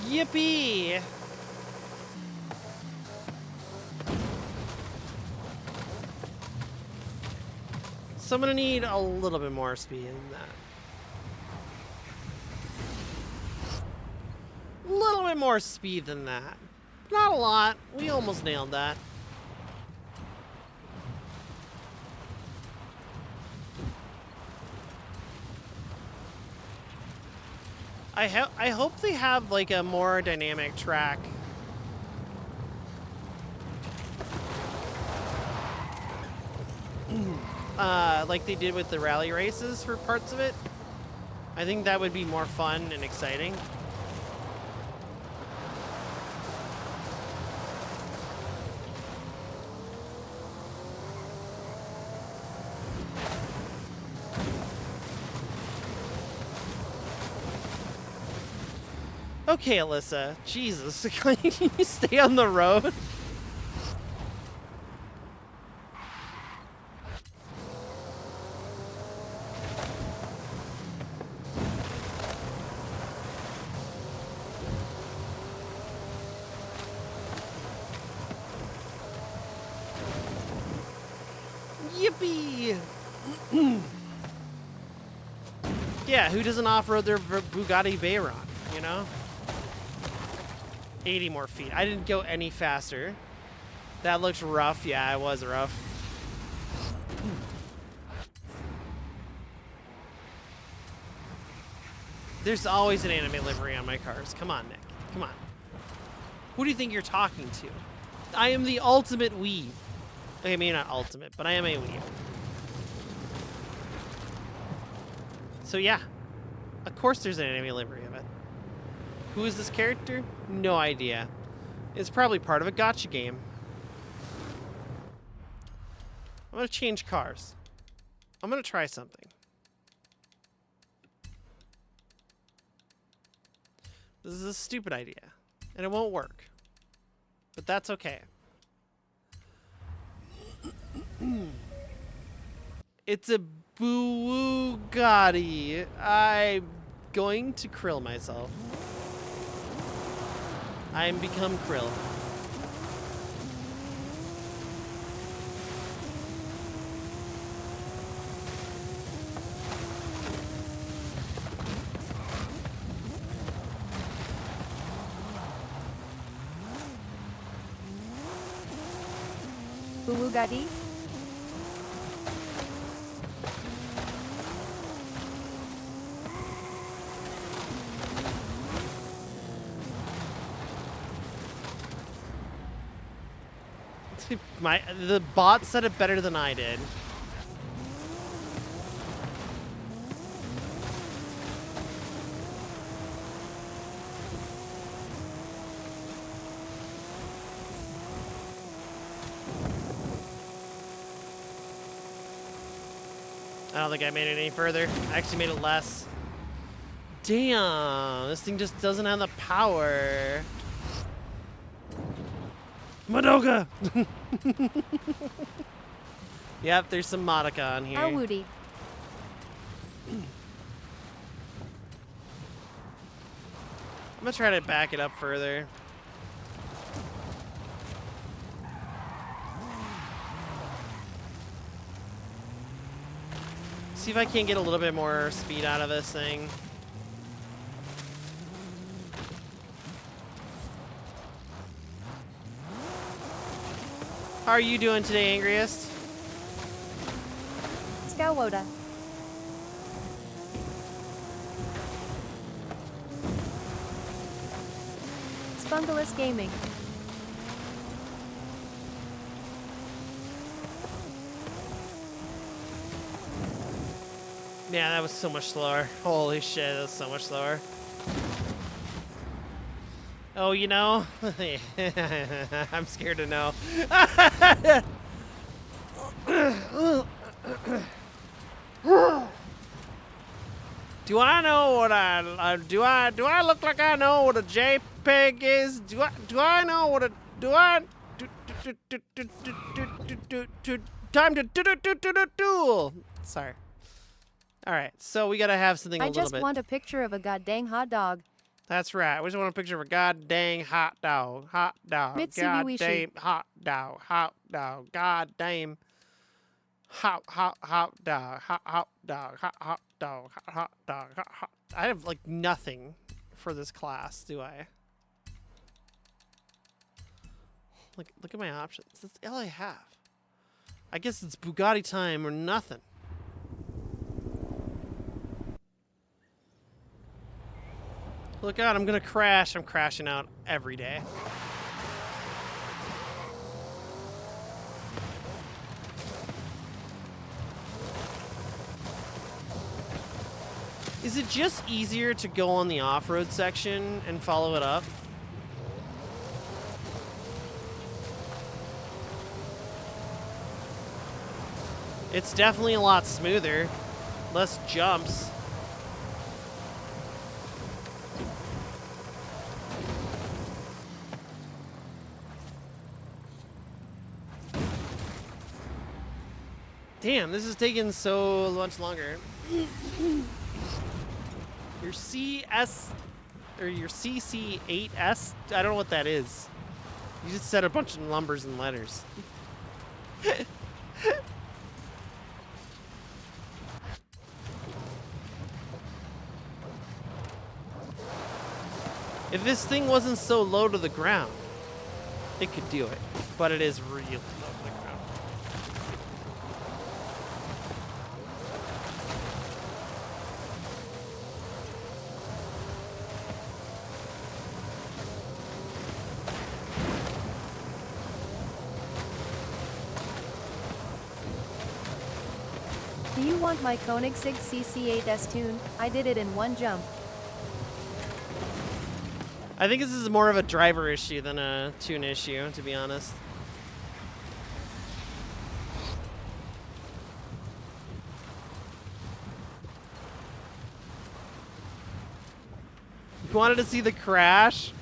Yippee! So I'm gonna need a little bit more speed than that. A little bit more speed than that. Not a lot. We almost nailed that. I hope they have like a more dynamic track. Like they did with the rally races for parts of it. I think that would be more fun and exciting. Okay, Alyssa. Jesus, can you stay on the road? Yippee! Yeah, who doesn't off-road their Bugatti Veyron, you know? 80 more feet. I didn't go any faster. That looks rough. Yeah, it was rough. There's always an anime livery on my cars. Come on, Nick. Come on. Who do you think you're talking to? I am the ultimate weeb. Okay, maybe not ultimate, but I am a weeb. So yeah. Of course there's an anime livery of it. Who is this character? No idea. It's probably part of a gacha game. I'm gonna change cars. I'm gonna try something. This is a stupid idea, and it won't work. But that's okay. It's a Bugatti. I'm going to krill myself. I'm become krill. Bugatti? The bot said it better than I did. I don't think I made it any further. I actually made it less. Damn, this thing just doesn't have the power. Madoka! Yep, there's some Madoka on here. How woody. I'm gonna try to back it up further. See if I can't get a little bit more speed out of this thing. How are you doing today, Angriest? Scowoda. Spungalus Gaming. Yeah, that was so much slower. Holy shit, that was so much slower. Oh, you know? I'm scared to know. Do I know what do I look like I know what a JPEG is? Do I know what a time to duel. Sorry. All right, so we gotta have something a I little just bit. want a picture of a goddamn hot dog. That's right. We just want a picture of a god dang hot dog. Hot dog. Mitsubishi. God damn hot dog. Hot dog. God damn. Hot dog. Hot dog. Hot dog. Hot dog. Hot. I have like nothing for this class, do I? Look at my options. That's all I have. I guess it's Bugatti time or nothing. Look out, I'm gonna crash. I'm crashing out every day. Is it just easier to go on the off-road section and follow it up? It's definitely a lot smoother. Less jumps. Damn, this is taking so much longer. Your CS or your CC8S, I don't know what that is. You just said a bunch of numbers and letters. If this thing wasn't so low to the ground, it could do it. But it is really low to the ground. Do you want my Koenigsegg CC8S tune? I did it in one jump. I think this is more of a driver issue than a tune issue, to be honest. You wanted to see the crash?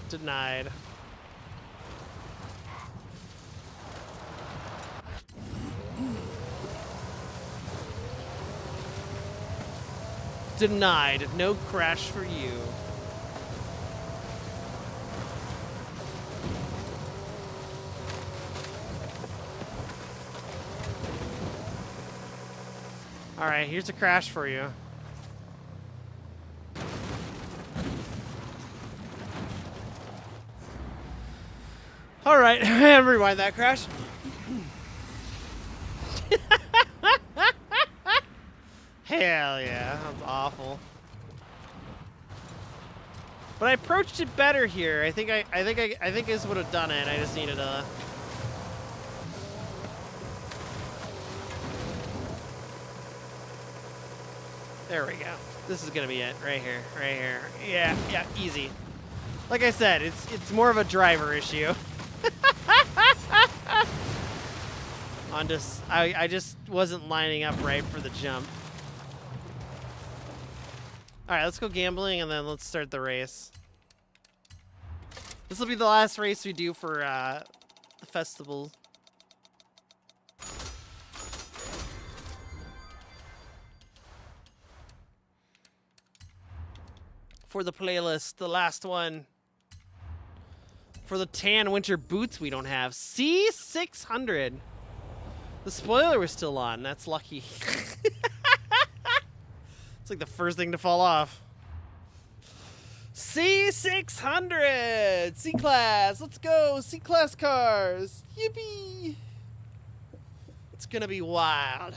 Denied. Denied. No crash for you. All right, here's a crash for you. All right, rewind that crash. Hell yeah, that's awful. But I approached it better here. I think this would have done it. I just needed a There we go. This is gonna be it right here, right here. Yeah, yeah, easy. Like I said, it's more of a driver issue. I just wasn't lining up right for the jump. All right, let's go gambling and then let's start the race. This will be the last race we do for the festival. For the playlist, the last one. For the tan winter boots we don't have. C600. The spoiler was still on. That's lucky. It's like the first thing to fall off. C600! C-Class! Let's go! C-Class cars! Yippee! It's gonna be wild.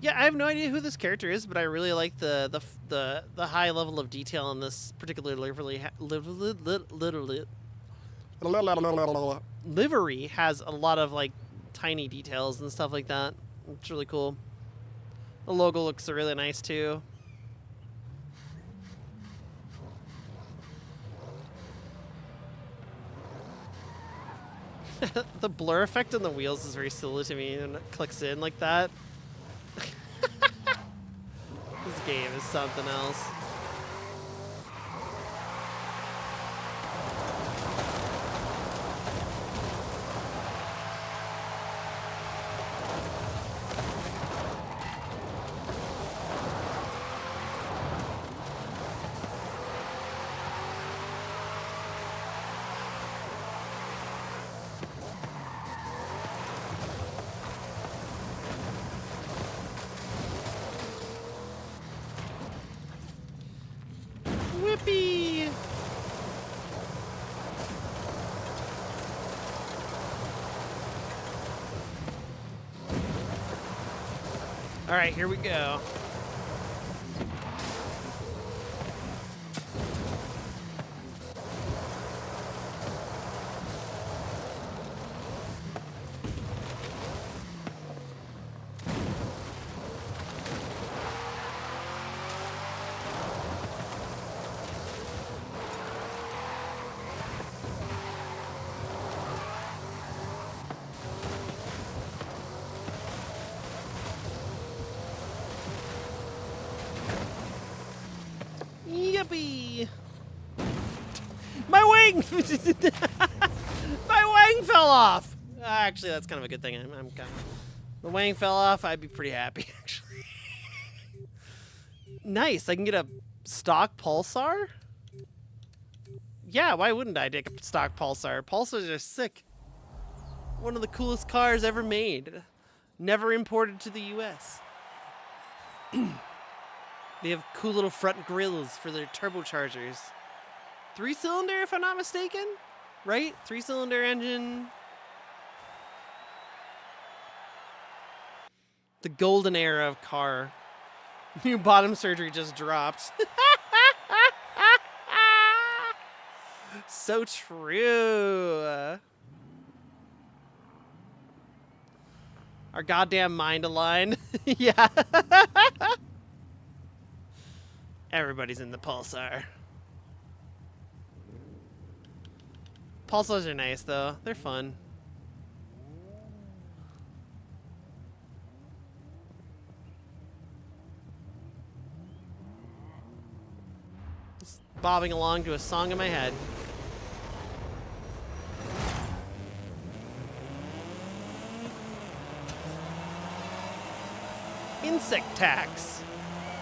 Yeah, I have no idea who this character is, but I really like the high level of detail in this particular livery has a lot of like tiny details and stuff like that. It's really cool. The logo looks really nice too. The blur effect on the wheels is very silly to me when it clicks in like that. This game is something else. Whippy! All right, here we go. Yippee! My wing! My wing fell off! Actually, that's kind of a good thing. I'm kind of... The wing fell off, I'd be pretty happy, actually. Nice, I can get a stock Pulsar? Yeah, why wouldn't I take a stock Pulsar? Pulsars are sick. One of the coolest cars ever made. Never imported to the US. They have cool little front grills for their turbochargers. 3-cylinder, if I'm not mistaken? Right? 3-cylinder engine. The golden era of car. New bottom surgery just dropped. So true. Our goddamn mind aligned. Yeah. Everybody's in the Pulsar. Pulsars are nice, though. They're fun. Just bobbing along to a song in my head. Insect Tax.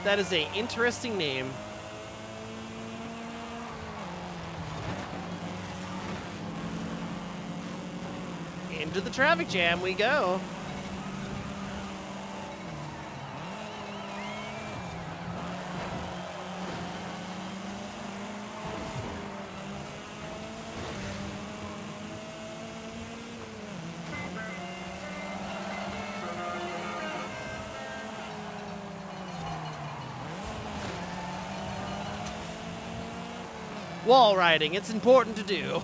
That is an interesting name. Into the traffic jam we go. Wall riding, it's important to do.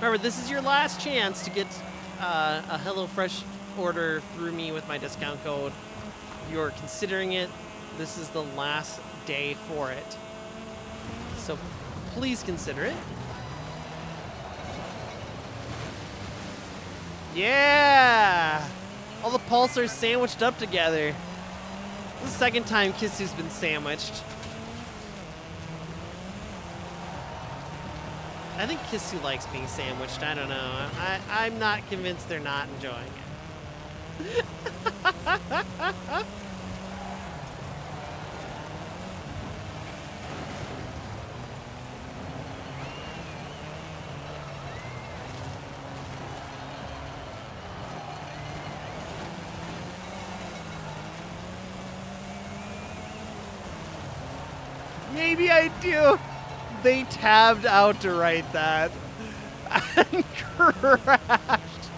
Remember, this is your last chance to get a HelloFresh order through me with my discount code. If you're considering it, this is the last day for it. So please consider it. Yeah! All the pulsars sandwiched up together. This is the second time Kissu's been sandwiched. I think Kissu likes being sandwiched. I don't know. I'm not convinced they're not enjoying it. Maybe I do. They tabbed out to write that and crashed.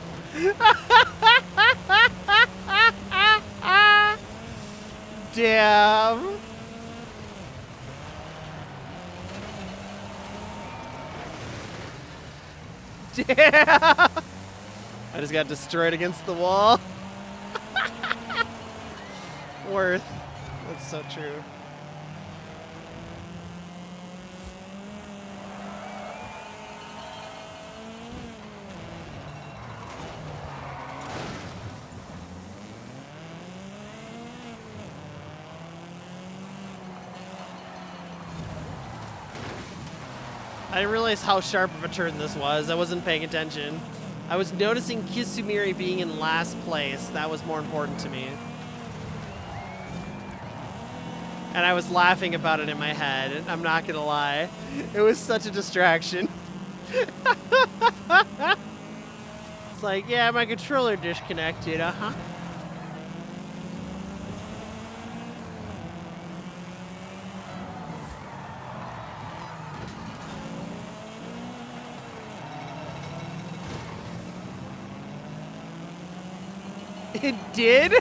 Damn. Damn. I just got destroyed against the wall. Worth. That's so true. I didn't realize how sharp of a turn this was. I wasn't paying attention. I was noticing Kisumiri being in last place. That was more important to me. And I was laughing about it in my head. I'm not gonna lie. It was such a distraction. It's like, yeah, my controller disconnected, uh-huh. It did?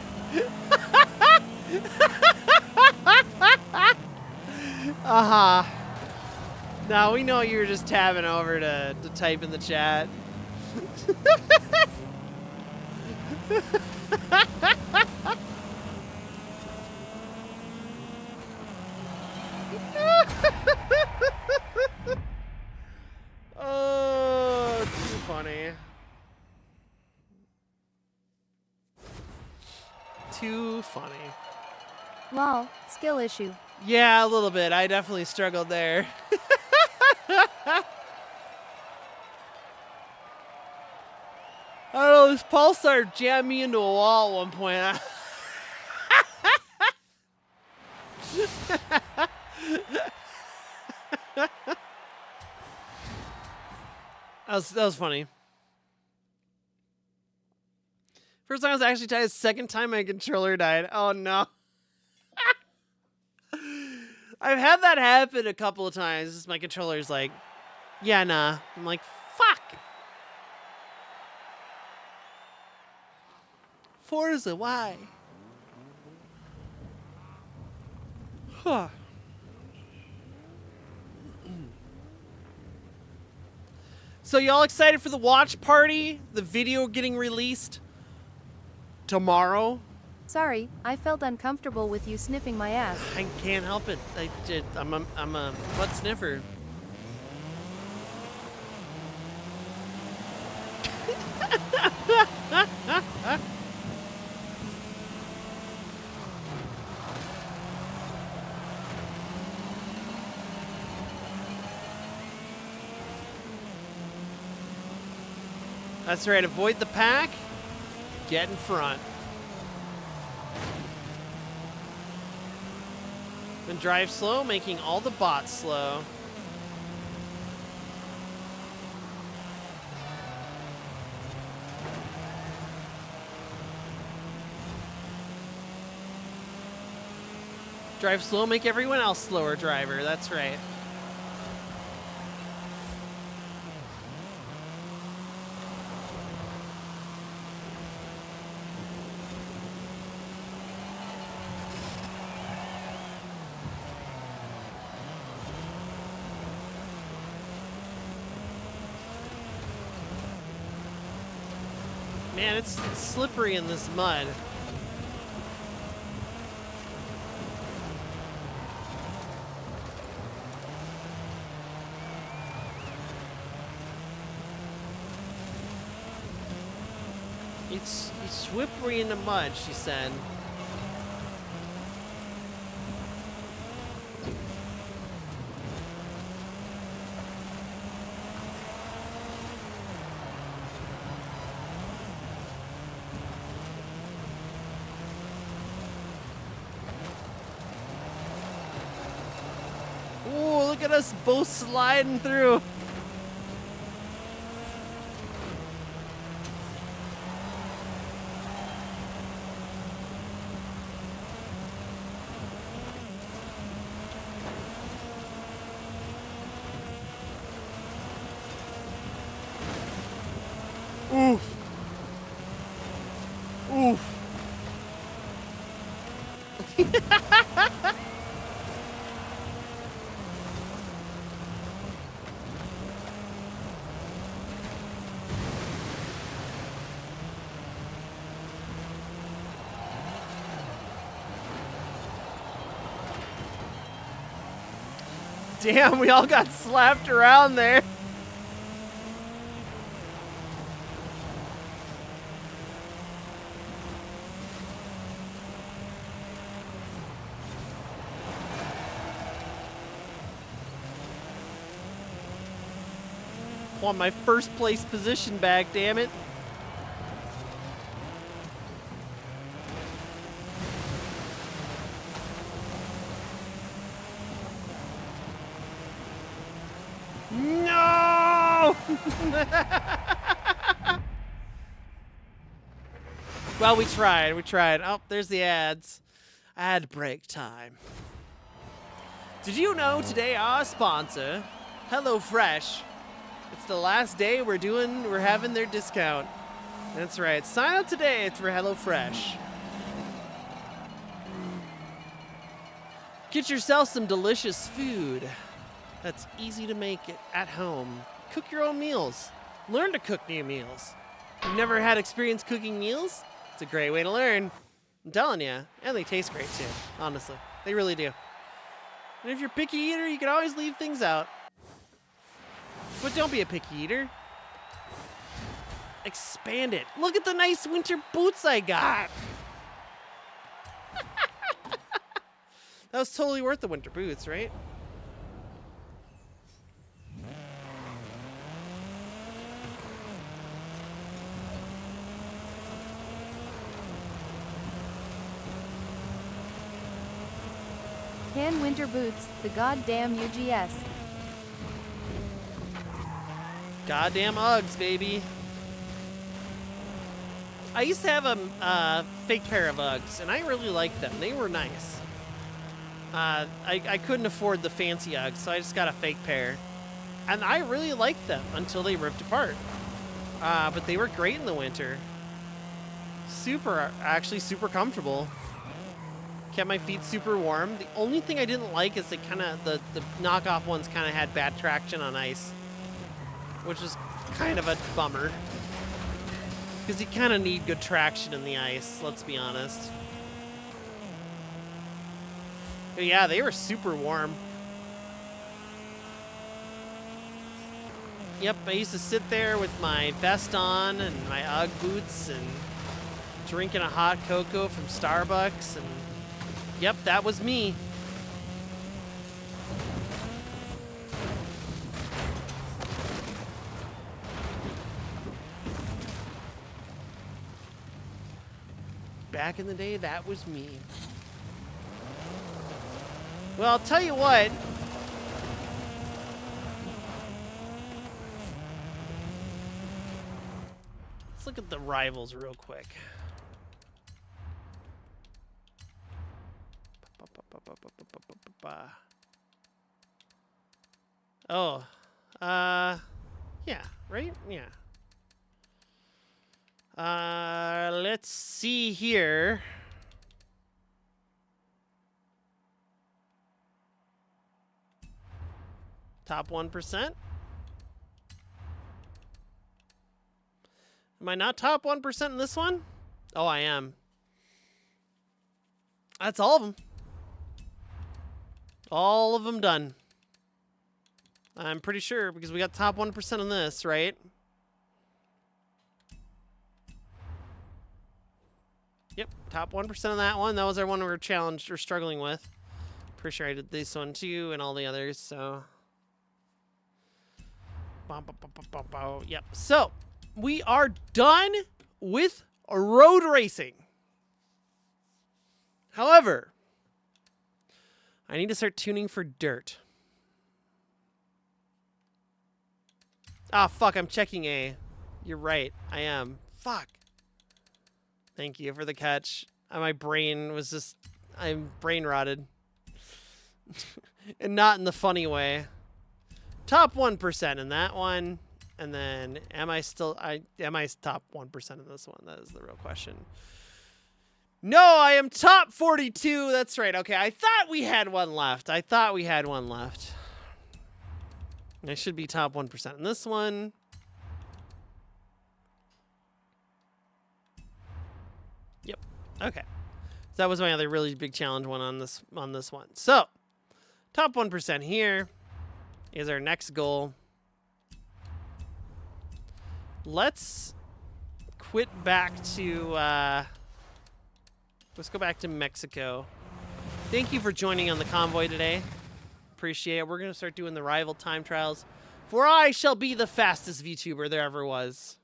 Uh-huh. Now we know you were just tabbing over to type in the chat. Oh, too funny. Too funny. Lol, skill issue. Yeah, a little bit. I definitely struggled there. I don't know, this pulsar jammed me into a wall at one point. That was funny. First time I was actually tied, second time my controller died. Oh no. I've had that happen a couple of times. My controller's like, yeah, nah. I'm like, fuck. Forza, why? Huh. So y'all excited for the watch party? The video getting released tomorrow? Sorry, I felt uncomfortable with you sniffing my ass. I can't help it. I'm a butt sniffer. That's right. Avoid the pack. Get in front. Then drive slow, making all the bots slow. Drive slow, make everyone else slower, driver. That's right. Man, it's slippery in this mud. It's slippery in the mud, she said. Ooh, look at us both sliding through. Oof. Oof. Damn, we all got slapped around there. Want my first place position back, damn it. No! Well, we tried. Oh, there's the ads. Ad break time. Did you know today our sponsor, HelloFresh, it's the last day we're having their discount. That's right. Sign up today for HelloFresh. Get yourself some delicious food that's easy to make it at home. Cook your own meals. Learn to cook new meals. You've never had experience cooking meals? It's a great way to learn. I'm telling you. And they taste great too, honestly. They really do. And if you're a picky eater, you can always leave things out. But don't be a picky eater. Expand it. Look at the nice winter boots I got. That was totally worth the winter boots, right? Can winter boots, the goddamn UGS. Goddamn Uggs, baby. I used to have a fake pair of Uggs, and I really liked them. They were nice. I couldn't afford the fancy Uggs, so I just got a fake pair. And I really liked them until they ripped apart. But they were great in the winter. Actually super comfortable. Kept my feet super warm. The only thing I didn't like is the knockoff ones kind of had bad traction on ice, which was kind of a bummer. Because you kind of need good traction in the ice, let's be honest. But yeah, they were super warm. Yep, I used to sit there with my vest on and my Ugg boots and drinking a hot cocoa from Starbucks, and yep, that was me. Back in the day, that was me. Well, I'll tell you what. Let's look at the rivals real quick. Oh, yeah, right? Yeah. Let's see here. Top 1%. Am I not top 1% in this one? Oh, I am. That's all of them. All of them done. I'm pretty sure because we got top 1% on this, right? Yep, top 1% on that one. That was our one we were challenged or struggling with. Pretty sure I did this one too and all the others, so. Yep, so we are done with road racing. However, I need to start tuning for dirt. Ah, fuck, I'm checking A. You're right, I am. Fuck. Thank you for the catch. My brain was just... I'm brain rotted. And not in the funny way. Top 1% in that one. And then, am I top 1% in this one? That is the real question. No, I am top 42. That's right. Okay, I thought we had one left. I should be top 1% in this one. Yep. Okay. So that was my other really big challenge one on this one. So, top 1% here is our next goal. Let's quit back to let's go back to Mexico. Thank you for joining on the convoy today. Appreciate it. We're going to start doing the rival time trials, for I shall be the fastest VTuber there ever was.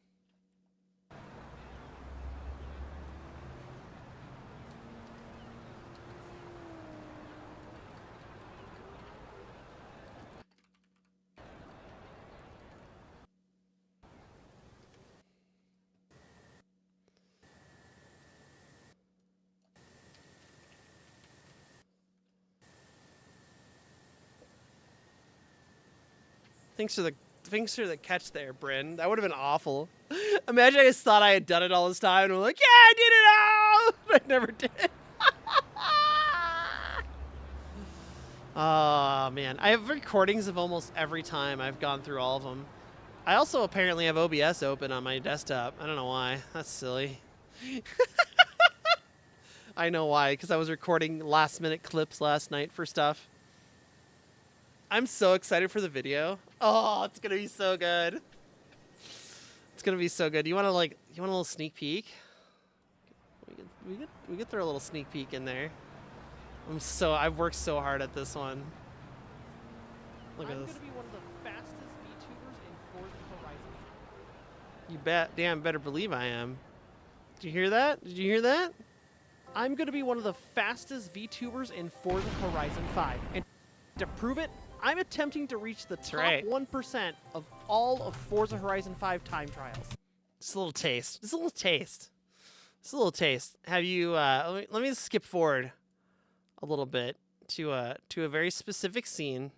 Thanks for the catch there, Bryn. That would have been awful. Imagine I just thought I had done it all this time, and I'm like, yeah, I did it all! But I never did. Oh, man. I have recordings of almost every time I've gone through all of them. I also apparently have OBS open on my desktop. I don't know why. That's silly. I know why, because I was recording last-minute clips last night for stuff. I'm so excited for the video. Oh, it's gonna be so good. It's gonna be so good. You want a little sneak peek? We could throw a little sneak peek in there. I've worked so hard at this one. Look at this. I'm gonna be one of the fastest VTubers in Forza Horizon. You bet. Damn, better believe I am. Did you hear that? Did you hear that? I'm gonna be one of the fastest VTubers in Forza Horizon 5, and to prove it, I'm attempting to reach the top 1% of all of Forza Horizon 5 time trials. Just a little taste. Just a little taste. Just a little taste. Have you, let me skip forward a little bit to a very specific scene.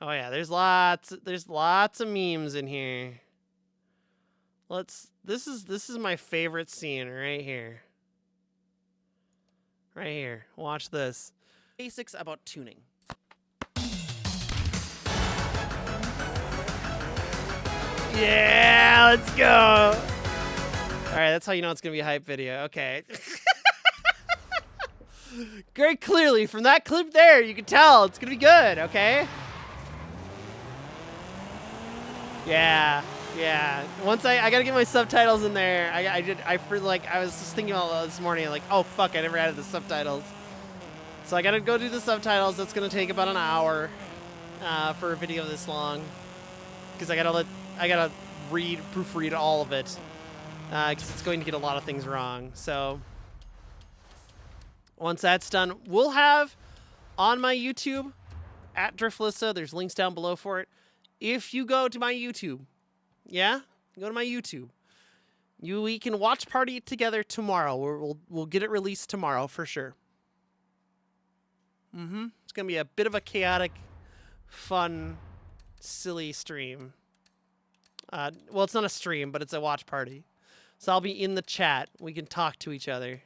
Oh yeah, there's lots of memes in here. This is my favorite scene right here. Right here. Watch this. Basics about tuning. Yeah, let's go. All right, that's how you know it's going to be a hype video. Okay. Very clearly, from that clip there, you can tell it's going to be good, okay? Yeah. Once I got to get my subtitles in there. I was just thinking about that this morning, like, oh, fuck, I never added the subtitles. So I got to go do the subtitles. That's going to take about an hour for a video this long. Because I got to proofread all of it. Because it's going to get a lot of things wrong. So once that's done, we'll have on my YouTube, at Driftlissa, there's links down below for it. If you go to my YouTube, yeah? Go to my YouTube. We can watch party it together tomorrow. We'll get it released tomorrow for sure. It's going to be a bit of a chaotic, fun, silly stream. Well, it's not a stream, but it's a watch party. So I'll be in the chat. We can talk to each other.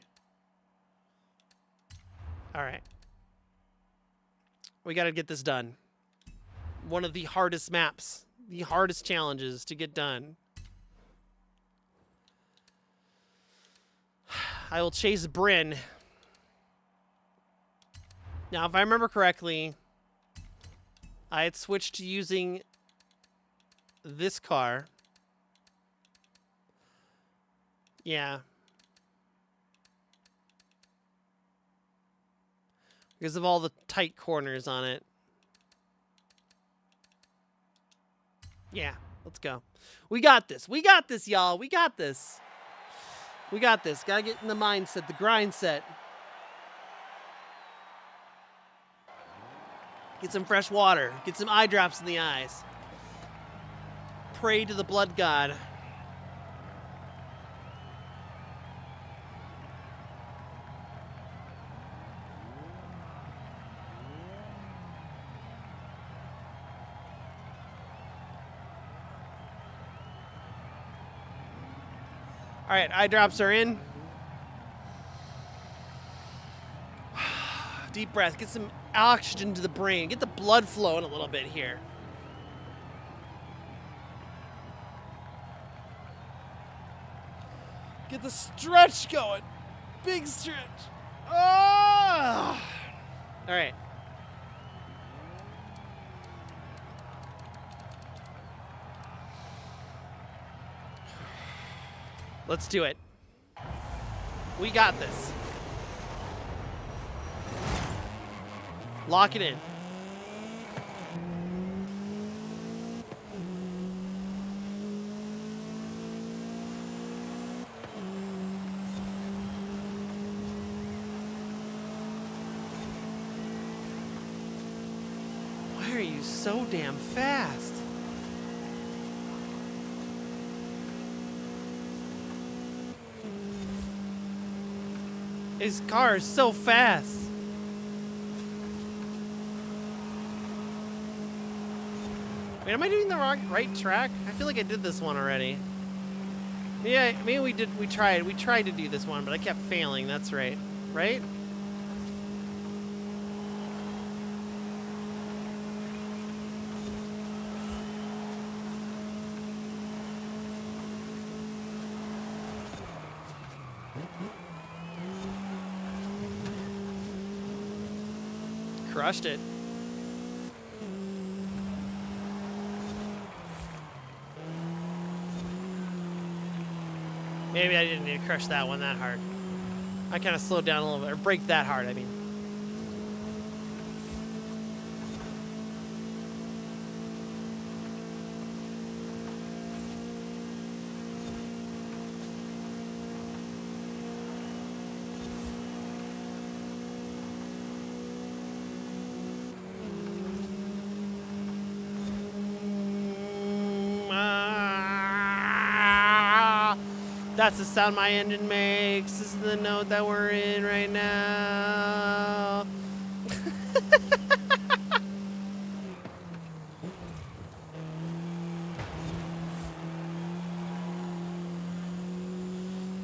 All right. We got to get this done. One of the hardest maps, the hardest challenges to get done. I will chase Bryn. Now, if I remember correctly, I had switched to using this car. Yeah. Because of all the tight corners on it. Yeah, let's go. We got this. We got this, y'all. We got this. We got this. Gotta get in the mindset, the grind set. Get some fresh water. Get some eye drops in the eyes. Pray to the blood god. All right, eye drops are in. Deep breath. Get some oxygen to the brain. Get the blood flowing a little bit here. Get the stretch going. Big stretch. Oh! All right. Let's do it. We got this. Lock it in. Why are you so damn fast? His car is so fast. Wait, am I doing the right track? I feel like I did this one already. Yeah, maybe we did. We tried to do this one, but I kept failing. That's right. Right? Crushed it. Maybe I didn't need to crush that one that hard. I kind of slowed down a little bit, or brake that hard, I mean. That's the sound my engine makes. This is the note that we're in right now.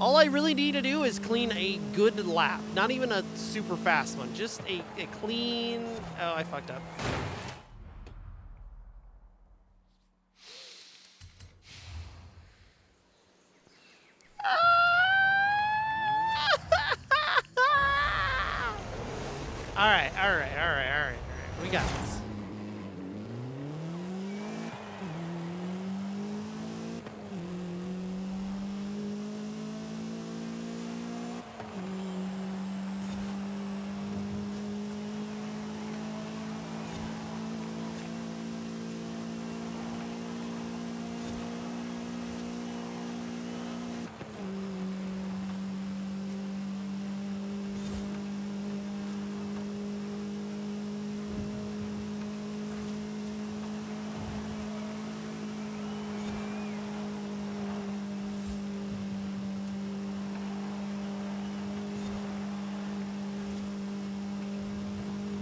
All I really need to do is clean a good lap. Not even a super fast one. Just a clean... Oh, I fucked up. All right. We got this.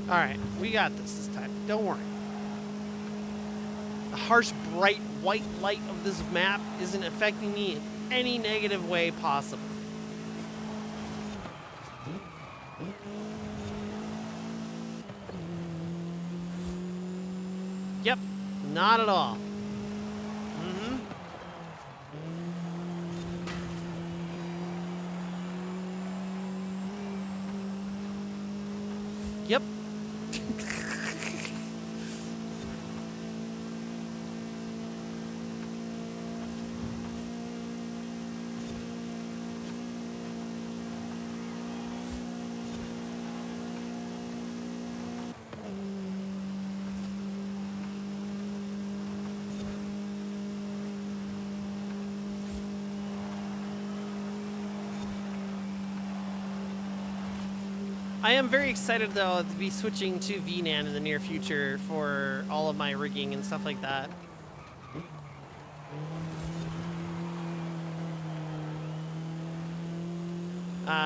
All right, we got this time. Don't worry. The harsh, bright, white light of this map isn't affecting me in any negative way possible. Yep, not at all. Mm-hmm. Yep. I am very excited, though, to be switching to VNAN in the near future for all of my rigging and stuff like that.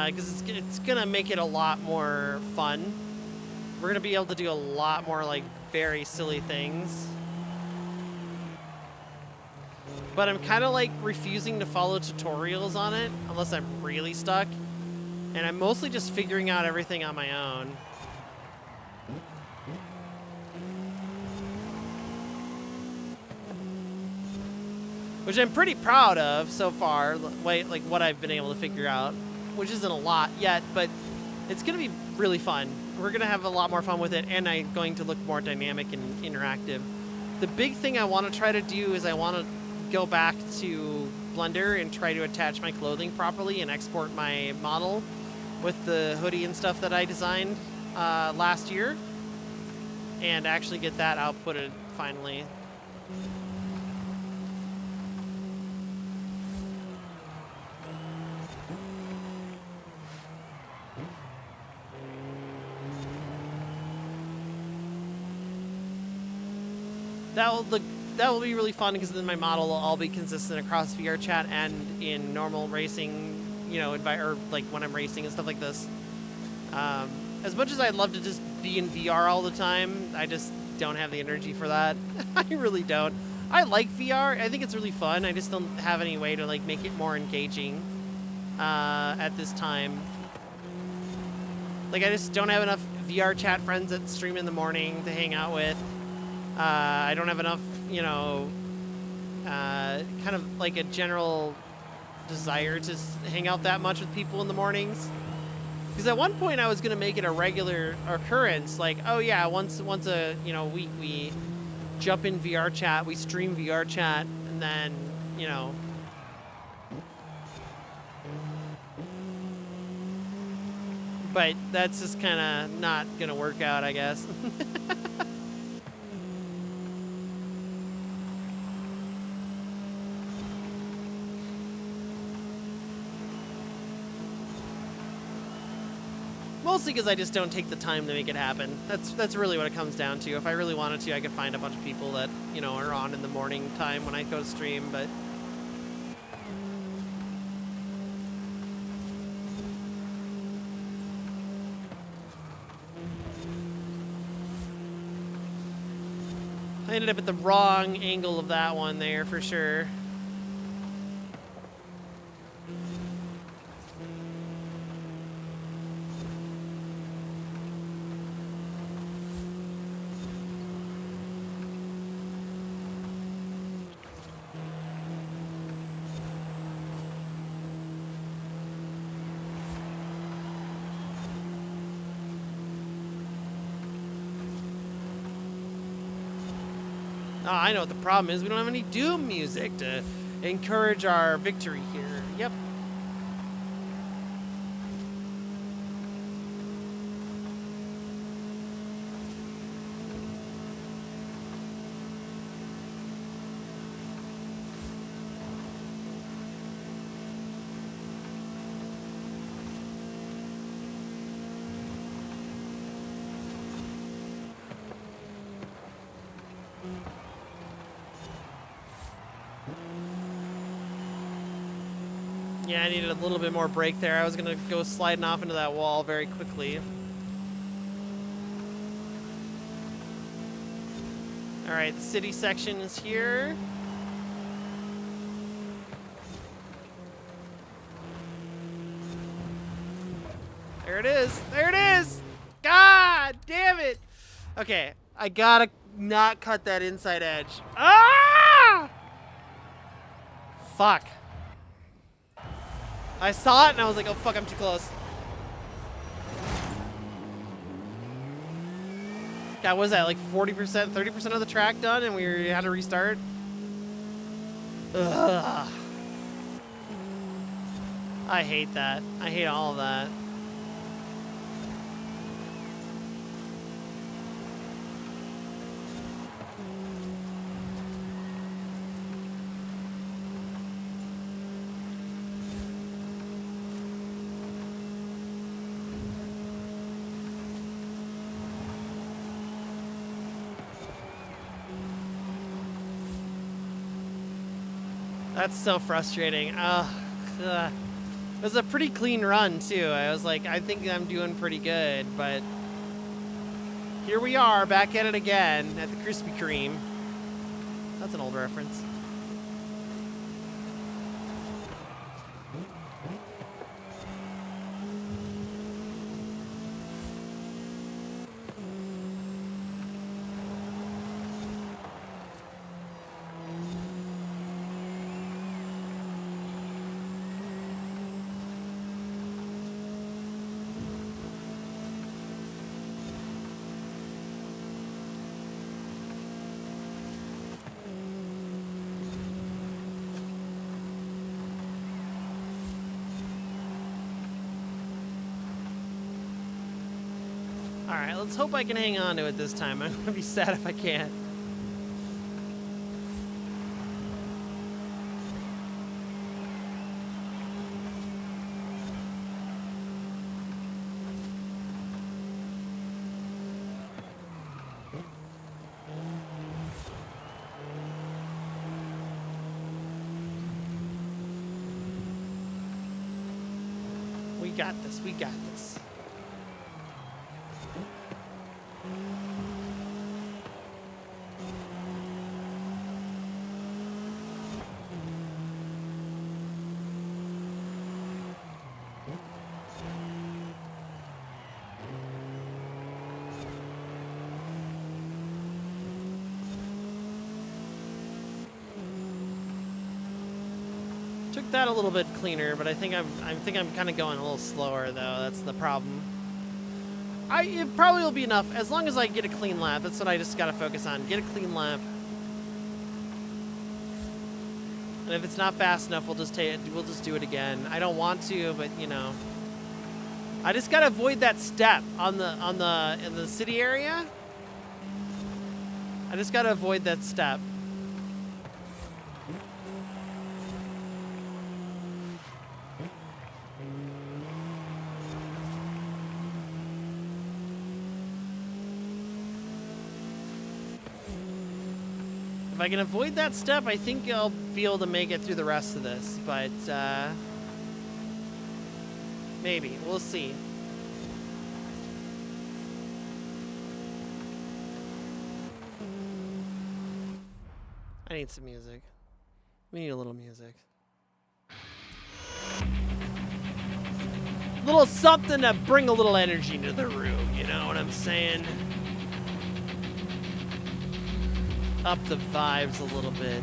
Because it's going to make it a lot more fun. We're going to be able to do a lot more, like, very silly things. But I'm kind of, like, refusing to follow tutorials on it, unless I'm really stuck. And I'm mostly just figuring out everything on my own. Which I'm pretty proud of so far, like what I've been able to figure out. Which isn't a lot yet, but it's going to be really fun. We're going to have a lot more fun with it, and I'm going to look more dynamic and interactive. The big thing I want to try to do is I want to go back to Blender and try to attach my clothing properly and export my model with the hoodie and stuff that I designed last year, and actually get that outputted finally. That will be really fun, because then my model will all be consistent across VRChat and in normal racing, you know, or like when I'm racing and stuff like this. As much as I'd love to just be in VR all the time, I just don't have the energy for that. I really don't. I like VR. I think it's really fun. I just don't have any way to like make it more engaging at this time. Like, I just don't have enough VRChat friends that stream in the morning to hang out with. I don't have enough, you know, kind of like a general desire to hang out that much with people in the mornings. Because at one point I was going to make it a regular occurrence, like, oh yeah, once a, you know, week we jump in VRChat, we stream VRChat, and then, you know, but that's just kind of not going to work out, I guess. Mostly because I just don't take the time to make it happen. That's really what it comes down to. If I really wanted to, I could find a bunch of people that, you know, are on in the morning time when I go to stream, but... I ended up at the wrong angle of that one there, for sure. Oh, I know what the problem is. We don't have any Doom music to encourage our victory here. Yep. Yeah, I needed a little bit more break there. I was going to go sliding off into that wall very quickly. All right, the city section is here. There it is. There it is. God damn it. Okay, I gotta not cut that inside edge. Ah! Fuck. I saw it and I was like, oh fuck, I'm too close. God, was that like 40%, 30% of the track done and we had to restart? Ugh. I hate that. I hate all of that. That's so frustrating. It was a pretty clean run, too. I was like, I think I'm doing pretty good, but here we are, back at it again at the Krispy Kreme. That's an old reference. Alright, let's hope I can hang on to it this time. I'm gonna be sad if I can't. We got this, we got this. Took that a little bit cleaner, but I think I'm kind of going a little slower though. That's the problem. It probably will be enough as long as I get a clean lap. That's what I just gotta focus on. Get a clean lap. And if it's not fast enough, we'll just do it again. I don't want to, but you know, I just gotta avoid that step in the city area. I just gotta avoid that step. If I can avoid that step, I think I'll be able to make it through the rest of this, but maybe. We'll see. I need some music. We need a little music. A little something to bring a little energy into the room, you know what I'm saying? Up the vibes a little bit.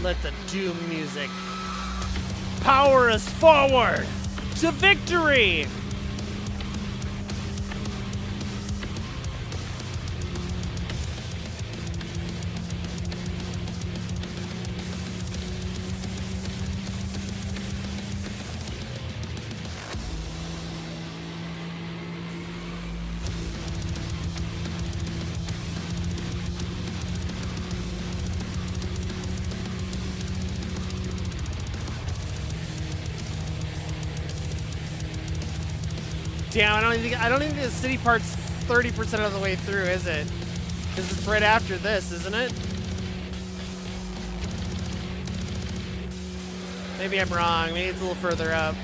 Let the doom music power us forward to victory! Damn, I don't think the city part's 30% of the way through, is it? Because it's right after this, isn't it? Maybe I'm wrong. Maybe it's a little further up.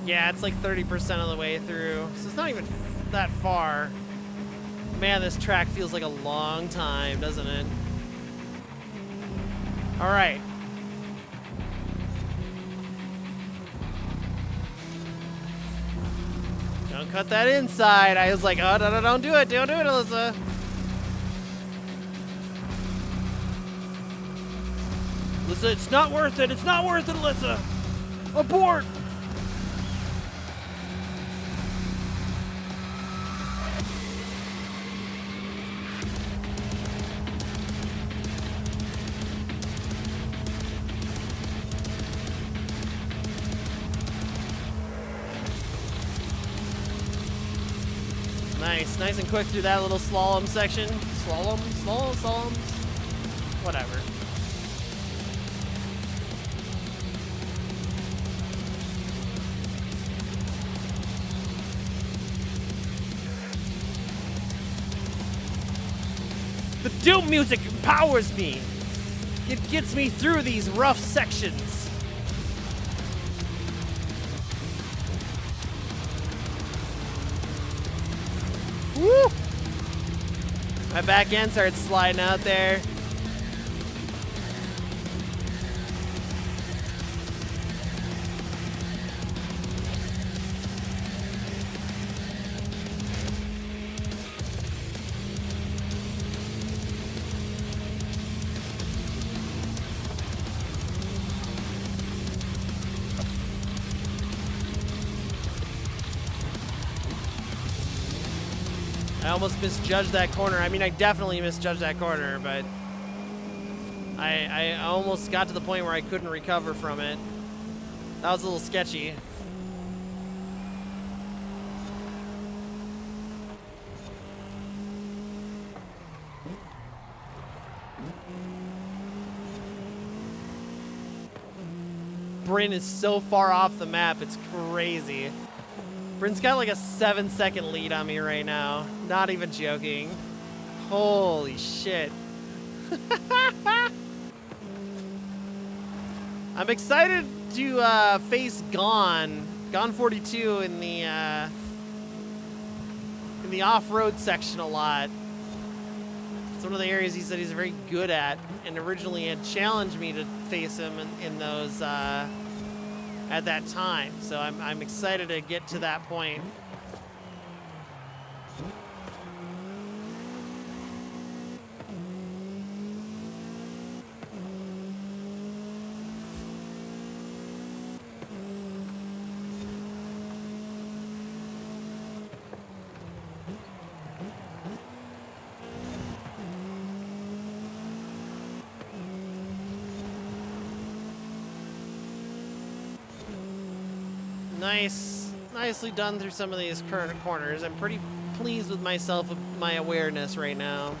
Yeah, it's like 30% of the way through, so it's not even that far. Man, this track feels like a long time, doesn't it? All right. Don't cut that inside. I was like, oh, no, don't do it. Don't do it, Alyssa. Alyssa, it's not worth it. It's not worth it, Alyssa. Abort. Nice and quick through that little slalom section. Slaloms. Whatever. The Doom music empowers me. It gets me through these rough sections. Woo! My back end started sliding out there. I almost misjudged that corner. I mean, I definitely misjudged that corner, but I almost got to the point where I couldn't recover from it. That was a little sketchy. Bryn is so far off the map, it's crazy. Bryn's got like a 7-second lead on me right now. Not even joking. Holy shit. I'm excited to face Gone 42 in the off-road section a lot. It's one of the areas he said he's very good at, and originally had challenged me to face him in those at that time. So I'm excited to get to that point. Nicely done through some of these current corners. I'm pretty pleased with myself, with my awareness right now.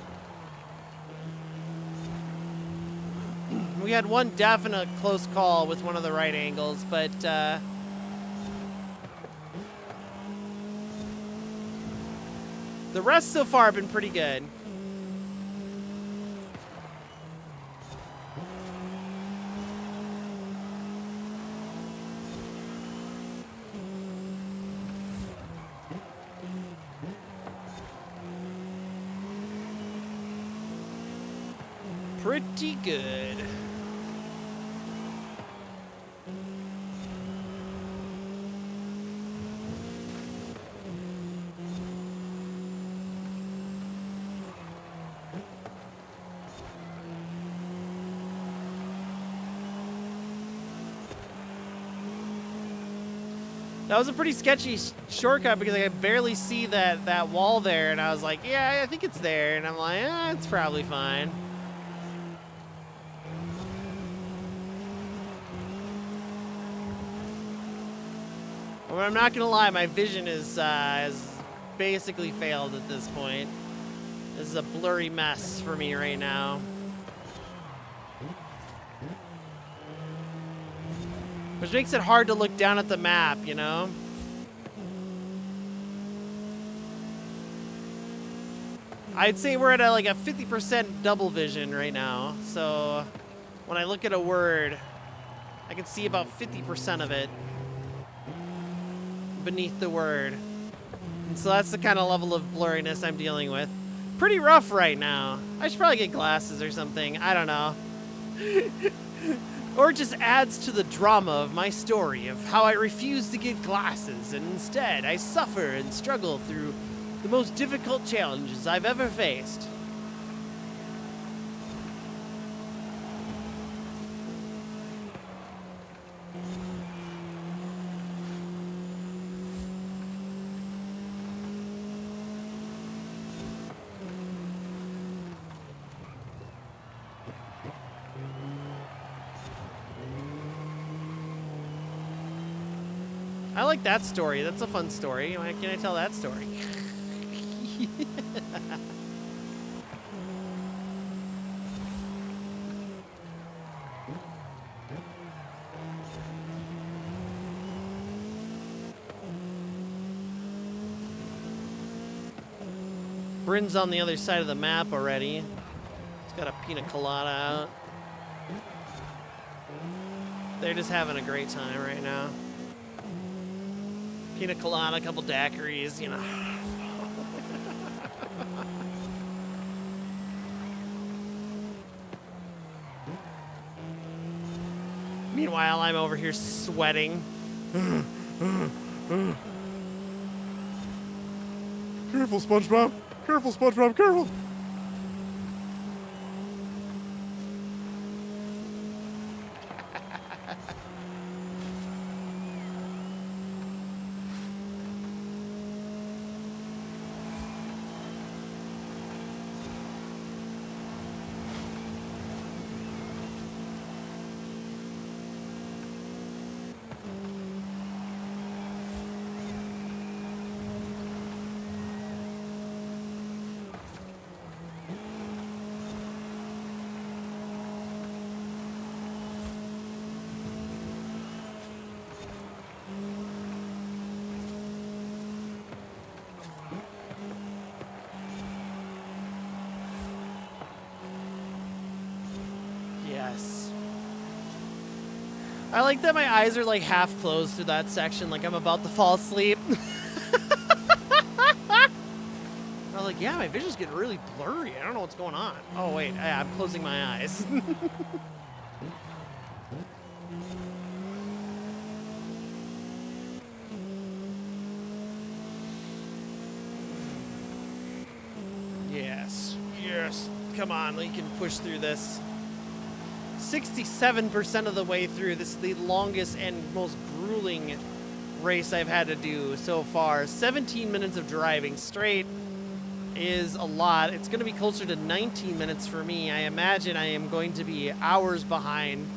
We had one definite close call with one of the right angles, but the rest so far have been pretty good. Pretty good. That was a pretty sketchy shortcut because I could barely see that wall there, and I was like, yeah, I think it's there, and I'm like, it's probably fine. But I'm not gonna lie, my vision is has basically failed at this point. This is a blurry mess for me right now. Which makes it hard to look down at the map, you know? I'd say we're at like a 50% double vision right now. So when I look at a word, I can see about 50% of it beneath the word. And so that's the kind of level of blurriness I'm dealing with. Pretty rough right now. I should probably get glasses or something. I don't know. Or it just adds to the drama of my story of how I refuse to get glasses and instead I suffer and struggle through the most difficult challenges I've ever faced. I like that story. That's a fun story. Why can't I tell that story? Bryn's on the other side of the map already. He's got a pina colada out. They're just having a great time right now. Pina colada, a couple daiquiris, you know. Meanwhile, I'm over here sweating. Careful, SpongeBob. Careful, SpongeBob, careful. Yes. I like that my eyes are like half closed through that section, like I'm about to fall asleep. I was like, yeah, my vision's getting really blurry. I don't know what's going on. Oh, wait, I'm closing my eyes. Yes, yes. Come on, we can push through this. 67% of the way through. This is the longest and most grueling race I've had to do so far. 17 minutes of driving straight is a lot. It's going to be closer to 19 minutes for me. I imagine I am going to be hours behind.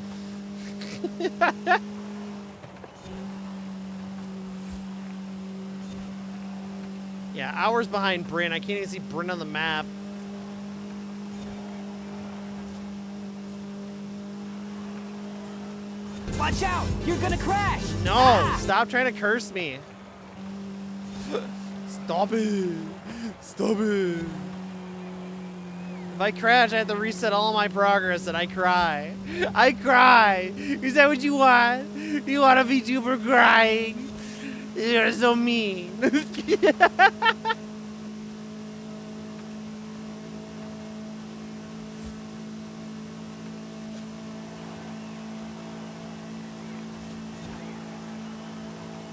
Yeah, hours behind Bryn. I can't even see Bryn on the map. Watch out! You're gonna crash! No! Ah! Stop trying to curse me. Stop it. Stop it. If I crash, I have to reset all my progress and I cry. I cry. Is that what you want? You want a VTuber crying? You're so mean.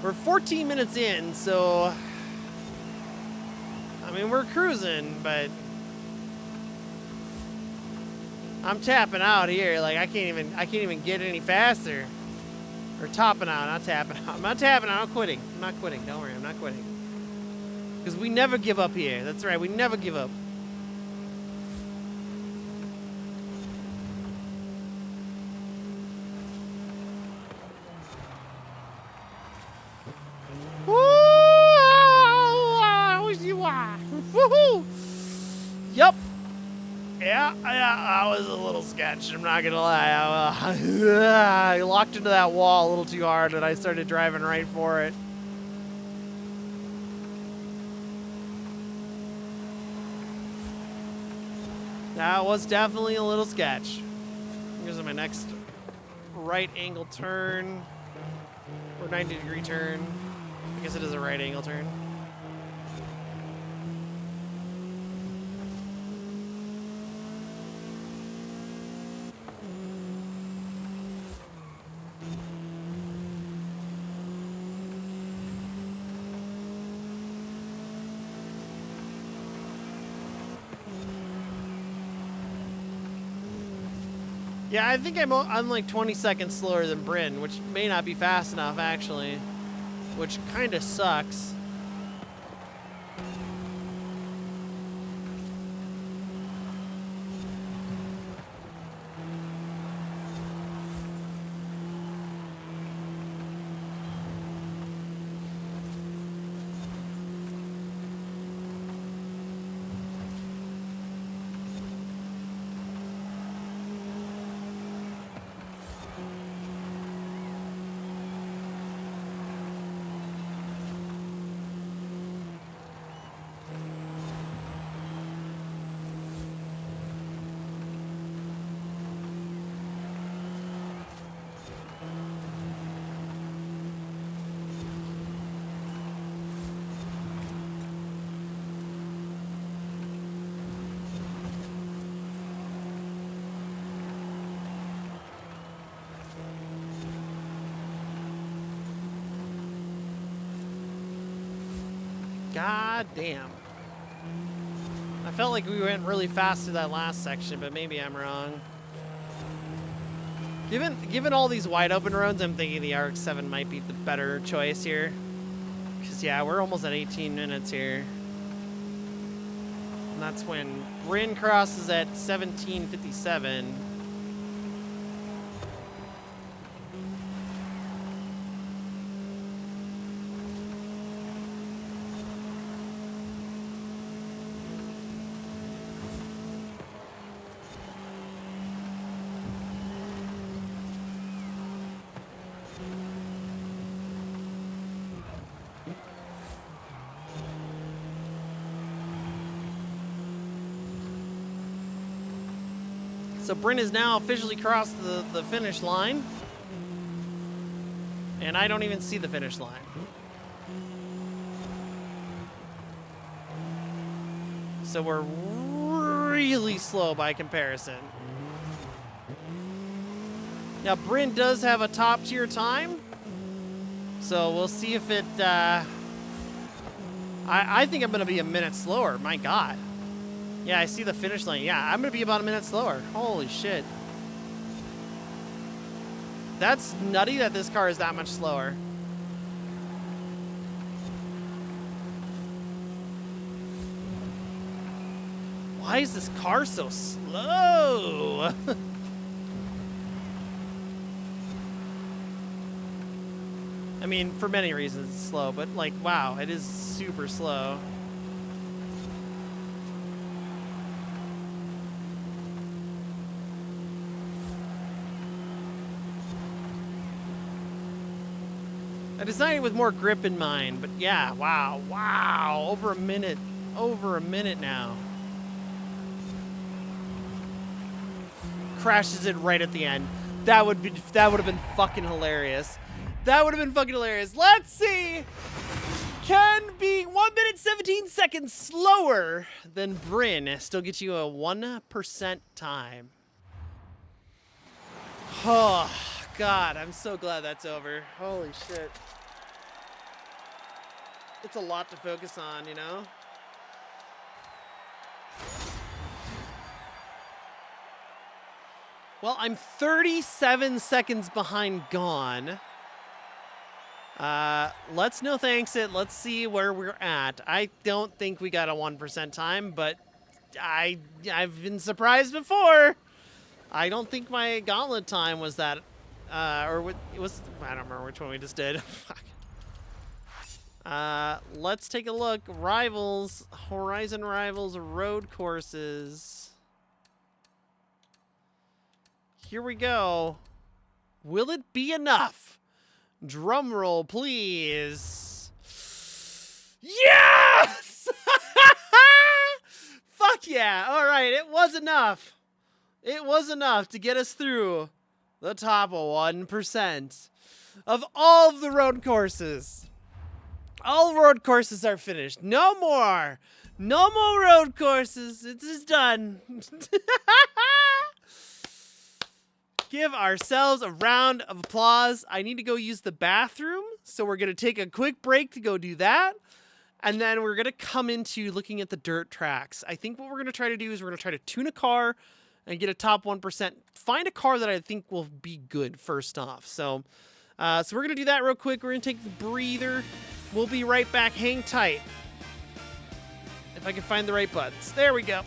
We're 14 minutes in, so I mean we're cruising, but I'm tapping out here. Like I can't even get any faster. Or topping out, not tapping out. I'm not tapping out, I'm quitting. I'm not quitting. Don't worry, I'm not quitting. Because we never give up here. That's right, we never give up. Woohoo! Yep. Yeah, that was a little sketch. I'm not gonna lie. I locked into that wall a little too hard, and I started driving right for it. That was definitely a little sketch. Here's my next right angle turn, or 90-degree turn. I guess it is a right angle turn. Yeah, I think I'm like 20 seconds slower than Bryn, which may not be fast enough, actually. Which kind of sucks. God damn. I felt like we went really fast through that last section, but maybe I'm wrong. Given all these wide open roads, I'm thinking the RX-7 might be the better choice here. Because, yeah, we're almost at 18 minutes here. And that's when Bryn crosses at 17:57. So Bryn has now officially crossed the finish line. And I don't even see the finish line. So we're really slow by comparison. Now Bryn does have a top tier time. So we'll see if it, I think I'm gonna be a minute slower, my God. Yeah, I see the finish line. Yeah, I'm gonna be about a minute slower. Holy shit. That's nutty that this car is that much slower. Why is this car so slow? I mean, for many reasons it's slow, but like, wow, it is super slow. I designed it with more grip in mind, but yeah, wow, over a minute now. Crashes it right at the end. That would have been fucking hilarious. That would have been fucking hilarious. Let's see. Can be 1 minute 17 seconds slower than Bryn still get you a 1% time. Oh God, I'm so glad that's over. Holy shit. It's a lot to focus on, you know? Well, I'm 37 seconds behind Gone. Let's no thanks it. Let's see where we're at. I don't think we got a 1% time, but I've been surprised before. I don't think my gauntlet time was that, it was, I don't remember which one we just did. Fuck. Let's take a look. Rivals, Horizon Rivals, road courses. Here we go. Will it be enough? Drum roll, please. Yes! Fuck yeah. All right, it was enough. It was enough to get us through the top 1% of all of the road courses. All road courses are finished. No more. No more road courses. It is done. Give ourselves a round of applause. I need to go use the bathroom, so we're going to take a quick break to go do that. And then we're going to come into looking at the dirt tracks. I think what we're going to try to do is we're going to try to tune a car and get a top 1%. Find a car that I think will be good first off. So we're going to do that real quick. We're going to take the breather. We'll be right back. Hang tight. If I can find the right buttons. There we go.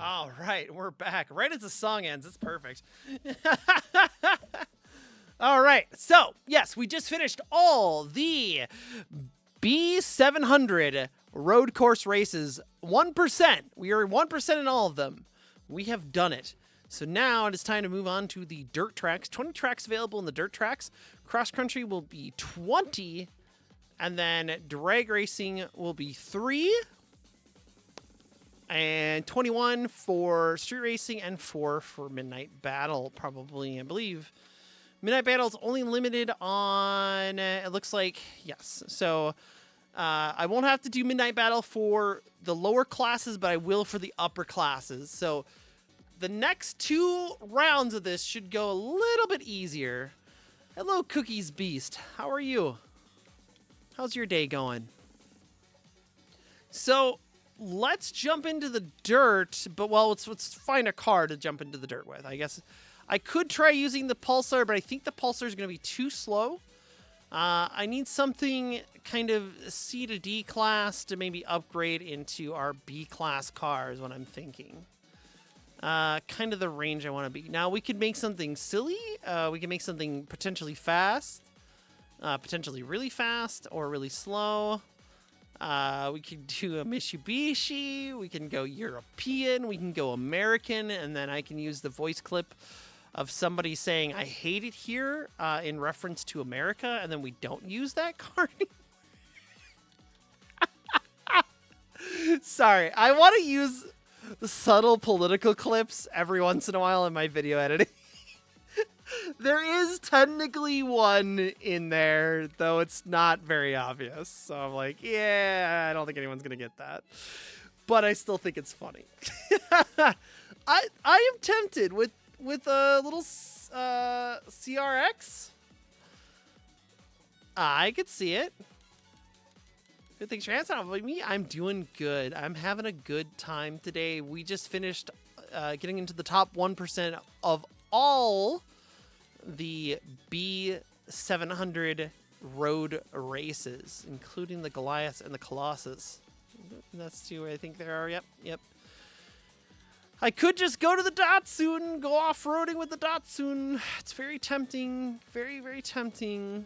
All right, we're back. Right as the song ends, it's perfect. All right, so yes, we just finished all the B700 road course races. 1%. We are 1% in all of them. We have done it. So now it is time to move on to the dirt tracks. 20 tracks available in the dirt tracks. Cross country will be 20. And then drag racing will be 3. And 21 for street racing and 4 for Midnight Battle, probably, I believe. Midnight Battle is only limited on, it looks like, yes. So I won't have to do Midnight Battle for the lower classes, but I will for the upper classes. So the next 2 rounds of this should go a little bit easier. Hello, Cookies Beast. How are you? How's your day going? So let's jump into the dirt, but well, let's find a car to jump into the dirt with. I guess I could try using the Pulsar, but I think the Pulsar is going to be too slow. I need something kind of C to D class to maybe upgrade into our B class car is what I'm thinking. Kind of the range I want to be. Now, we could make something silly. We can make something potentially fast, potentially really fast or really slow. We could do a Mitsubishi. We can go European. We can go American. And then I can use the voice clip of somebody saying, I hate it here in reference to America. And then we don't use that car anymore. Sorry. I want to use subtle political clips every once in a while in my video editing. There is technically one in there, though it's not very obvious. So I'm like, yeah, I don't think anyone's going to get that. But I still think it's funny. I am tempted with a little CRX. I could see it. Good things your hands on me. I'm doing good. I'm having a good time today. We just finished getting into the top 1% of all the B700 road races, including the Goliaths and the Colossus. That's 2, I think there are. Yep. I could just go to the Datsun, go off-roading with the Datsun. It's very tempting. Very, very tempting.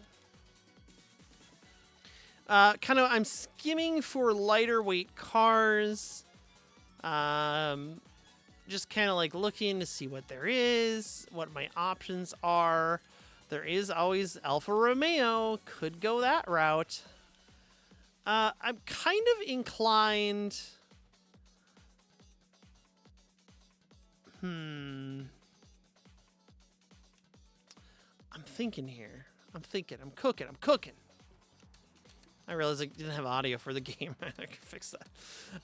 I'm skimming for lighter weight cars. Just kind of like looking to see what there is, what my options are. There is always Alfa Romeo. Could go that route. I'm kind of inclined. I'm thinking here. I'm cooking. I realized I didn't have audio for the game. I could fix that.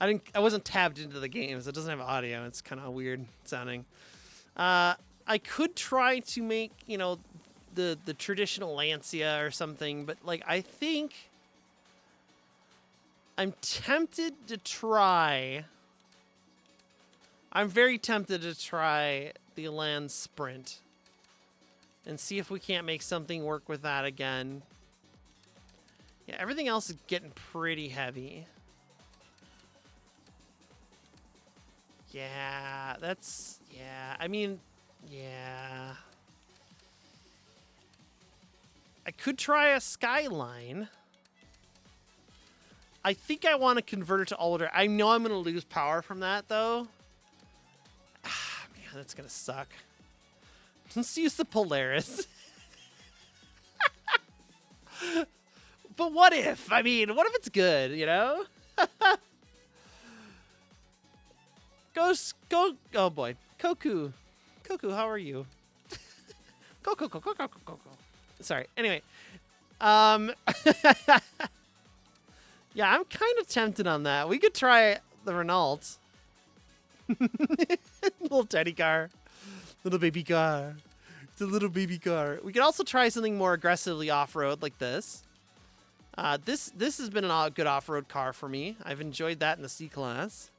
I wasn't tabbed into the game, so it doesn't have audio. It's kind of weird sounding. I could try to make, the traditional Lancia or something, but like I think I'm tempted to try. I'm very tempted to try the Land Sprint and see if we can't make something work with that again. Yeah, everything else is getting pretty heavy. Yeah, yeah. I could try a Skyline. I think I want to convert it to all-weather. I know I'm going to lose power from that, though. Man, that's going to suck. Let's use the Polaris. But what if? What if it's good, Go, oh boy. Koku, how are you? Go. Sorry, anyway. Yeah, I'm kind of tempted on that. We could try the Renault. Little teddy car. Little baby car. It's a little baby car. We could also try something more aggressively off-road like this. This has been a good off-road car for me. I've enjoyed that in the C-Class.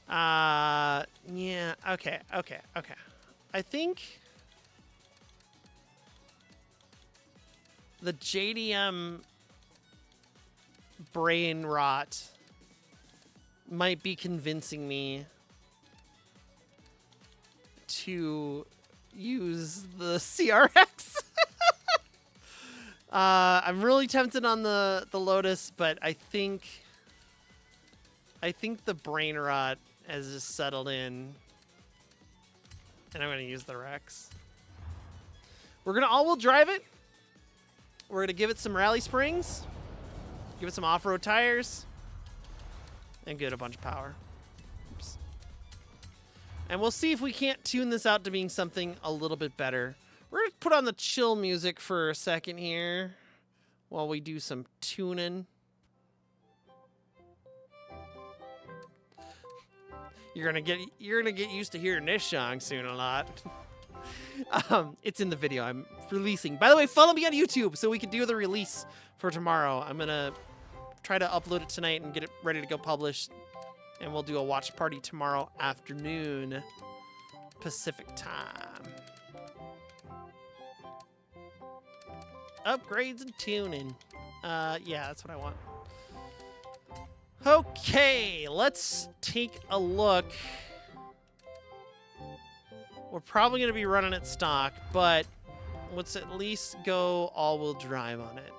Yeah, okay. I think the JDM brain rot might be convincing me to use the CRX. I'm really tempted on the Lotus, but I think the brain rot has just settled in, and I'm gonna use the Rex. We're gonna all-wheel drive it. We're gonna give it some rally springs, give it some off-road tires, and get a bunch of power. Oops. And we'll see if we can't tune this out to being something a little bit better. We're gonna put on the chill music for a second here while we do some tuning. You're gonna get used to hearing this song soon a lot. It's in the video I'm releasing. By the way, follow me on YouTube so we can do the release for tomorrow. I'm gonna try to upload it tonight and get it ready to go published, and we'll do a watch party tomorrow afternoon, Pacific time. Upgrades and tuning. Yeah, that's what I want. Okay, let's take a look. We're probably going to be running it stock, but let's at least go all-wheel drive on it.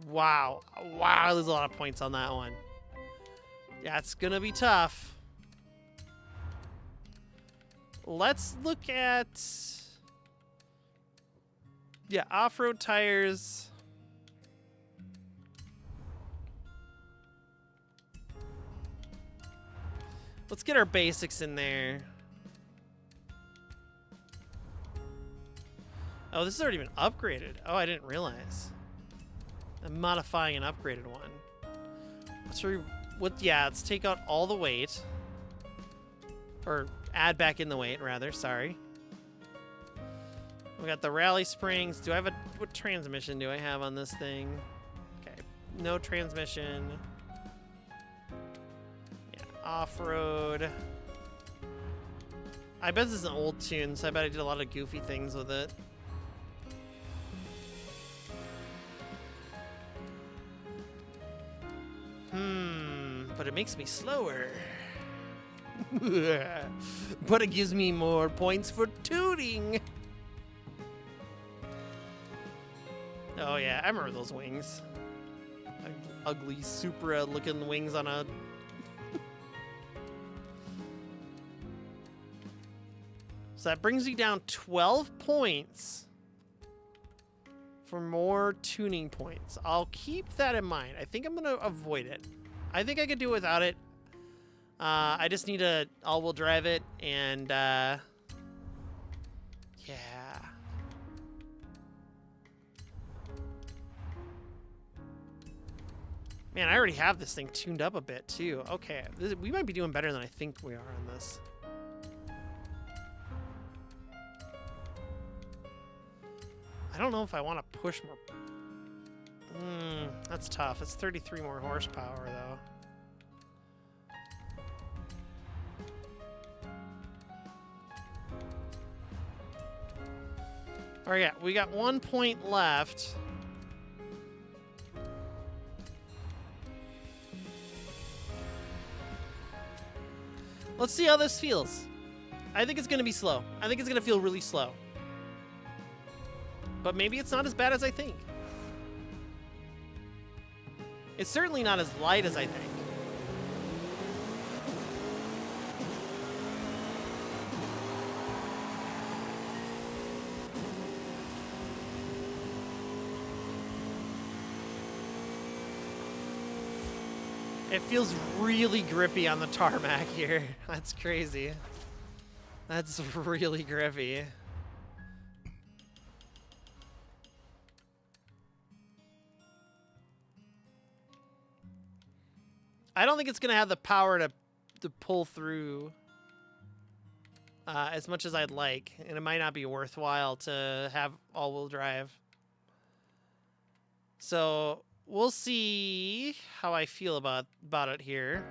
Wow. Wow, there's a lot of points on that one. That's going to be tough. Let's look at... yeah, off-road tires. Let's get our basics in there. Oh, this has already been upgraded. Oh, I didn't realize. I'm modifying an upgraded one. Yeah, let's take out all the weight. Or add back in the weight, rather. Sorry. We got the rally springs. Do I have what transmission do I have on this thing? Okay, no transmission. Yeah, off-road. I bet this is an old tune, so I bet I did a lot of goofy things with it. But it makes me slower. But it gives me more points for tuning. Oh yeah, I remember those wings. Ugly Supra looking wings on a... So that brings me down 12 points for more tuning points. I'll keep that in mind. I think I'm gonna avoid it. I think I could do without it. I just need to all-wheel drive it, and yeah. Man, I already have this thing tuned up a bit, too. Okay, we might be doing better than I think we are on this. I don't know if I want to push more. That's tough. It's 33 more horsepower, though. All right, yeah, we got 1 point left. Let's see how this feels. I think it's going to be slow. I think it's going to feel really slow. But maybe it's not as bad as I think. It's certainly not as light as I think. It feels really grippy on the tarmac here. That's crazy. That's really grippy. I don't think it's going to have the power to pull through as much as I'd like, and it might not be worthwhile to have all-wheel drive. So we'll see how I feel about it here.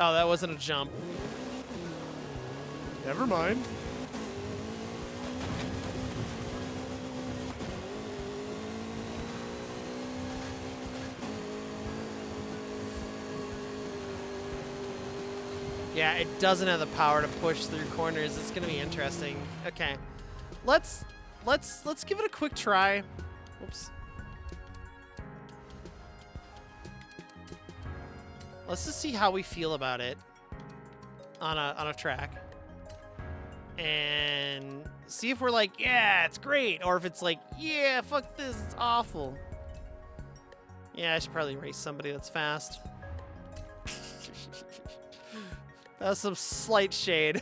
Oh, that wasn't a jump. Never mind. Yeah, it doesn't have the power to push through corners. It's gonna be interesting. Okay, let's give it a quick try. Oops. Let's just see how we feel about it on a track, and see if we're like, yeah, it's great, or if it's like, yeah, fuck this, it's awful. Yeah, I should probably race somebody that's fast. That was some slight shade.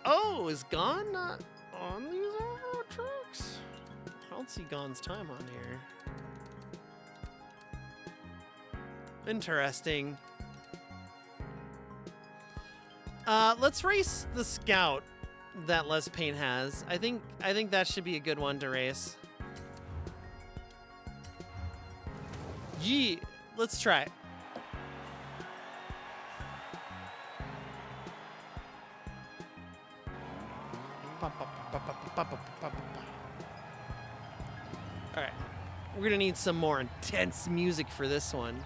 Oh, is Gon not on these off-road tracks? I don't see Gon's time on here. Interesting. Let's race the Scout that Les Payne has. I think that should be a good one to race. Yeah, let's try it. All right, we're gonna need some more intense music for this one.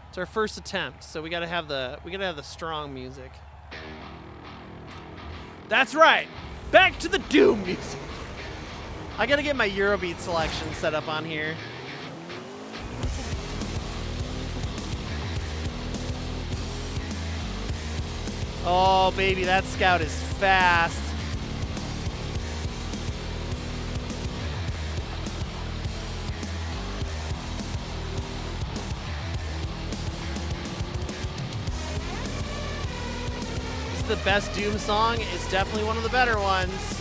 It's our first attempt, so we gotta have the strong music. That's right, back to the Doom music. I gotta get my Eurobeat selection set up on here. Oh baby, that Scout is fast. The best Doom song is definitely one of the better ones.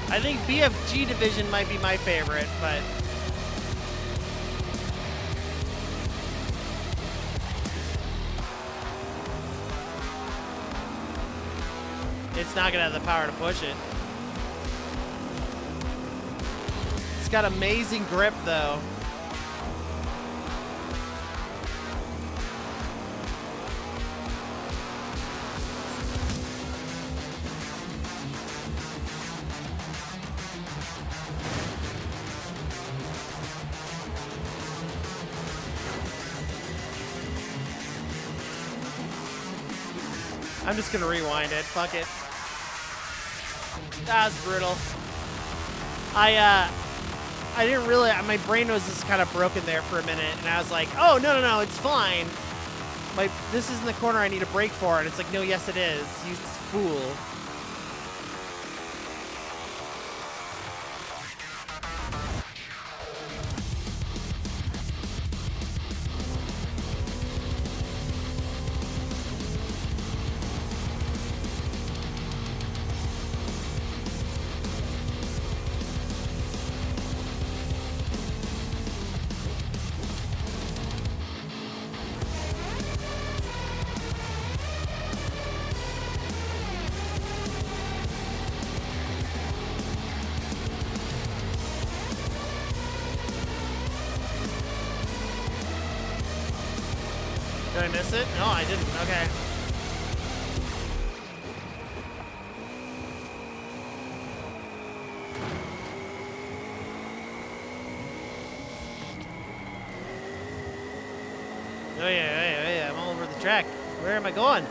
I think BFG Division might be my favorite, but it's not gonna have the power to push it. It's got amazing grip though. I'm just gonna rewind it. Fuck it. That was brutal. I didn't really. My brain was just kind of broken there for a minute, and I was like, "Oh no, it's fine. This isn't the corner I need a brake for." And it's like, "No, yes, it is. You fool." Did I miss it? No, I didn't. Okay. Oh yeah, I'm all over the track. Where am I going?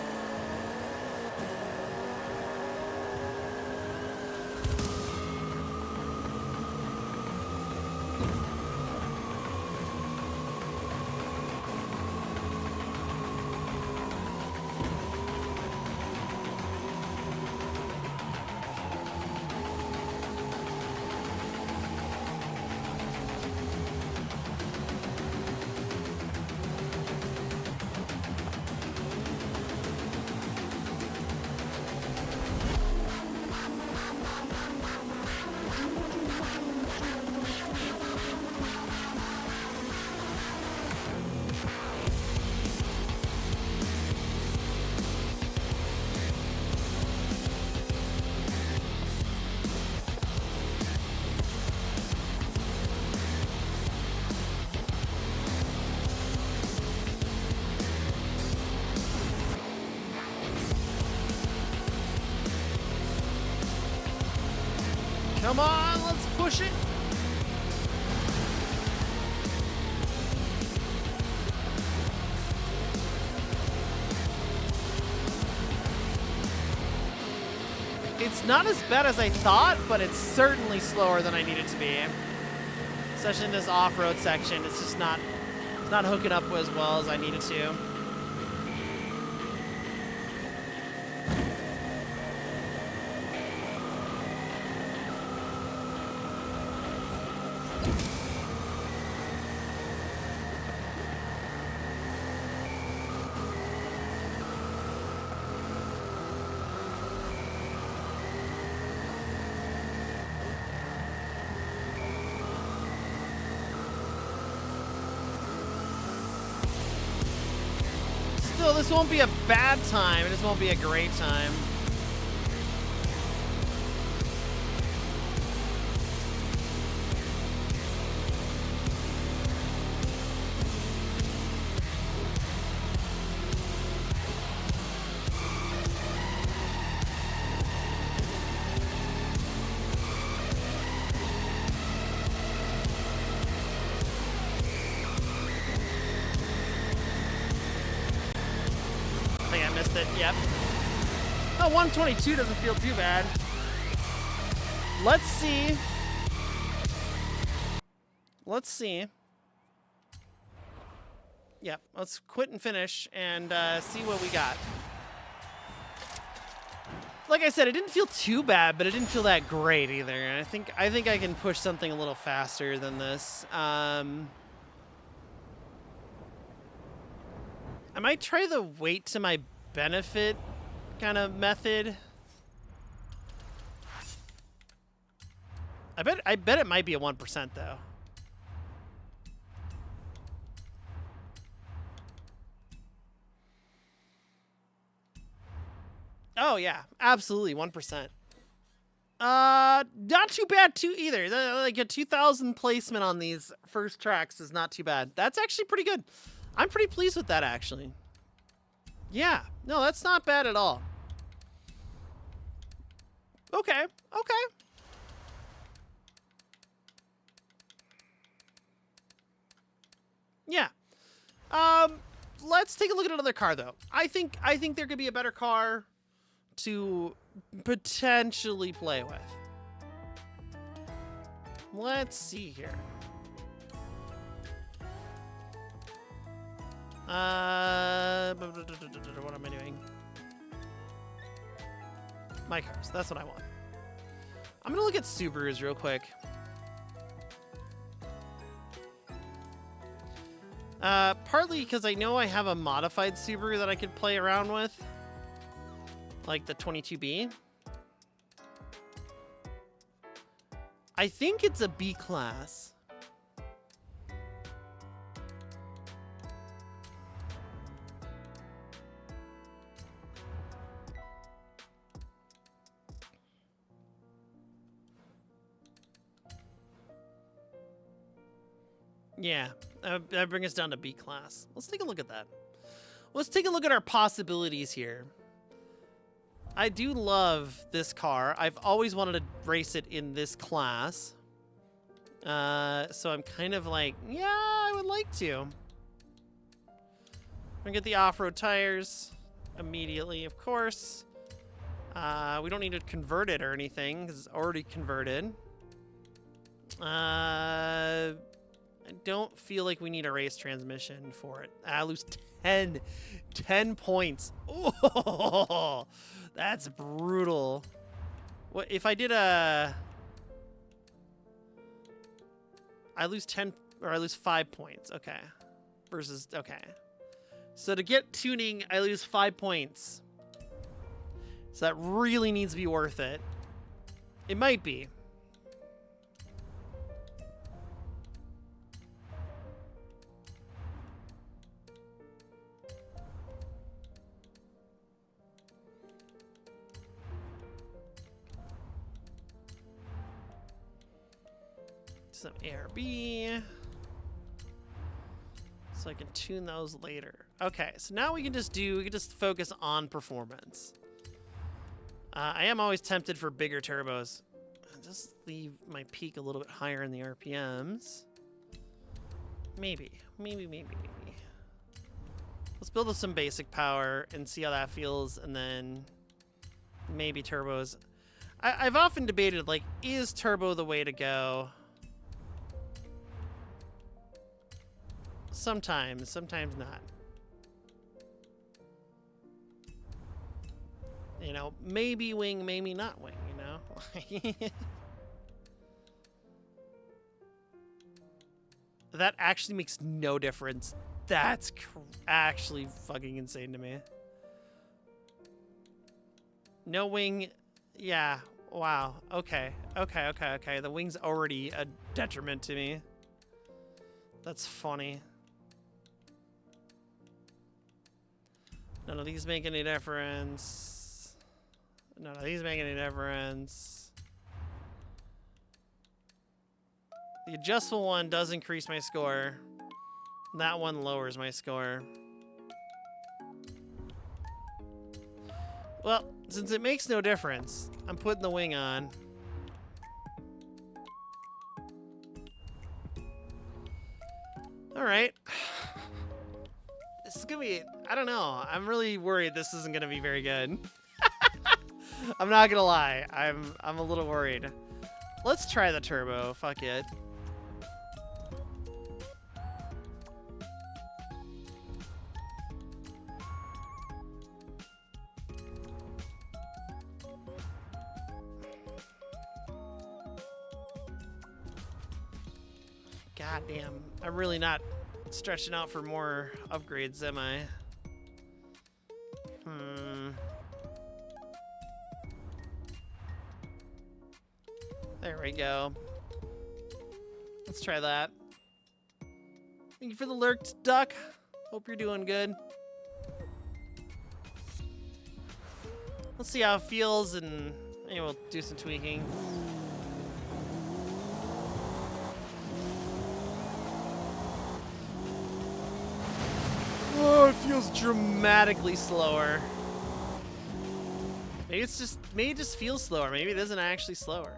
Come on, let's push it. It's not as bad as I thought, but it's certainly slower than I need it to be. Especially in this off-road section, it's just not hooking up as well as I need it to. Still, this won't be a bad time. It just won't be a great time. I think I missed it. Yep. Oh, 122 doesn't feel too bad. Let's see. Let's see. Yep. Let's quit and finish and see what we got. Like I said, it didn't feel too bad, but it didn't feel that great either. And I think I can push something a little faster than this. I might try the weight to my benefit kind of method. I bet it might be a 1% though. Oh yeah, absolutely 1%. Not too bad too either. Like a 2,000 placement on these first tracks is not too bad. That's actually pretty good. I'm pretty pleased with that actually. Yeah, no, that's not bad at all. Okay, okay. Yeah. Let's take a look at another car though. I think there could be a better car to potentially play with. Let's see here. What am I doing? My cars. That's what I want. I'm gonna look at Subarus real quick. Partly because I know I have a modified Subaru that I could play around with. Like the 22B. I think it's a B class. Yeah, that brings us down to B class. Let's take a look at that. Let's take a look at our possibilities here. I do love this car. I've always wanted to race it in this class. So I'm kind of like, yeah, I would like to. I'm gonna get the off-road tires immediately, of course. We don't need to convert it or anything because it's already converted. I don't feel like we need a race transmission for it. I lose 10 points. Oh, that's brutal. What if I did a... I lose 10, or I lose 5 points. Okay. Versus, okay. So to get tuning, I lose 5 points. So that really needs to be worth it. It might be. Some ARB. So I can tune those later. Okay, so now we can just focus on performance. I am always tempted for bigger turbos. just leave my peak a little bit higher in the RPMs. Maybe. Let's build up some basic power and see how that feels, and then maybe turbos. I've often debated, like, is turbo the way to go? Sometimes not. You know, maybe wing, maybe not wing, you know? That actually makes no difference. That's actually fucking insane to me. No wing. Yeah. Wow. Okay. The wing's already a detriment to me. That's funny. None of these make any difference. None of these make any difference. The adjustable one does increase my score. That one lowers my score. Well, since it makes no difference, I'm putting the wing on. Alright. This is gonna be... I don't know. I'm really worried this isn't gonna be very good. I'm not gonna lie. I'm a little worried. Let's try the turbo. Fuck it. God damn. I'm really not stretching out for more upgrades, am I? There we go. Let's try that. Thank you for the lurked duck. Hope you're doing good. Let's see how it feels, and maybe we'll do some tweaking. Oh, it feels dramatically slower. Maybe it just feels slower. Maybe it isn't actually slower.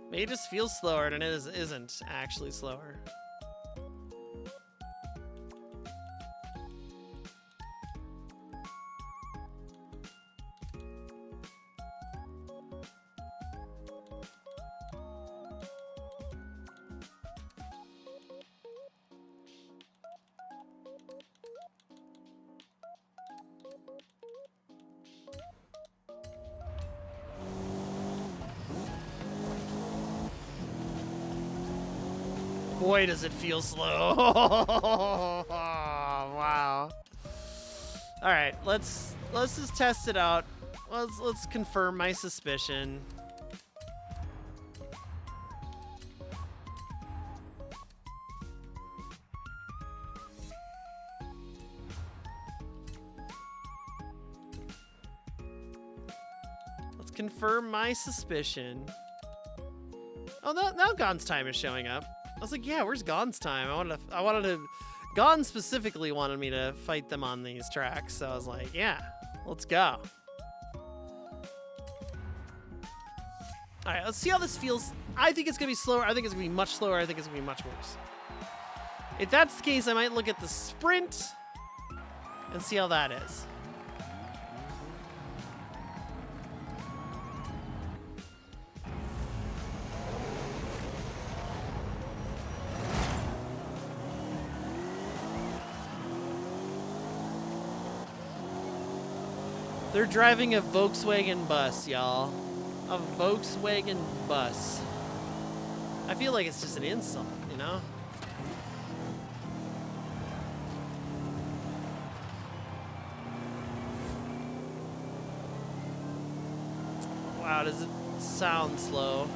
Maybe it just feels slower and it isn't actually slower. Boy, does it feel slow. Wow. All right, let's just test it out. Let's confirm my suspicion. Let's confirm my suspicion. Oh, now Gon's time is showing up. I was like, yeah, where's Gon's time? I wanted to, Gon specifically wanted me to fight them on these tracks, so I was like, yeah, let's go. All right, let's see how this feels. I think it's gonna be slower. I think it's gonna be much slower. I think it's gonna be much worse. If that's the case, I might look at the sprint and see how that is. They're driving a Volkswagen bus, y'all. A Volkswagen bus. I feel like it's just an insult, you know? Wow, does it sound slow?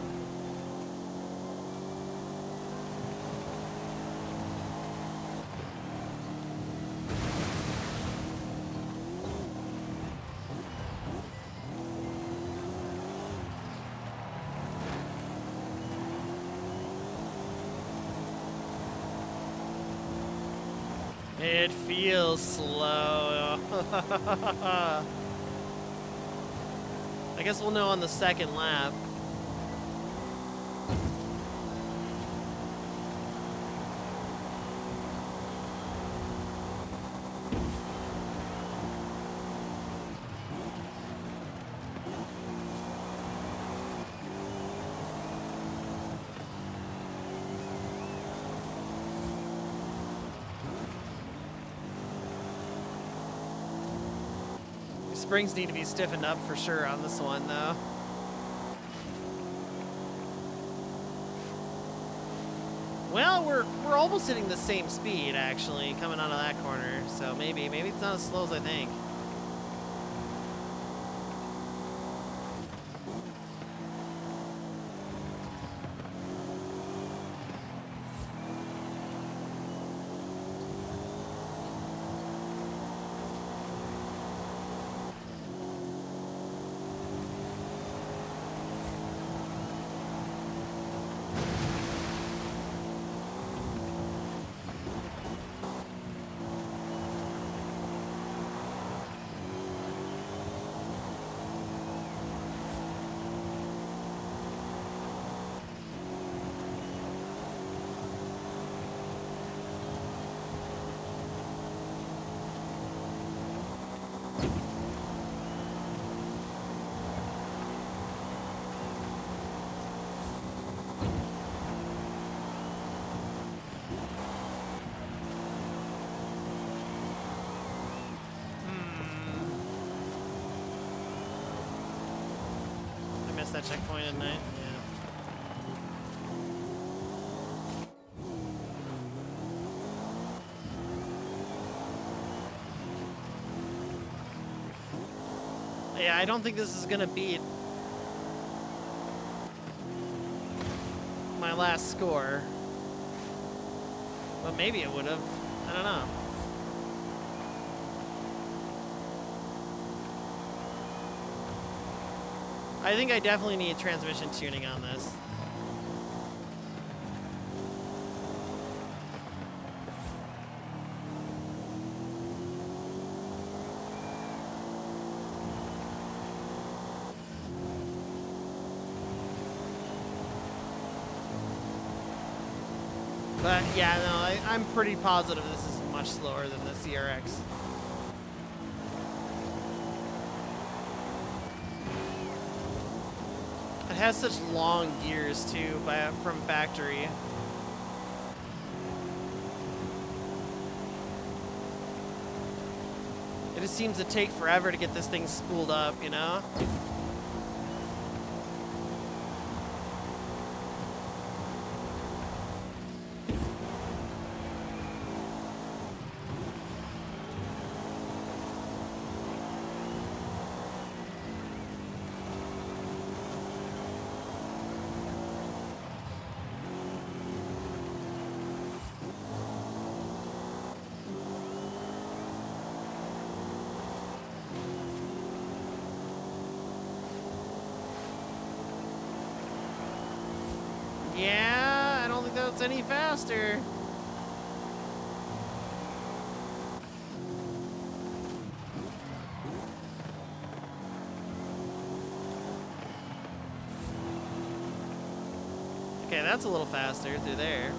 It feels slow. I guess we'll know on the second lap. Springs need to be stiffened up for sure on this one, though. Well, we're almost hitting the same speed, actually, coming out of that corner. So maybe it's not as slow as I think. That checkpoint at night, yeah, I don't think this is gonna beat my last score, but maybe it would have. I don't know. I think I definitely need transmission tuning on this. But yeah, no, I'm pretty positive this is much slower than the CRX. It has such long gears too, from factory. It just seems to take forever to get this thing spooled up, you know? Yeah, I don't think that's any faster. Okay, that's a little faster through there.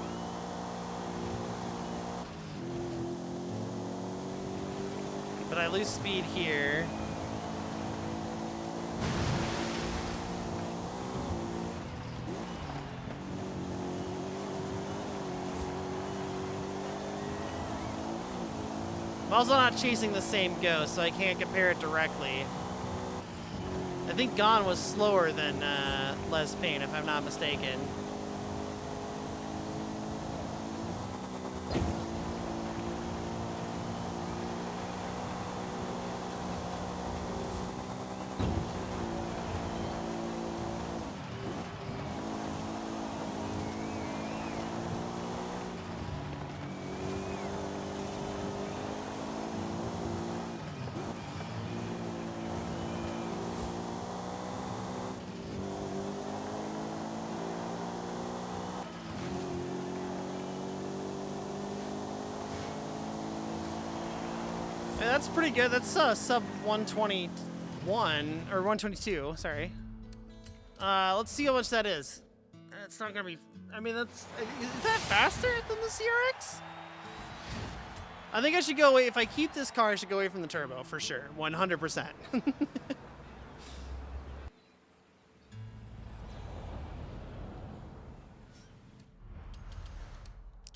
But I lose speed here. I'm also not chasing the same ghost, so I can't compare it directly. I think Gone was slower than Les Payne, if I'm not mistaken. That's pretty good. That's sub 121 or 122. Sorry. Let's see how much that is. It's not gonna be. I mean, is that faster than the CRX? I think I should go away. If I keep this car, I should go away from the turbo for sure. 100%.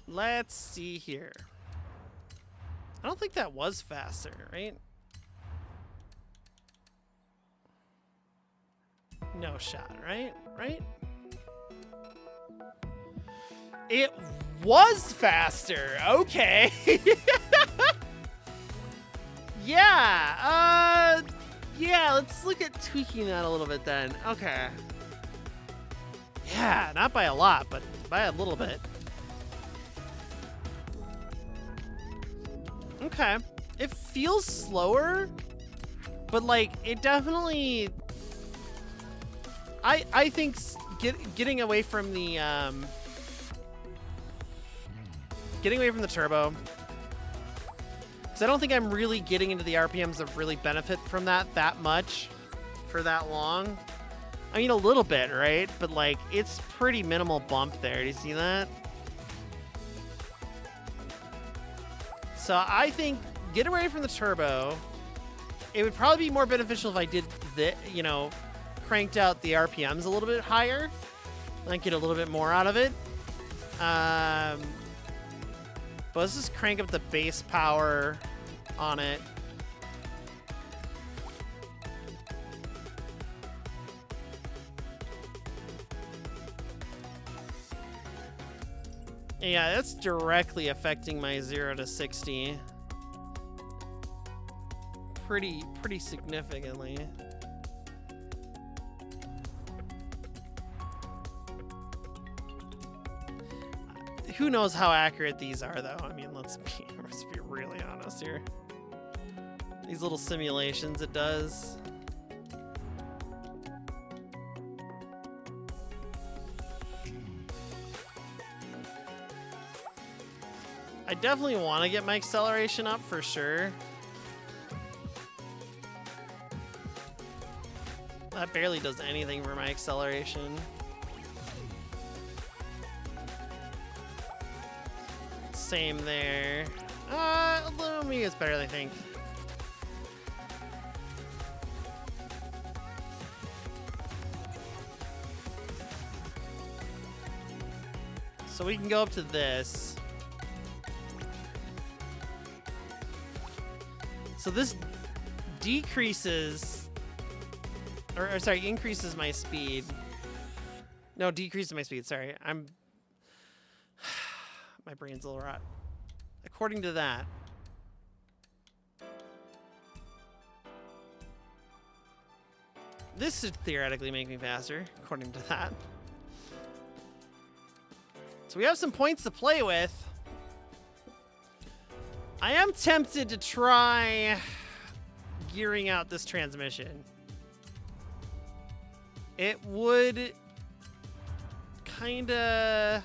Let's see here. I don't think that was faster, right? No shot, right? Right? It was faster. Okay. Yeah. Yeah, let's look at tweaking that a little bit then. Okay. Yeah, not by a lot, but by a little bit. Okay. It feels slower, but like it definitely I think getting away from the turbo, because I don't think I'm really getting into the RPMs that really benefit from that much for that long. I mean, a little bit, right? But like it's pretty minimal bump there. Do you see that? So I think get away from the turbo. It would probably be more beneficial if I did the, cranked out the RPMs a little bit higher, like get a little bit more out of it. But let's just crank up the base power on it. Yeah, that's directly affecting my 0 to 60 pretty significantly. Who knows how accurate these are, though? I mean, let's be really honest here. These little simulations it does. I definitely want to get my acceleration up for sure. That barely does anything for my acceleration. Same there. Maybe it's better than I think. So we can go up to this. So this decreases, or sorry, increases my speed. No, decreases my speed. Sorry, my brain's a little rot. According to that, this should theoretically make me faster, according to that. So we have some points to play with. I am tempted to try gearing out this transmission. It would kind of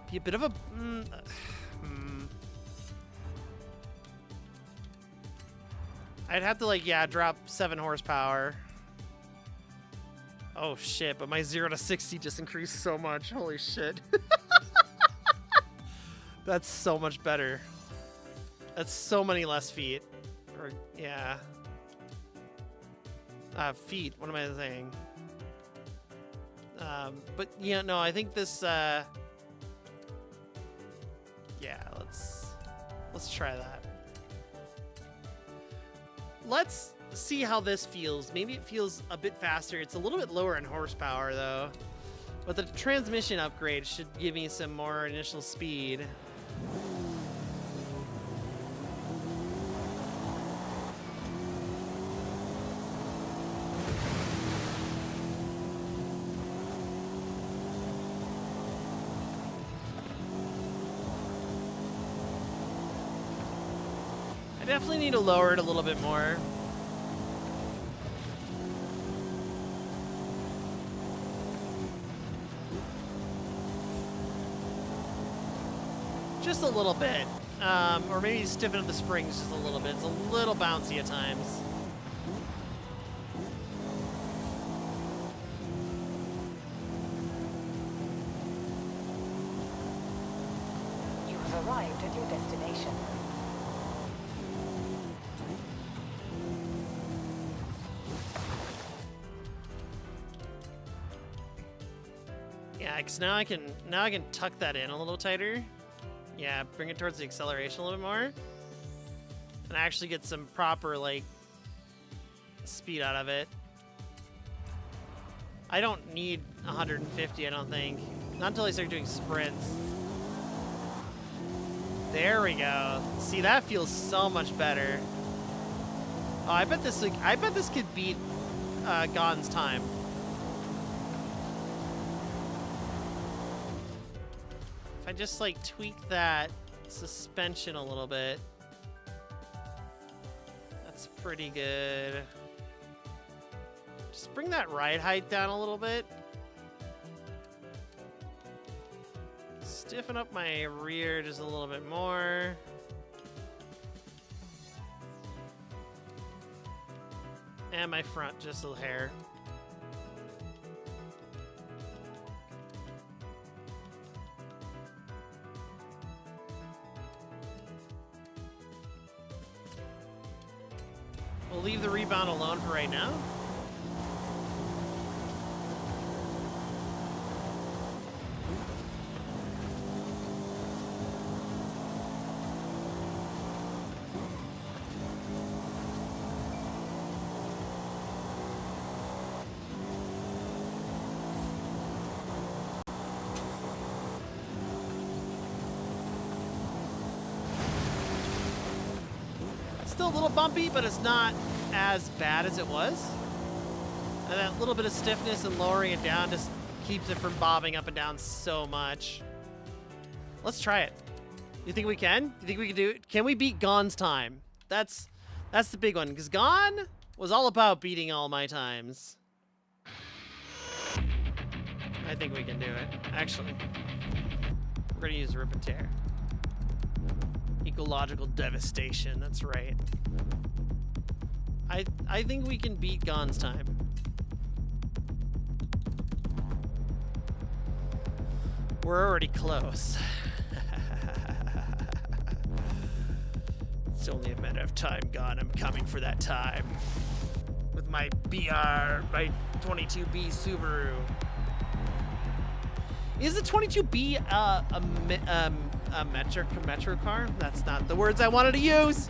be a bit of a... I'd have to, like, yeah, drop 7 horsepower. Oh, shit, but my 0 to 60 just increased so much. Holy shit. That's so much better. That's so many less feet. Or, yeah. Feet. What am I saying? But, yeah, no, I think this, yeah, let's try that. Let's see how this feels. Maybe it feels a bit faster. It's a little bit lower in horsepower, though. But the transmission upgrade should give me some more initial speed. I definitely need to lower it a little bit more. Just a little bit. Or maybe stiffen up the springs just a little bit. It's a little bouncy at times. You have arrived at your destination. Yeah, because now I can tuck that in a little tighter. Yeah, bring it towards the acceleration a little bit more. And actually get some proper, like, speed out of it. I don't need 150, I don't think. Not until I start doing sprints. There we go. See, that feels so much better. Oh, I bet this could beat Gon's time. If I just like tweak that suspension a little bit, that's pretty good. Just bring that ride height down a little bit. Stiffen up my rear just a little bit more. And my front just a hair. We'll leave the rebound alone for right now. Still a little bumpy, but it's not as bad as it was. And that little bit of stiffness and lowering it down just keeps it from bobbing up and down so much. Let's try it. You think we can? You think we can do it? Can we beat Gon's time? That's the big one, because Gon was all about beating all my times. I think we can do it. Actually, we're gonna use Rip and Tear. Ecological devastation, that's right. I think we can beat Gon's time. We're already close. It's only a matter of time, Gon. I'm coming for that time. With my BR, my 22B Subaru. Is the 22B a metro car? That's not the words I wanted to use.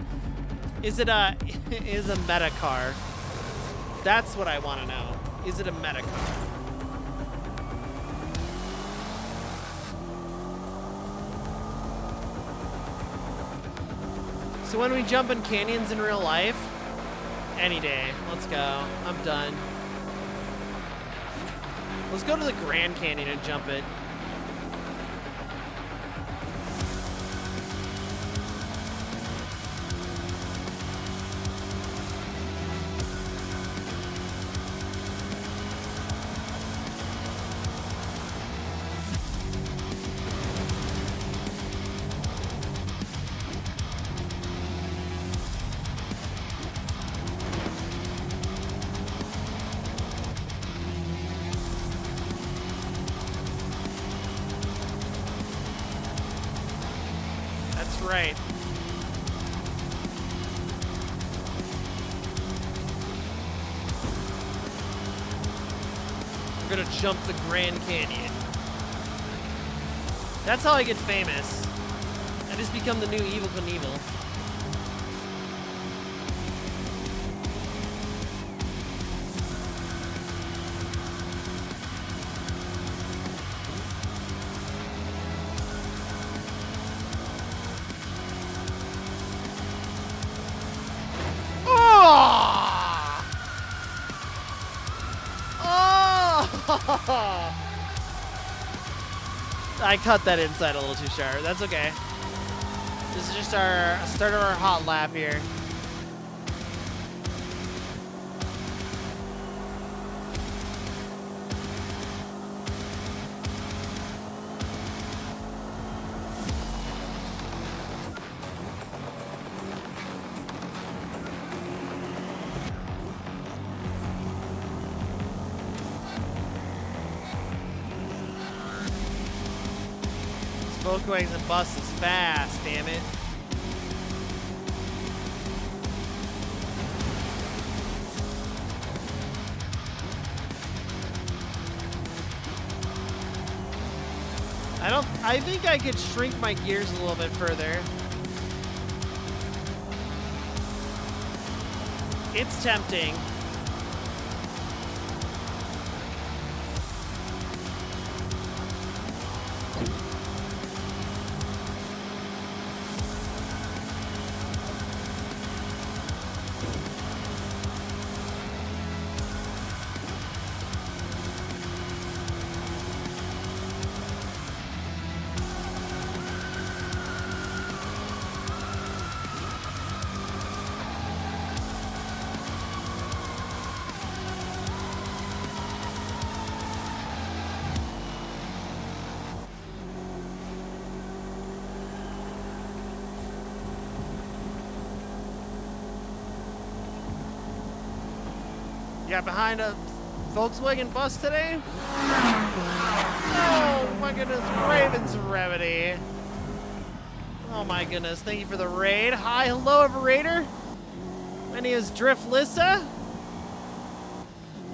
Is it a meta car? That's what I want to know. Is it a meta car? So when we jump in canyons in real life, any day, let's go. I'm done. Let's go to the Grand Canyon and jump it. Right. We're gonna jump the Grand Canyon. That's how I get famous. I just become the new Evel Knievel. I cut that inside a little too sharp. That's okay. This is just our start of our hot lap here. Volkswagen bus is fast, damn it. I think I could shrink my gears a little bit further. It's tempting. Got behind a Volkswagen bus today? Oh my goodness, Raven's Remedy. Oh my goodness, thank you for the raid. Hi, hello, Raider. My name is Drift Lissa.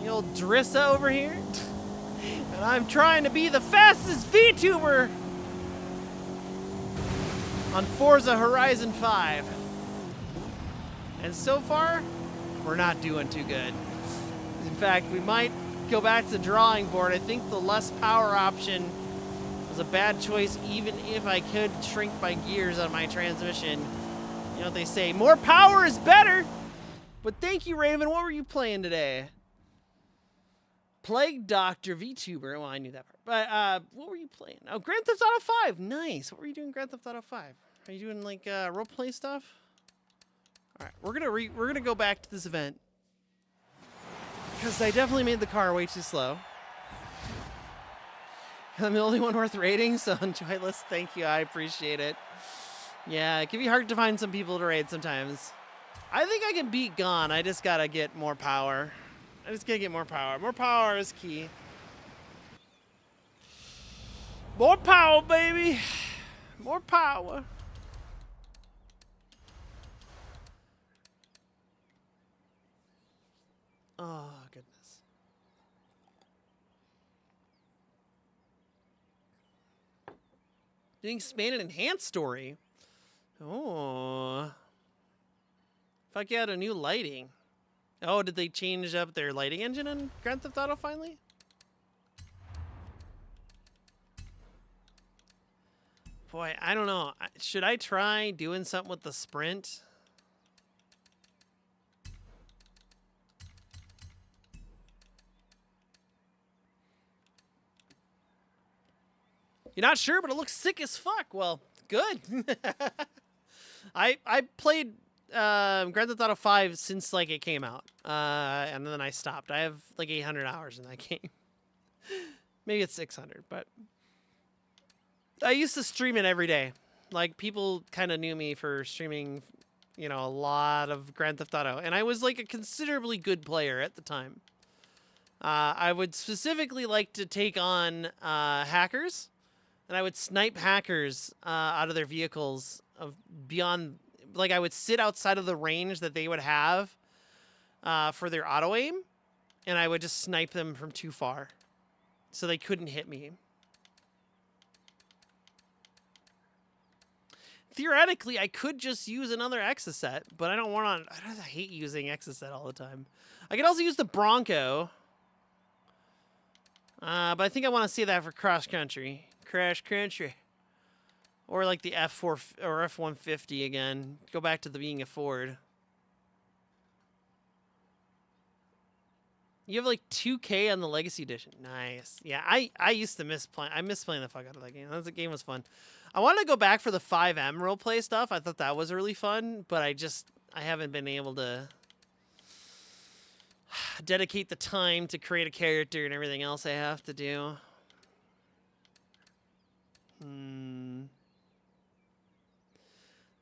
The old Drissa over here. And I'm trying to be the fastest VTuber on Forza Horizon 5. And so far, we're not doing too good. In fact, we might go back to the drawing board. I think the less power option was a bad choice, even if I could shrink my gears on my transmission. You know what they say, more power is better. But thank you, Raven. What were you playing today? Plague Doctor VTuber. Well, I knew that part. But what were you playing? Oh, Grand Theft Auto 5. Nice. What were you doing in Grand Theft Auto 5? Are you doing like role play stuff? All right, we're gonna go back to this event. Because I definitely made the car way too slow. I'm the only one worth raiding, so enjoy list. Thank you, I appreciate it. Yeah, it can be hard to find some people to raid sometimes. I think I can beat Gone. I just gotta get more power. I just gotta get more power. More power is key. More power, baby. More power. Oh, goodness. Doing expanded enhanced story. Oh. Fuck yeah, a new lighting. Oh, did they change up their lighting engine in Grand Theft Auto finally? Boy, I don't know. Should I try doing something with the sprint? You're not sure, but it looks sick as fuck. Well, good. I played Grand Theft Auto 5 since like it came out, and then I stopped. I have like 800 hours in that game. Maybe it's 600, but I used to stream it every day. Like people kind of knew me for streaming, you know, a lot of Grand Theft Auto, and I was like a considerably good player at the time. I would specifically like to take on hackers. And I would snipe hackers out of their vehicles beyond, like I would sit outside of the range that they would have for their auto aim, and I would just snipe them from too far, so they couldn't hit me. Theoretically, I could just use another Exocet, but I don't want to. I hate using Exocet all the time. I could also use the Bronco, but I think I want to save that for cross country. Crash country, or like the F4 or F-150 again. Go back to being a Ford. You have like 2K on the Legacy Edition. Nice. Yeah, I used to miss playing. I miss playing the fuck out of that game. That game was fun. I wanted to go back for the 5M roleplay stuff. I thought that was really fun, but I haven't been able to dedicate the time to create a character and everything else I have to do.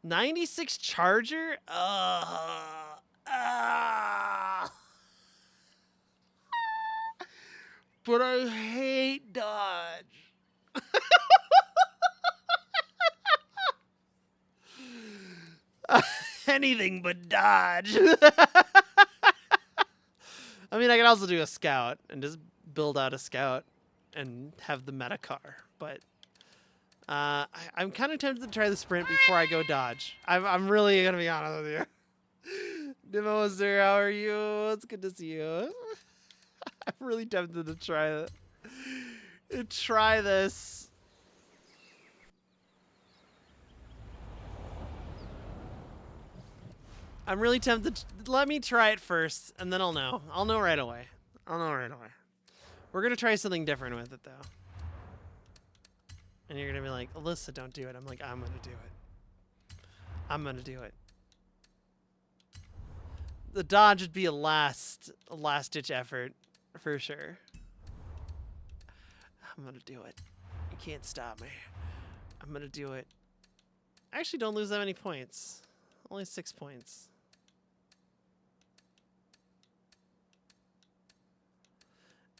96 Charger? But I hate Dodge. anything but dodge. I mean, I can also do a scout and just build out a scout and have the meta car, but I'm kind of tempted to try the sprint before I go dodge. I'm really gonna be honest with you. Demoster, how are you? It's good to see you. I'm really tempted to try this. I'm really tempted. Let me try it first, and then I'll know. I'll know right away. We're gonna try something different with it, though. And you're gonna be like, Alyssa, don't do it. I'm like, I'm gonna do it. I'm gonna do it. The dodge would be a last-ditch effort, for sure. I'm gonna do it. You can't stop me. I'm gonna do it. I actually don't lose that many points. Only 6 points.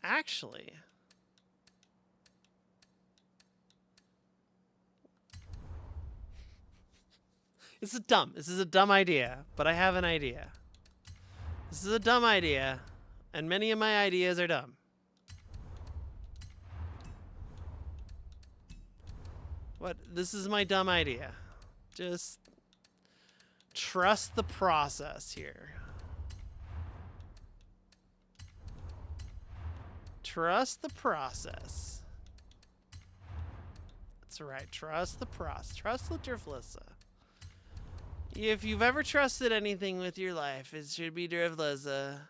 Actually, this is a dumb idea, but I have an idea. This is a dumb idea, and many of my ideas are dumb. This is my dumb idea. Just trust the process here. Trust the process. That's right. Trust the process. Trust the Driftlessa. If you've ever trusted anything with your life, it should be Driftlessa.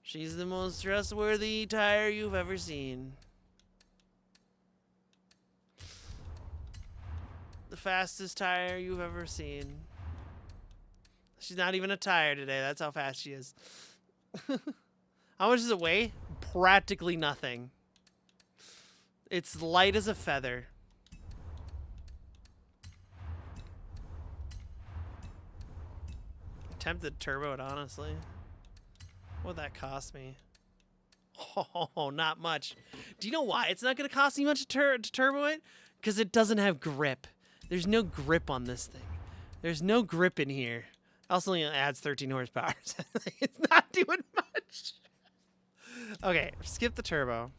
She's the most trustworthy tire you've ever seen. The fastest tire you've ever seen. She's not even a tire today. That's how fast she is. How much does it weigh? Practically nothing. It's light as a feather. I'm tempted to turbo it, honestly. What would that cost me? Oh, not much. Do you know why it's not going to cost me much to turbo it? Because it doesn't have grip. There's no grip on this thing. There's no grip in here. Also, it adds 13 horsepower. It's not doing much. Okay, skip the turbo.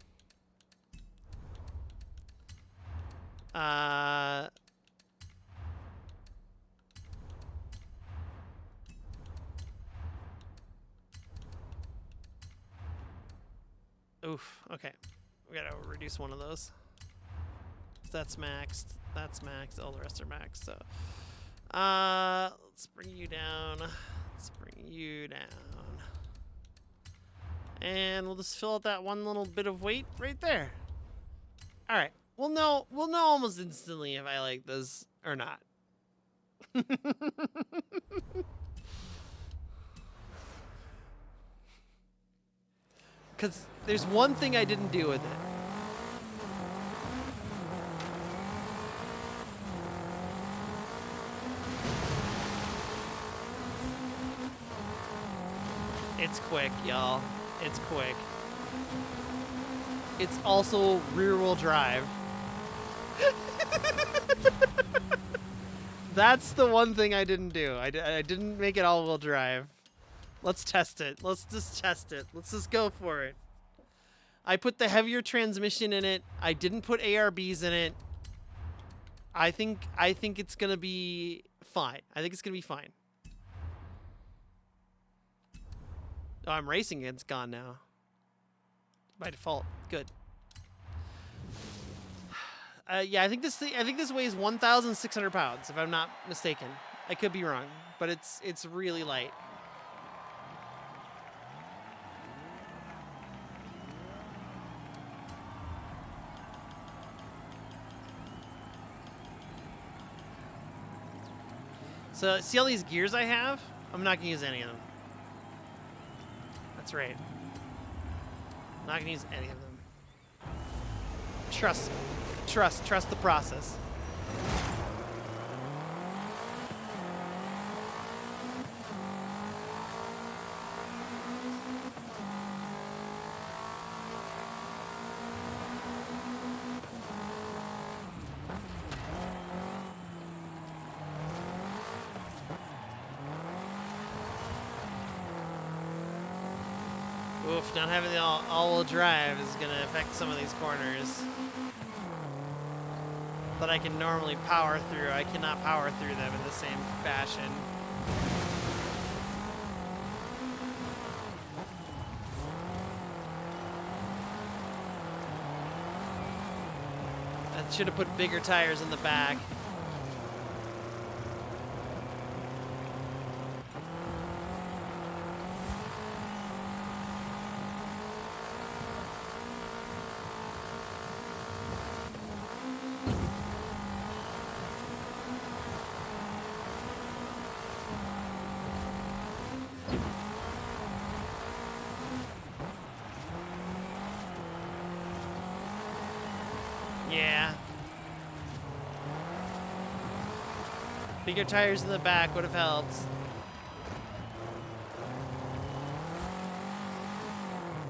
Oof, okay. We gotta reduce one of those. That's maxed. That's maxed. All the rest are maxed, so. Let's bring you down. Let's bring you down. And we'll just fill out that one little bit of weight right there. All right. We'll know almost instantly if I like this or not. Because there's one thing I didn't do with it. It's quick, y'all. It's quick. It's also rear-wheel drive. That's the one thing I didn't do. I didn't make it all-wheel drive. Let's test it. Let's just test it. Let's just go for it. I put the heavier transmission in it. I didn't put ARBs in it. I think it's gonna be fine. I think it's gonna be fine. Oh, I'm racing. It's gone now. By default. Good. Yeah, I think this weighs 1,600 pounds, if I'm not mistaken. I could be wrong, but it's really light. So, see all these gears I have? I'm not gonna use any of them. That's right. Not gonna use any of them. Trust the process. Oof, not having the all-wheel drive is going to affect some of these corners that I can normally power through. I cannot power through them in the same fashion. I should have put bigger tires in the back. Yeah. Bigger tires in the back would have helped.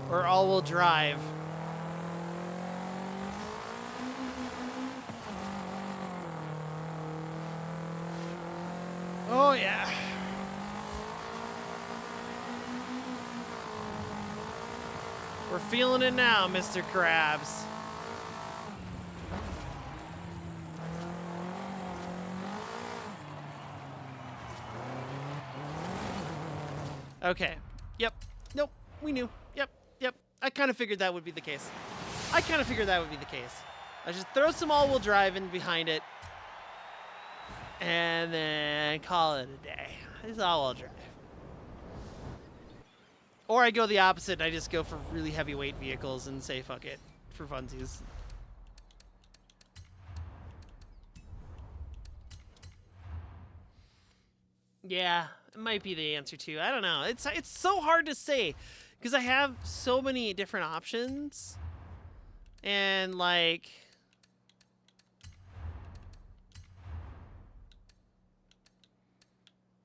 Or all-wheel drive. Oh, yeah. We're feeling it now, Mr. Krabs. Okay. Yep. Nope. We knew. Yep. Yep. I kind of figured that would be the case. I just throw some all-wheel drive in behind it. And then call it a day. It's all-wheel drive. Or I go the opposite and I just go for really heavyweight vehicles and say fuck it for funsies. Yeah, it might be the answer too. I don't know. It's so hard to say because I have so many different options. And like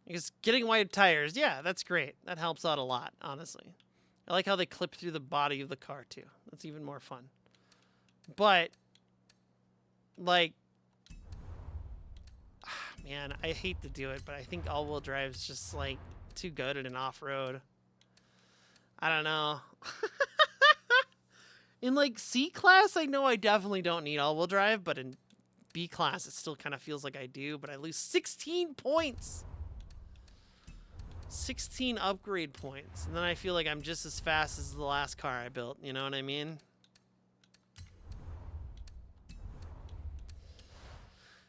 because getting wide tires, yeah, that's great. That helps out a lot, honestly. I like how they clip through the body of the car too. That's even more fun. But like man, I hate to do it, but I think all-wheel drive is just like too good at an off-road. I don't know. In like C class, I know I definitely don't need all-wheel drive, but in B class, it still kind of feels like I do. But I lose 16 points. 16 upgrade points, and then I feel like I'm just as fast as the last car I built. You know what I mean?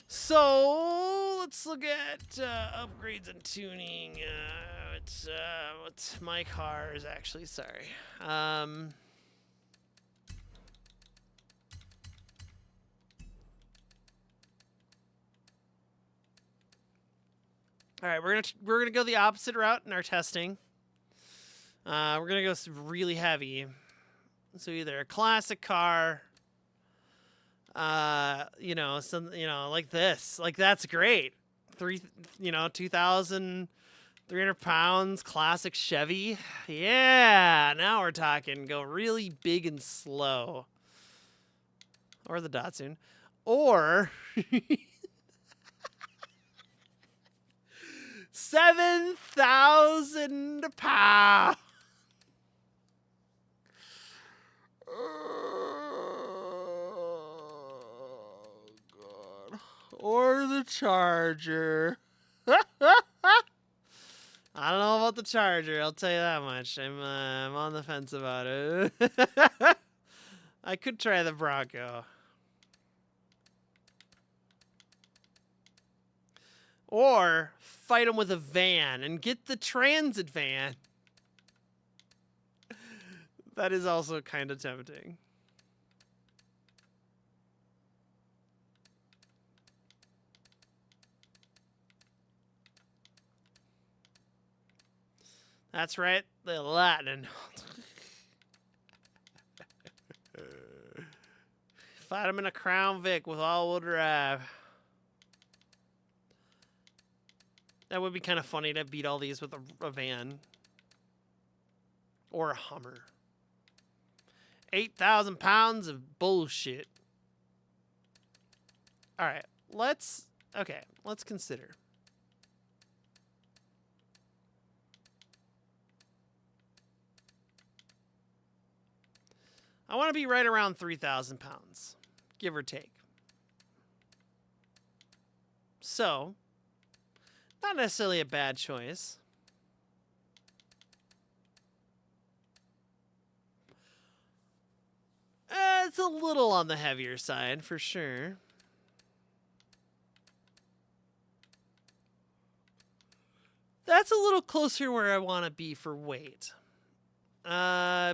So let's look at upgrades and tuning. What's my car is actually sorry. All right, we're gonna go the opposite route in our testing. We're gonna go really heavy. So either a classic car. You know, some, you know, like this, like that's great. 2,300 pounds, classic Chevy. Yeah, now we're talking. Go really big and slow. Or the Datsun. Or 7,000 pounds. Or the Charger. I don't know about the Charger, I'll tell you that much. I'm on the fence about it. I could try the Bronco. Or fight them with a van and get the transit van. That is also kind of tempting. That's right, the Lightning. Fight him in a Crown Vic with all-wheel drive. That would be kind of funny to beat all these with a van. Or a Hummer. 8,000 pounds of bullshit. All right, let's consider. I want to be right around 3,000 pounds, give or take. So, not necessarily a bad choice. It's a little on the heavier side, for sure. That's a little closer where I want to be for weight. But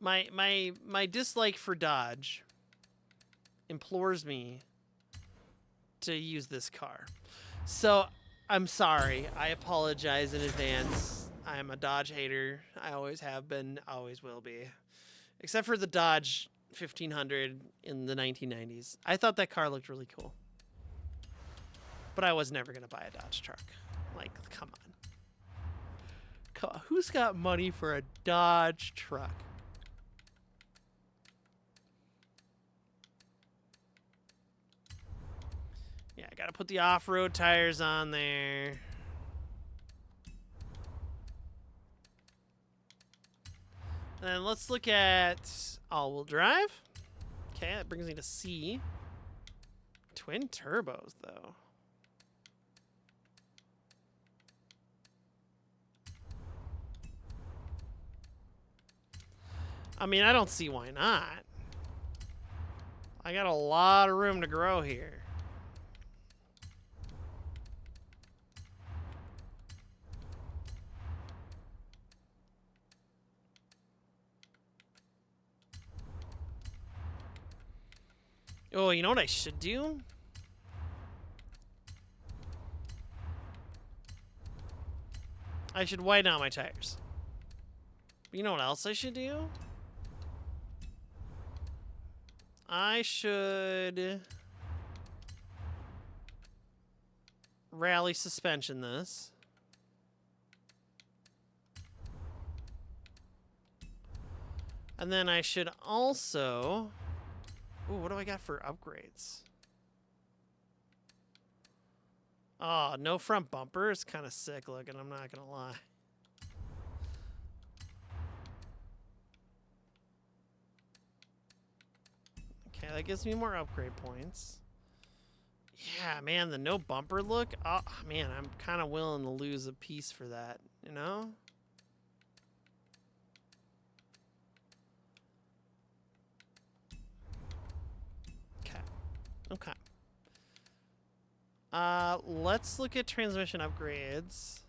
my dislike for Dodge implores me to use this car. So I'm sorry. I apologize in advance. I'm a Dodge hater. I always have been, always will be. Except for the Dodge 1500 in the 1990s. I thought that car looked really cool. But I was never going to buy a Dodge truck. Like, come on. Who's got money for a Dodge truck? Yeah, I got to put the off-road tires on there. Then let's look at all-wheel drive. Okay, that brings me to C. Twin turbos, though. I mean, I don't see why not. I got a lot of room to grow here. Oh, you know what I should do? I should widen out my tires. But you know what else I should do? I should rally suspension this. And then I should also... Ooh, what do I got for upgrades? Oh, no front bumper. It's kind of sick looking, I'm not going to lie. Okay, that gives me more upgrade points. Yeah, man, the no bumper look. Oh, man, I'm kind of willing to lose a piece for that, you know? Okay. Let's look at transmission upgrades.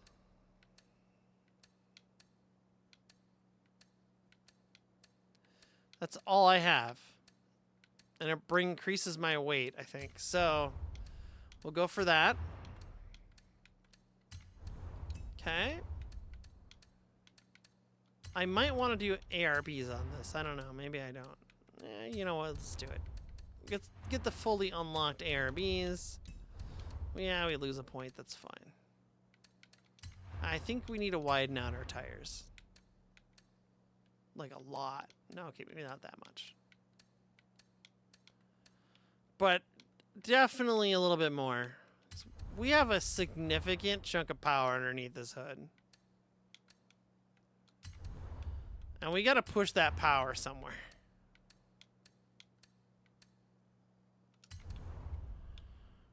That's all I have. And it increases my weight, I think. So, we'll go for that. Okay. I might want to do ARBs on this. I don't know. Maybe I don't. You know what? Let's do it. Get the fully unlocked ARBs. Yeah, we lose a point. That's fine. I think we need to widen out our tires. Like a lot. No, okay, maybe not that much. But definitely a little bit more. We have a significant chunk of power underneath this hood. And we got to push that power somewhere.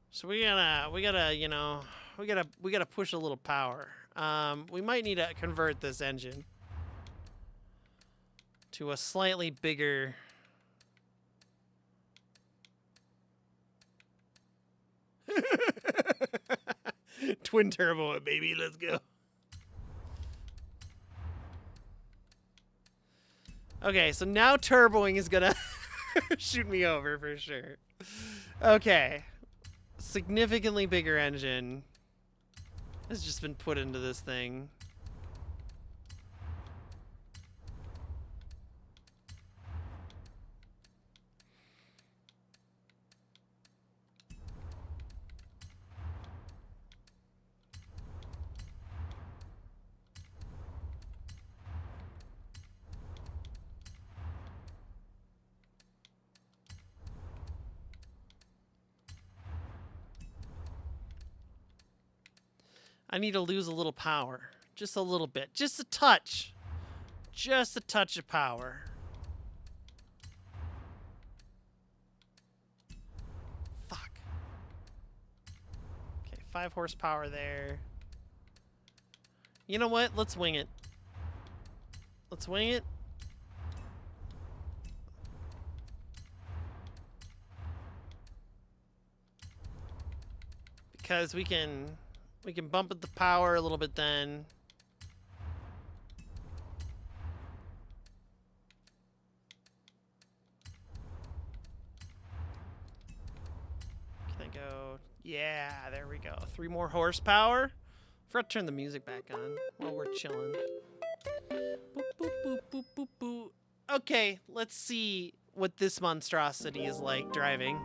So we gotta, you know, we gotta push a little power. We might need to convert this engine to a slightly bigger. Twin turbo it, baby. Let's go. Okay, so now turboing is gonna shoot me over for sure. Okay. Significantly bigger engine has just been put into this thing. I need to lose a little power Just a little bit. Just a touch. Just a touch of power. Fuck. Okay, 5 horsepower there. You know what? Let's wing it. Let's wing it. Because we can bump up the power a little bit then. Can I go? Yeah, there we go. 3 more horsepower. Forgot to turn the music back on while we're chilling. Boop, boop, boop, boop, boop, boop. Okay, let's see what this monstrosity is like driving.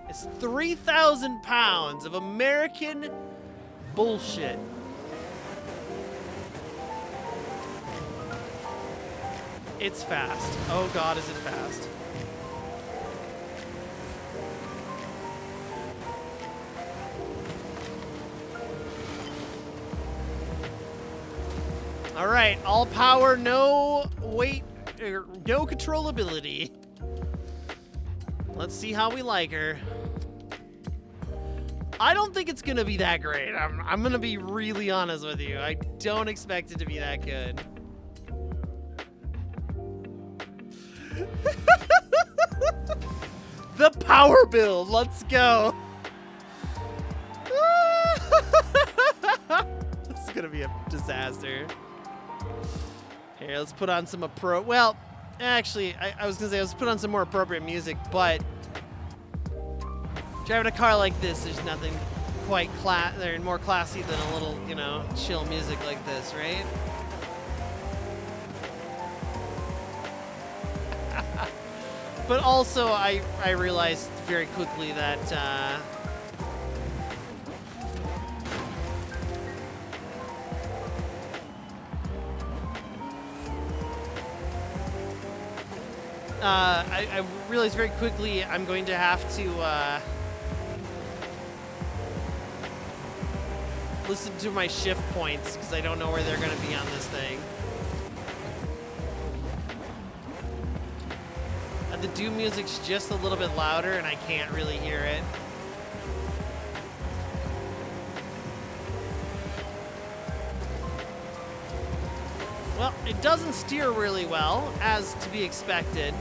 It's 3,000 pounds of American bullshit. It's fast. Oh God, is it fast. All right, all power, no weight, no controllability. Let's see how we like her. I don't think it's gonna be that great. I'm gonna be really honest with you. I don't expect it to be that good. The power build, let's go. This is gonna be a disaster. Here, let's put on some well, actually, I was gonna say let's put on some more appropriate music, but driving a car like this, there's nothing quite more classy than a little, you know, chill music like this, right? But also, I realized very quickly that I realized very quickly I'm going to have to listen to my shift points because I don't know where they're going to be on this thing. The Doom music's just a little bit louder and I can't really hear it. Well, it doesn't steer really well, as to be expected.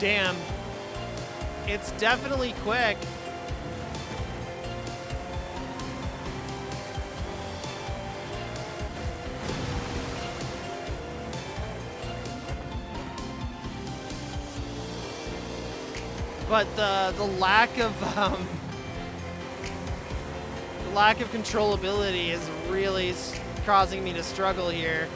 Damn. It's definitely quick. But the lack of controllability is really causing me to struggle here.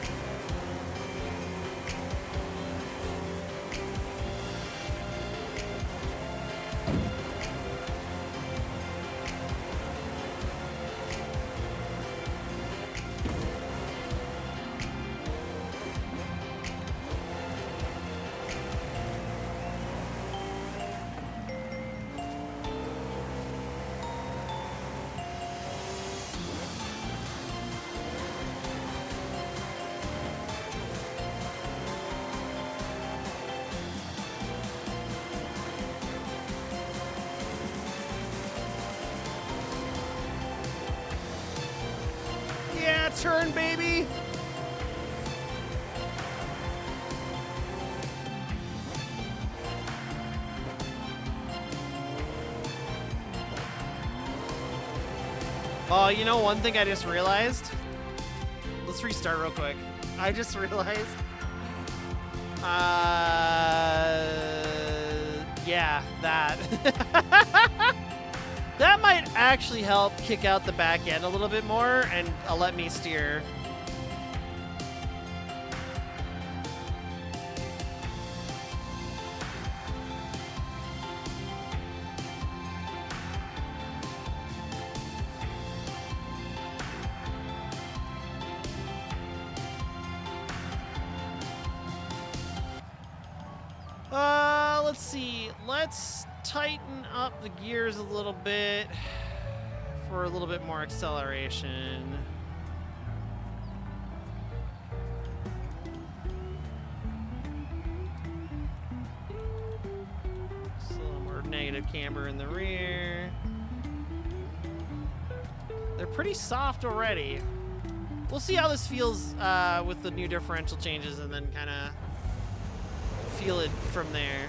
Turn, baby. Oh, you know one thing I just realized? Let's restart real quick. I just realized. Yeah, that. That might actually help kick out the back end a little bit more and let me steer. Let's see. Let's tighten up the gears a little bit for a little bit more acceleration. Just a little more negative camber in the rear. They're pretty soft already. We'll see how this feels with the new differential changes and then kind of feel it from there.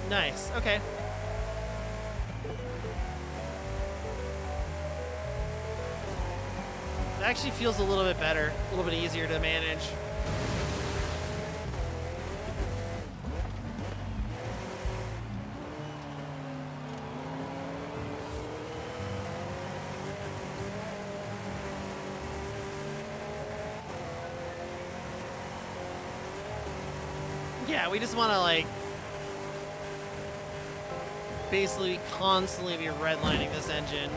Nice, okay. It actually feels a little bit better, a little bit easier to manage. Yeah, we just want to like basically constantly be redlining this engine.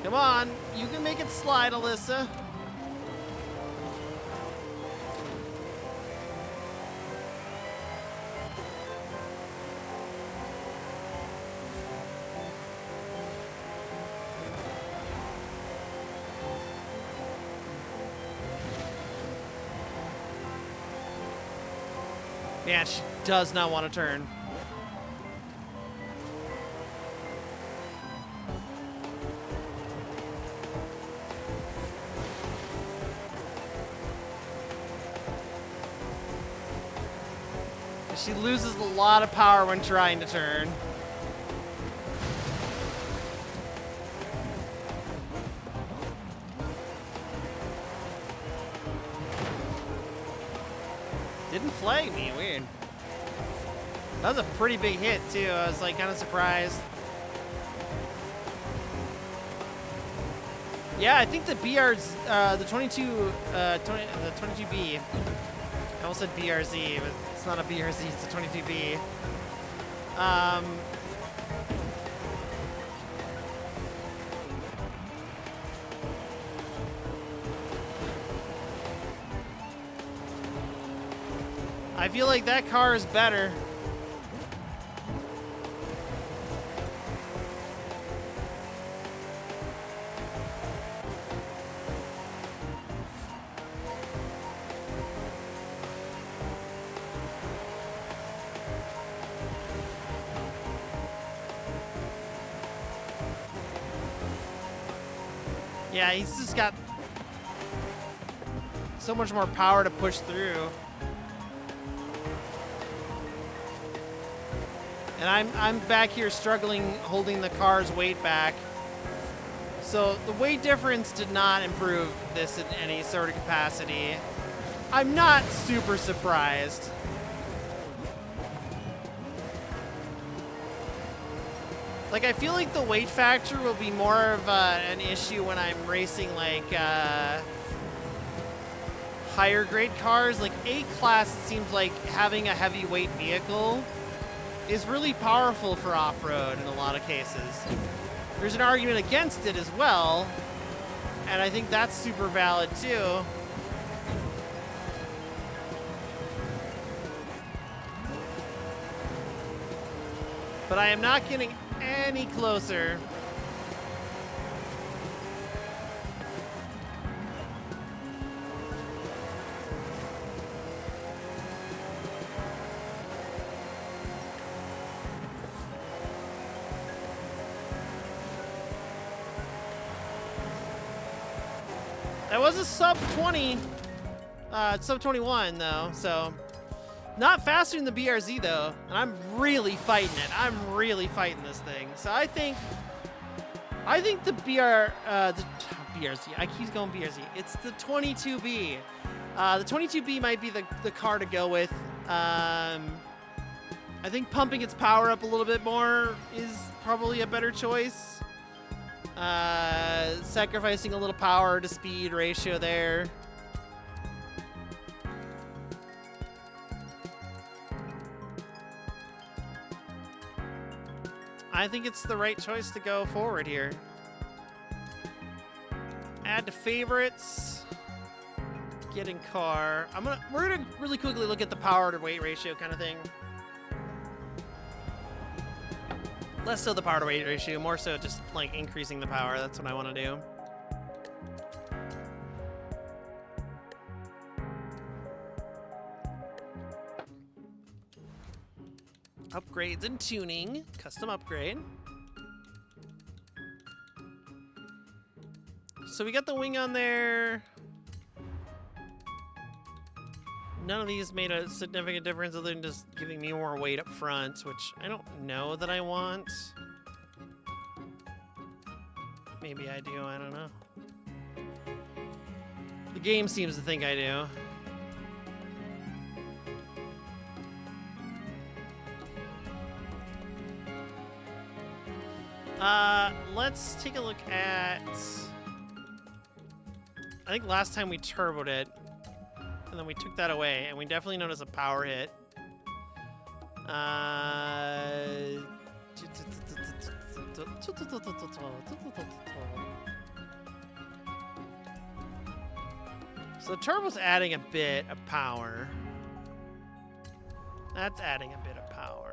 Come on, you can make it slide, Alyssa. Man, she does not want to turn. She loses a lot of power when trying to turn. Didn't flag me, weird. That was a pretty big hit too. I was like kind of surprised. Yeah, I think the BR's the 22B. I almost said BRZ, but it's not a BRZ, it's a 22B. I feel like that car is better. Yeah, he's just got so much more power to push through. And I'm back here struggling holding the car's weight back. So the weight difference did not improve this in any sort of capacity. I'm not super surprised. Like, I feel like the weight factor will be more of an issue when I'm racing, like, higher grade cars. Like, A-Class, it seems like having a heavyweight vehicle is really powerful for off-road in a lot of cases. There's an argument against it as well, and I think that's super valid, too. But I am not getting any closer. That was a sub 20, sub 21 though, so not faster than the BRZ though, and I'm really fighting it. I'm really fighting this thing. So I think the BRZ, I keep going BRZ. It's the 22B. The 22B might be the car to go with. I think pumping its power up a little bit more is probably a better choice. Sacrificing a little power to speed ratio there. I think it's the right choice to go forward here. Add to favorites. Get in car. We're gonna really quickly look at the power to weight ratio kind of thing. Less so the power to weight ratio, more so just like increasing the power. That's what I want to do. Upgrades and tuning. Custom upgrade. So we got the wing on there. None of these made a significant difference other than just giving me more weight up front, which I don't know that I want. Maybe I do, I don't know. The game seems to think I do. Let's take a look at... I think last time we turboed it, and then we took that away, and we definitely noticed a power hit. So the turbo's adding a bit of power. That's adding a bit of power.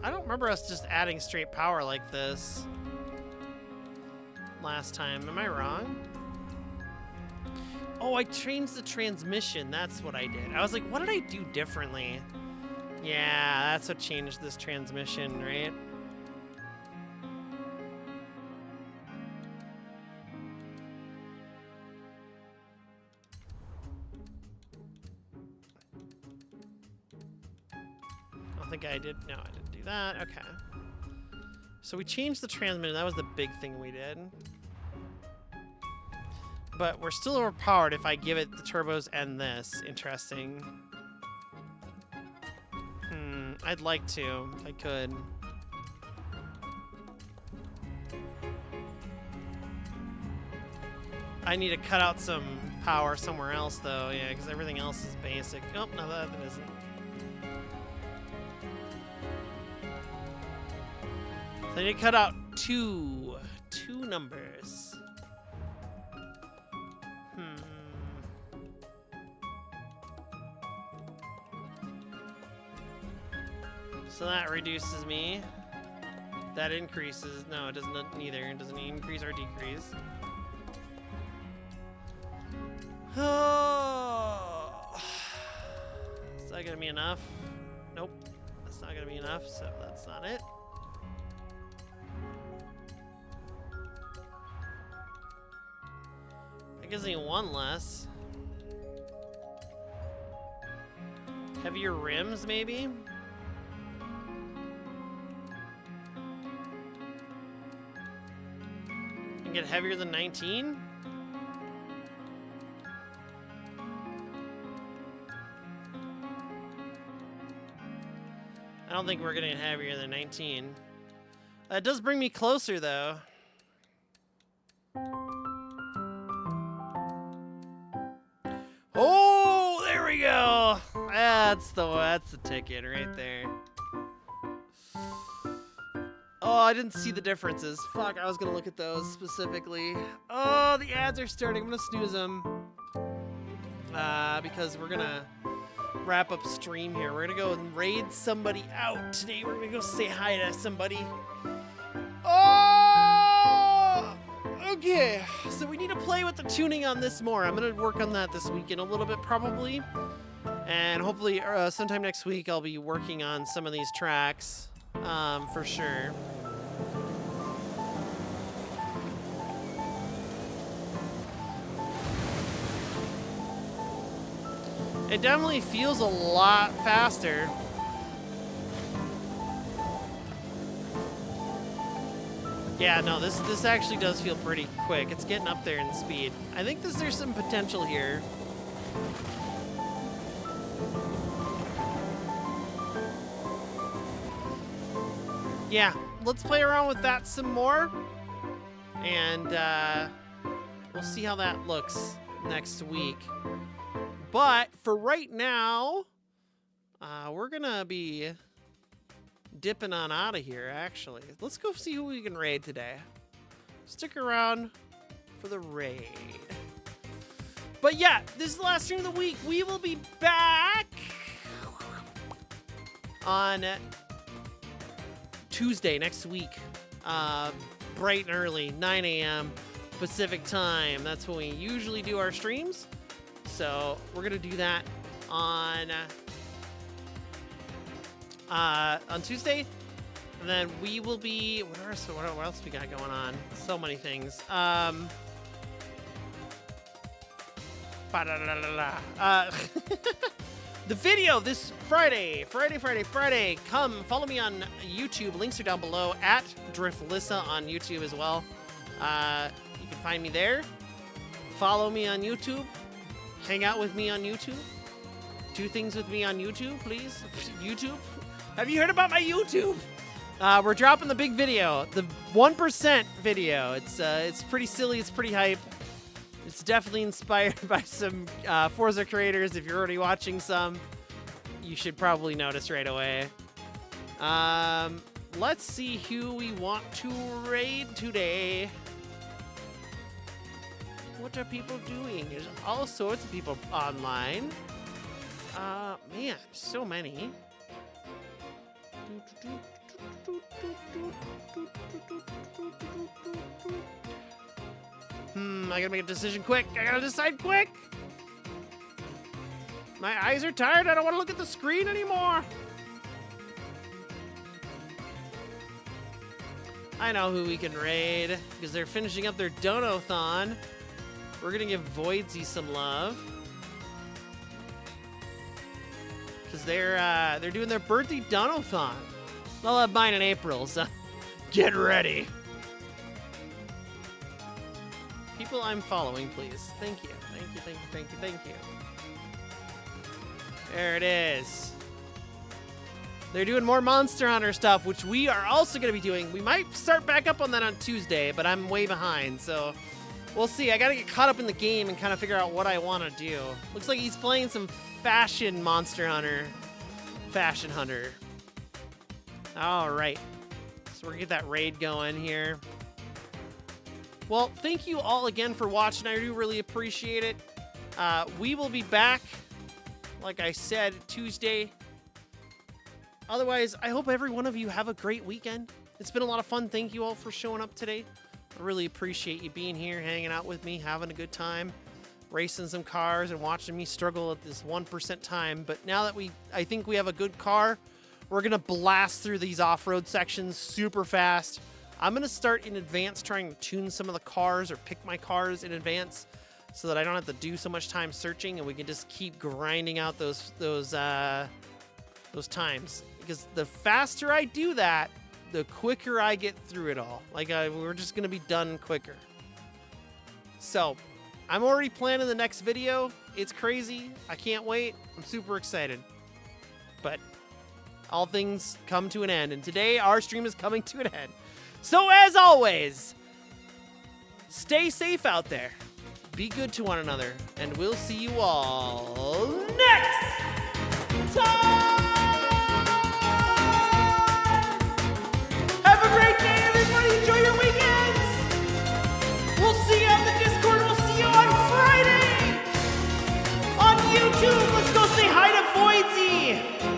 I don't remember us just adding straight power like this last time. Am I wrong? Oh, I changed the transmission. That's what I did. I was like, what did I do differently? Yeah, that's what changed this transmission, right? I don't think I did. No, I didn't do that. Okay. So we changed the transmission. That was the big thing we did. But we're still overpowered if I give it the turbos and this. Interesting. I'd like to, if I could. I need to cut out some power somewhere else, though. Yeah, because everything else is basic. Oh, no, that isn't. So I need to cut out two numbers. So that reduces me. That increases. No, it doesn't neither. It doesn't increase or decrease. Oh. Is that gonna be enough? Nope. That's not gonna be enough, so that's not it. That gives me one less. Heavier rims, maybe? Get heavier than 19? I don't think we're gonna get heavier than 19. It does bring me closer though. Oh, there we go. That's the ticket right there. Oh, I didn't see the differences. Fuck, I was gonna look at those specifically. Oh, the ads are starting. I'm gonna snooze them. Because we're gonna wrap up stream here. We're gonna go and raid somebody out today. We're gonna go say hi to somebody. Oh! Okay, so we need to play with the tuning on this more. I'm gonna work on that this weekend a little bit probably. And hopefully sometime next week I'll be working on some of these tracks, for sure. It definitely feels a lot faster. Yeah, no, this actually does feel pretty quick. It's getting up there in speed. I think there's some potential here. Yeah, let's play around with that some more. And we'll see how that looks next week. But for right now, we're gonna be dipping on out of here, actually. Let's go see who we can raid today. Stick around for the raid. But yeah, this is the last stream of the week. We will be back on Tuesday next week. Bright and early, 9 a.m. Pacific time. That's when we usually do our streams. So we're gonna do that on Tuesday, and then we will be. What else we got going on? So many things. The video this Friday. Come follow me on YouTube. Links are down below at Driftlissa on YouTube as well. You can find me there. Follow me on YouTube. Hang out with me on YouTube. Do things with me on YouTube, please. YouTube. Have you heard about my YouTube? We're dropping the big video, the 1% video. It's pretty silly. It's pretty hype. It's definitely inspired by some Forza creators. If you're already watching some, you should probably notice right away. Let's see who we want to raid today. What are people doing? There's all sorts of people online. Man, so many. I gotta make a decision quick. I gotta decide quick. My eyes are tired. I don't want to look at the screen anymore. I know who we can raid because they're finishing up their Dono-thon. We're gonna give Voidsy some love because they're doing their birthday Dono-thon. They'll have mine in April, so get ready. People I'm following, please. Thank you. Thank you. There it is. They're doing more Monster Hunter stuff, which we are also going to be doing. We might start back up on that on Tuesday, but I'm way behind, so we'll see. I got to get caught up in the game and kind of figure out what I want to do. Looks like he's playing some fashion Monster Hunter. Fashion Hunter. All right. So we're going to get that raid going here. Well, thank you all again for watching. I do really appreciate it. We will be back, like I said, Tuesday. Otherwise, I hope every one of you have a great weekend. It's been a lot of fun. Thank you all for showing up today. I really appreciate you being here, hanging out with me, having a good time, racing some cars and watching me struggle at this 1% time. But now that I think we have a good car, we're going to blast through these off-road sections super fast. I'm going to start in advance trying to tune some of the cars or pick my cars in advance so that I don't have to do so much time searching and we can just keep grinding out those times. Because the faster I do that, the quicker I get through it all. Like, we're just going to be done quicker. So, I'm already planning the next video. It's crazy. I can't wait. I'm super excited. But all things come to an end. And today, our stream is coming to an end. So as always, stay safe out there, be good to one another, and we'll see you all next time! Have a great day! me.